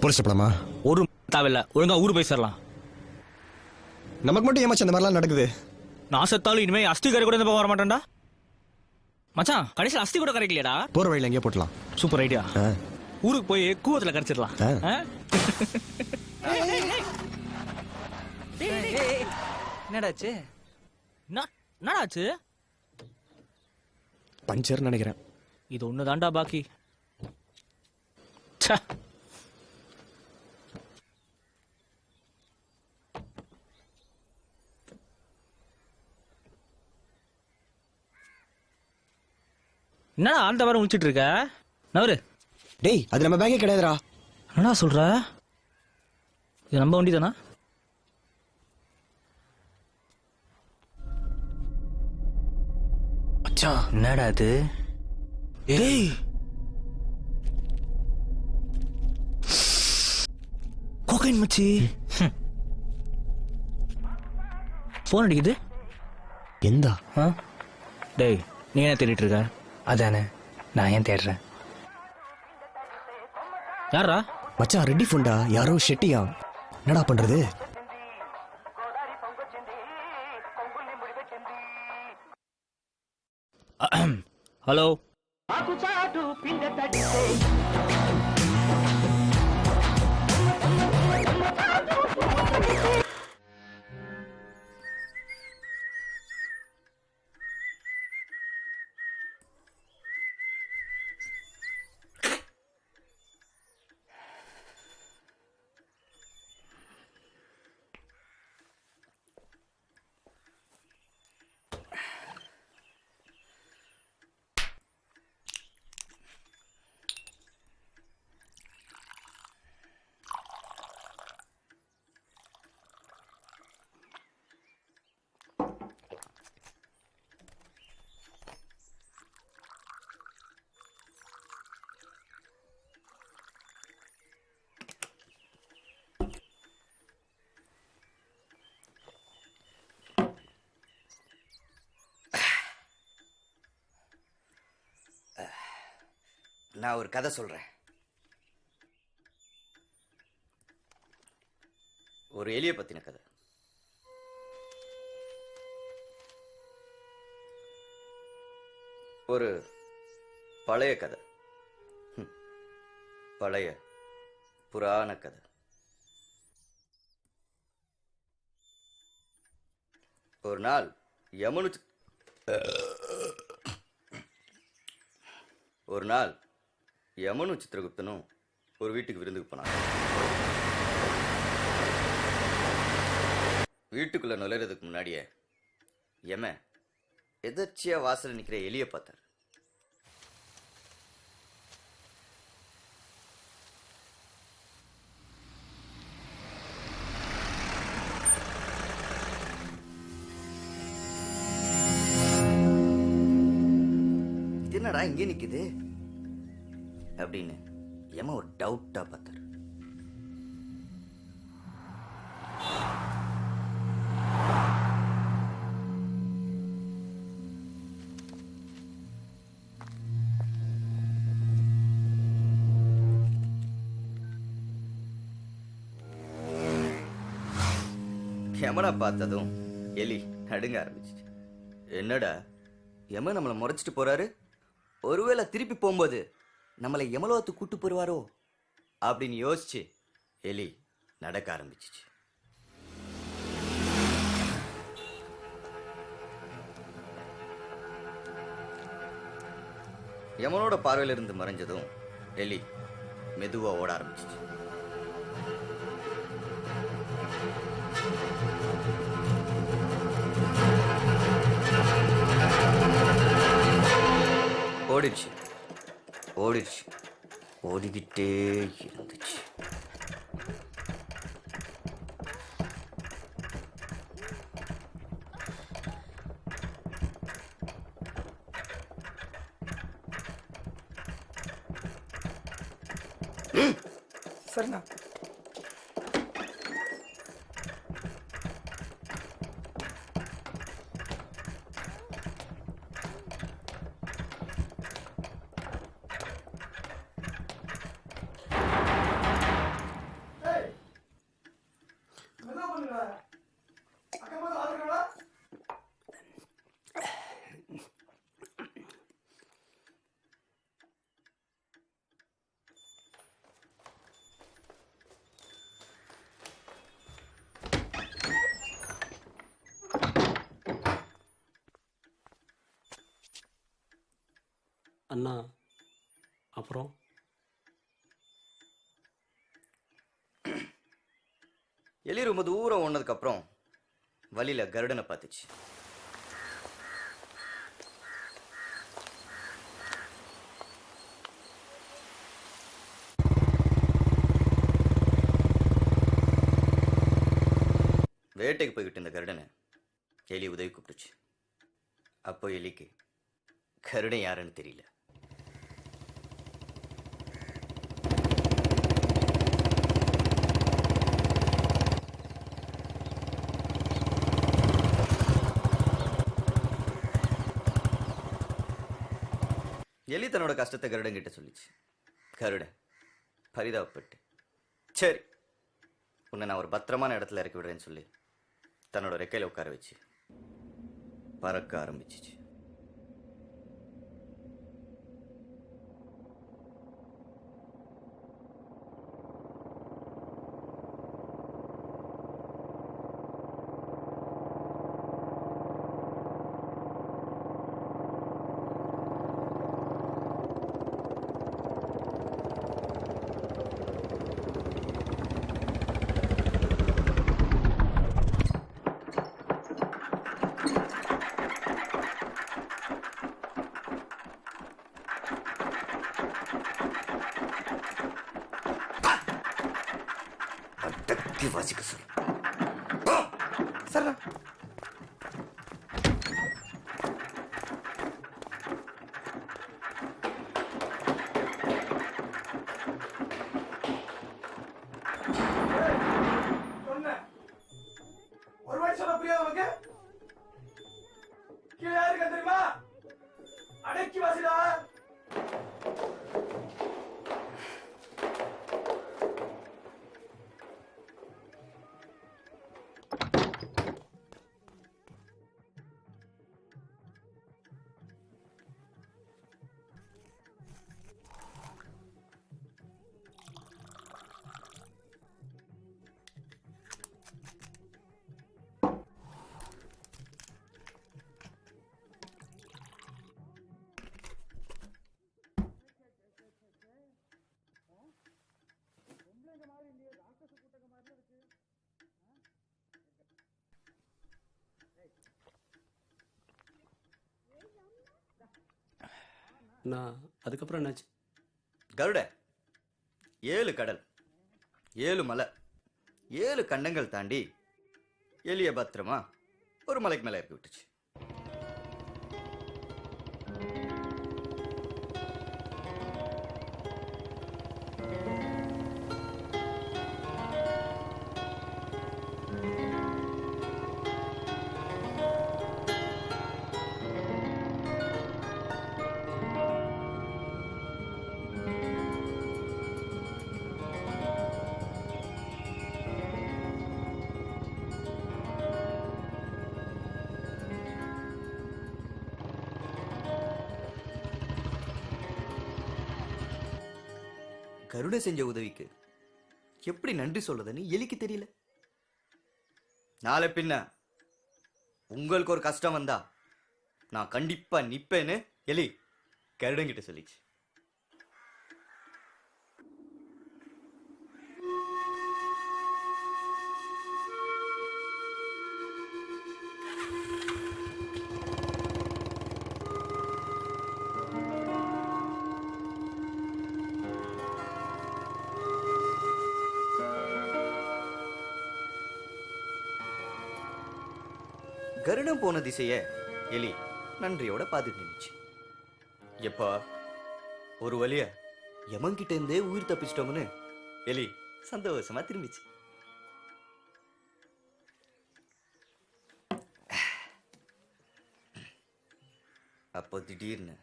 Speaker 14: போலீஸ் போலாமா?
Speaker 15: ஒரு தேவையில்ல, ஒழுங்கா ஊரு போய் சேரலாம்.
Speaker 14: நமக்கு மட்டும் ஏமாச்சு அந்த மாதிரிலாம் நடக்குது.
Speaker 15: நான் செத்தாலும் இனிமே அஸ்தி கரை கூட வர மாட்டேன்டா மச்சான். கடைசியில் அஸ்தி கூட கரைக்கலையடா.
Speaker 14: போற வழியில எங்கேயே போட்டலாம்.
Speaker 15: Super idea. ஊருக்கு போய் கூவத்துல கரைச்சிடலாம்.
Speaker 8: என்னடாச்சு?
Speaker 15: என்னடாச்சு?
Speaker 14: பஞ்சர் நினைக்கிறேன்.
Speaker 15: இது ஒண்ணு தாண்டா பாக்கி. என்னடா ஆழ்ந்த வாரம் முடிச்சிட்டு இருக்க நவரு.
Speaker 14: டேய் அது நம்ம பேங்கே கிடையாதுடா.
Speaker 15: என்னடா சொல்ற? இது நம்ம வண்டி தானா?
Speaker 4: மச்சான் என்னடா அது?
Speaker 15: டேய் கோகைன் மச்சி. ஃபோன் அடிக்குது.
Speaker 14: எந்தா?
Speaker 15: டேய் நீ என்ன தேடிட்டு இருக்க?
Speaker 4: அதானே நான் ஏன் தேடுறேன்.
Speaker 15: யாரா?
Speaker 14: மச்சான் ரெட்டி ஃபோன்டா, யாரோ ஷெட்டியா. என்னடா பண்றது?
Speaker 15: ஹலோ.
Speaker 3: நான் ஒரு கதை சொல்றேன். ஒரு எலிய பத்தின கதை. ஒரு பழைய கதை. பழைய புராண கதை. ஒரு நாள் யமனும் சித்திரகுப்தனும் ஒரு வீட்டுக்கு விருந்துக்கு போனாங்க. வீட்டுக்குள்ள நுழைறதுக்கு முன்னாடியே யமன் எதர்ச்சியா வாசல்ல நிக்கிற எலிய பார்த்தார். இது என்னடா இங்கே நிக்குது அப்படின்னு யமன் ஒரு டவுட்டா பார்த்தார். யமனை பார்த்ததும் எலி நடுங்க ஆரம்பிச்சிச்சு. என்னடா யமன் நம்மளை முறைச்சிட்டு போறாரு, ஒருவேளை திருப்பி போகும்போது நம்மளை யமலோகத்துக்கு கூட்டு போடுவாரோ அப்படின்னு யோசிச்சு எலி நடக்க ஆரம்பிச்சிச்சு. யமனோட பார்வையில இருந்து மறைஞ்சதும் எலி மெதுவா ஓட ஆரம்பிச்சிச்சு. ஓடிடுச்சு ஓடிடுச்சு ஓடிக்கிட்டே இருந்துச்சு.
Speaker 4: சரிண்ணா.
Speaker 12: அண்ணா அப்புறம்
Speaker 3: எலி ரொம்ப தூரம் ஓனதுக்கு அப்புறம் வழியில கருடனை பார்த்துச்சு. வேட்டைக்கு போய்கிட்டு இருந்த கருடனை எலி உதவி கூப்பிட்டுச்சு. அப்போ எலிக்கு கருடன் யாருன்னு தெரியல. எலி தன்னோட கஷ்டத்தை கருடன் கிட்ட சொல்லிச்சு. கருடன் பரிதாபப்பட்டு, சரி உன்னை நான் ஒரு பத்திரமான இடத்துல இறக்கி விடுறேன்னு சொல்லி தன்னோட ரெக்கையில உட்கார வச்சு பறக்க ஆரம்பிச்சிச்சு. அடக்கி வாசிக்க சொல்லு.
Speaker 4: சரிண்ணா. ஒரு வாய் சொல்ல புரியாது உனக்கு? கீழே யாருக்க தெரியுமா? அடக்கி வாசிடா.
Speaker 12: நான் அதுக்கப்புறம் என்னாச்சு?
Speaker 3: கருட 7 கடல் 7 மலை 7 கண்டங்கள் தாண்டி எலிய பத்திரமா ஒரு மலைக்கு மேல இறக்கி விட்டுச்சு. கருட செஞ்ச உதவிக்கு எப்படி நன்றி சொல்றதுன்னு எலிக்கு தெரியல. நாளை பின்ன உங்களுக்கு ஒரு கஷ்டம் வந்தா நான் கண்டிப்பா நிப்பேன்னு எலி கருடங்கிட்ட சொல்லிச்சு. கருடம் போன திசைய எலி நன்றியோட பார்த்துட்டு நின்னுச்சு. எப்பா ஒரு வழியா யமன்கிட்ட இருந்தே உயிர் தப்பிச்சிட்டோம்னு எலி சந்தோஷமா திரும்பிச்சு. அப்போ திடீர்னு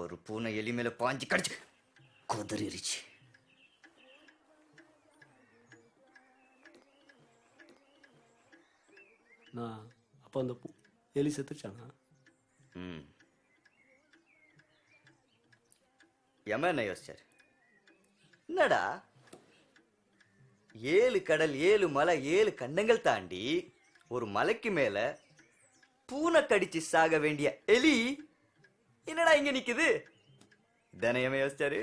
Speaker 3: ஒரு பூனை எலி மேல பாஞ்சு கடிச்சு குதறிடுச்சு.
Speaker 12: நான் அப்போ அந்த எலி செத்துருச்சானா?
Speaker 3: யம என்ன யோசிச்சாரு, என்னடா 7 கடல் 7 மலை 7 கண்டங்கள் தாண்டி ஒரு மலைக்கு மேல பூனை கடிச்சு சாக வேண்டிய எலி என்னடா இங்க நிக்குது? தானே யம யோசிச்சாரு.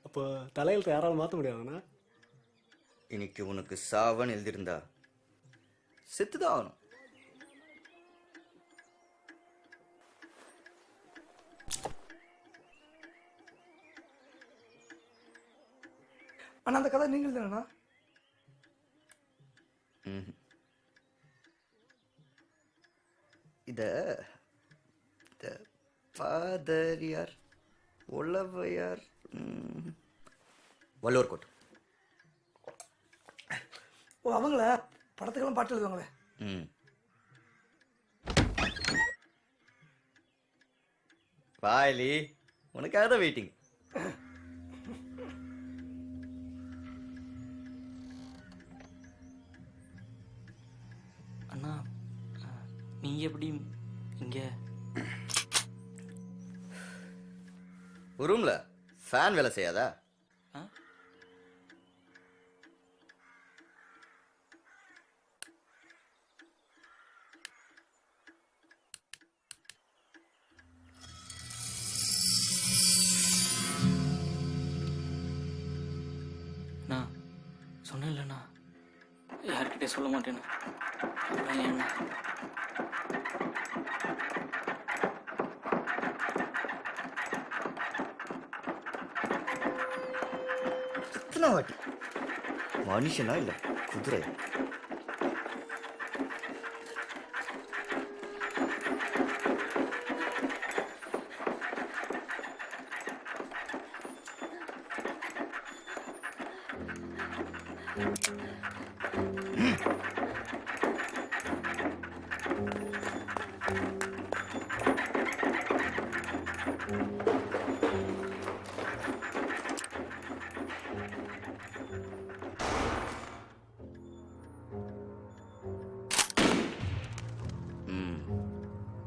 Speaker 12: அப்போ தலையெழுத்து யாராலும் மாற்ற முடியாதுண்ணா?
Speaker 3: இன்னைக்கு உனக்கு சாவன்னு எழுதியிருந்தா செத்துதான் ஆகணும்.
Speaker 4: அண்ணா அந்த கதை நீங்கள் தானேண்ணா?
Speaker 3: இத பாதரியார் உளவையார் வள்ளுவர் கோட்.
Speaker 4: ஓ அவங்கள படத்துக்கெல்லாம் பாட்டு எழுதுவாங்களே.
Speaker 3: பாயலி உனக்காக தான் வெயிட்டிங்.
Speaker 1: அண்ணா நீங்க எப்படி இங்க?
Speaker 3: ரூம்ல ஃபேன் வேலை செய்யாதா?
Speaker 1: நான் சொன்னேன்லண்ணா யார்கிட்டே சொல்ல மாட்டேன்னு. அப்புறம் ஏன்னா
Speaker 3: எத்தனை வாட்டி மனுஷனா இல்ல குதிரை?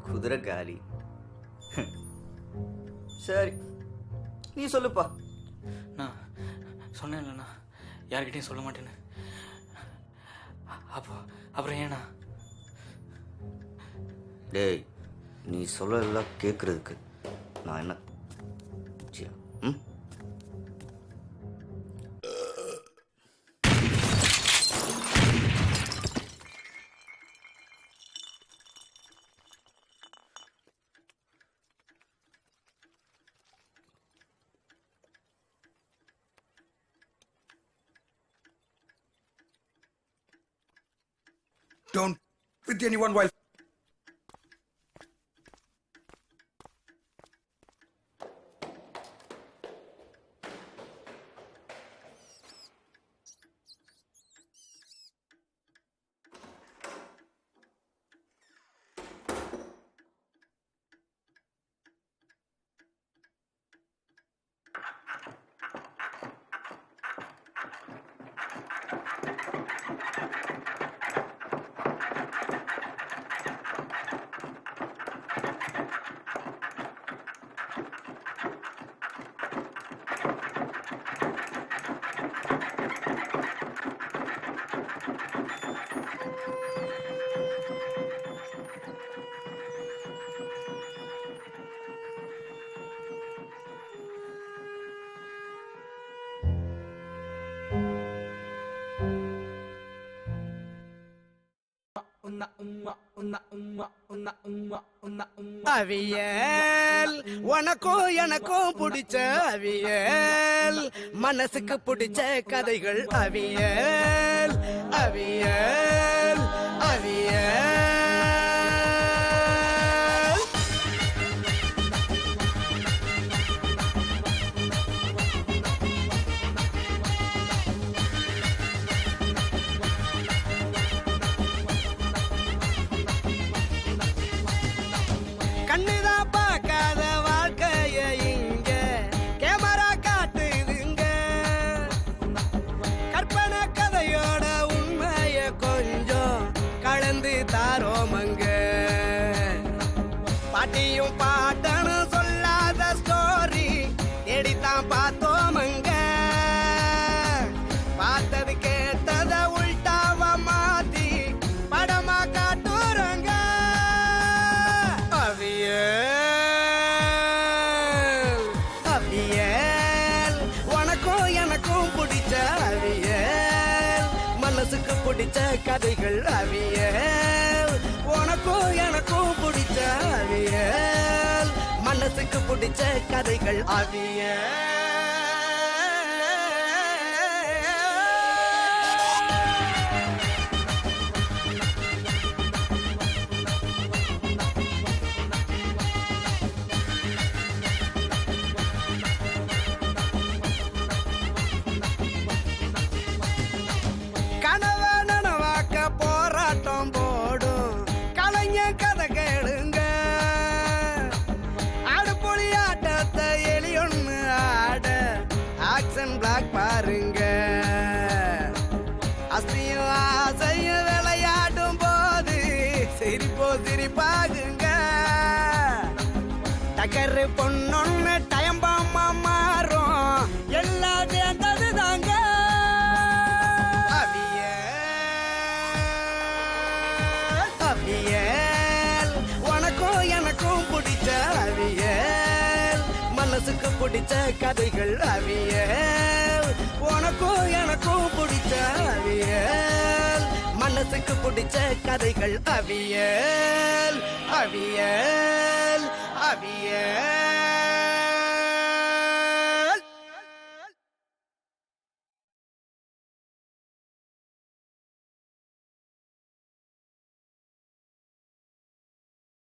Speaker 3: குதிரை காலி. சரி நீ சொல்லுப்பா.
Speaker 1: நான் சொன்னேன்லண்ணா யார்கிட்டையும் சொல்ல மாட்டேன்னு. அப்புறம் ஏண்ணா?
Speaker 3: டேய் நீ சொல்லலாம் கேட்கறதுக்கு நான் என்ன
Speaker 4: Don't with anyone while
Speaker 12: அவியல் உனக்கும் எனக்கும் பிடிச்ச அவியல், மனசுக்கு பிடிச்ச கதைகள் அவியல் அவியல் அவியல். கண்ணுதான் பார்க்காத வாழ்க்கைய இங்க கேமரா காட்டுதுங்க. கற்பனை கதையோட உண்மைய கொஞ்சம் கலந்து தாரோமங்க. பாட்டியும் பாட்டனும் சொல்லாத ஸ்டோரி தேடித்தான் பார்த்தோமங்க. பார்த்தது கேட்டத உள்டாவ மாத்தி படமா காட்டுறங்க. அவியல் உனக்கும் எனக்கும் பிடிச்ச அவியல், மனசுக்கு பிடிச்ச கதைகள் அவியல். உனக்கும் எனக்கும் பிடிச்ச அவியல், மனசுக்கு பிடிச்ச கதைகள் அவியல்.
Speaker 2: அண்ட் பிளாக் பாருங்க. அஸ்தியும் ஆசையும் விளையாடும் போது சிரிப்போ சிரிப்பாகுங்க. டக்கரு பொண்ணொன்னு டைம் பாமா மாறும், எல்லாம் சேர்ந்தது தாங்க. அவியல் உனக்கும் எனக்கும் பிடிச்ச அவியல், மனசுக்கு பிடிச்ச கதைகள் அவியல். உனக்கும் எனக்கும் பிடிச்ச அவியல், மனசுக்கு பிடிச்ச கதைகள் அவியல். அவியல் அவியல்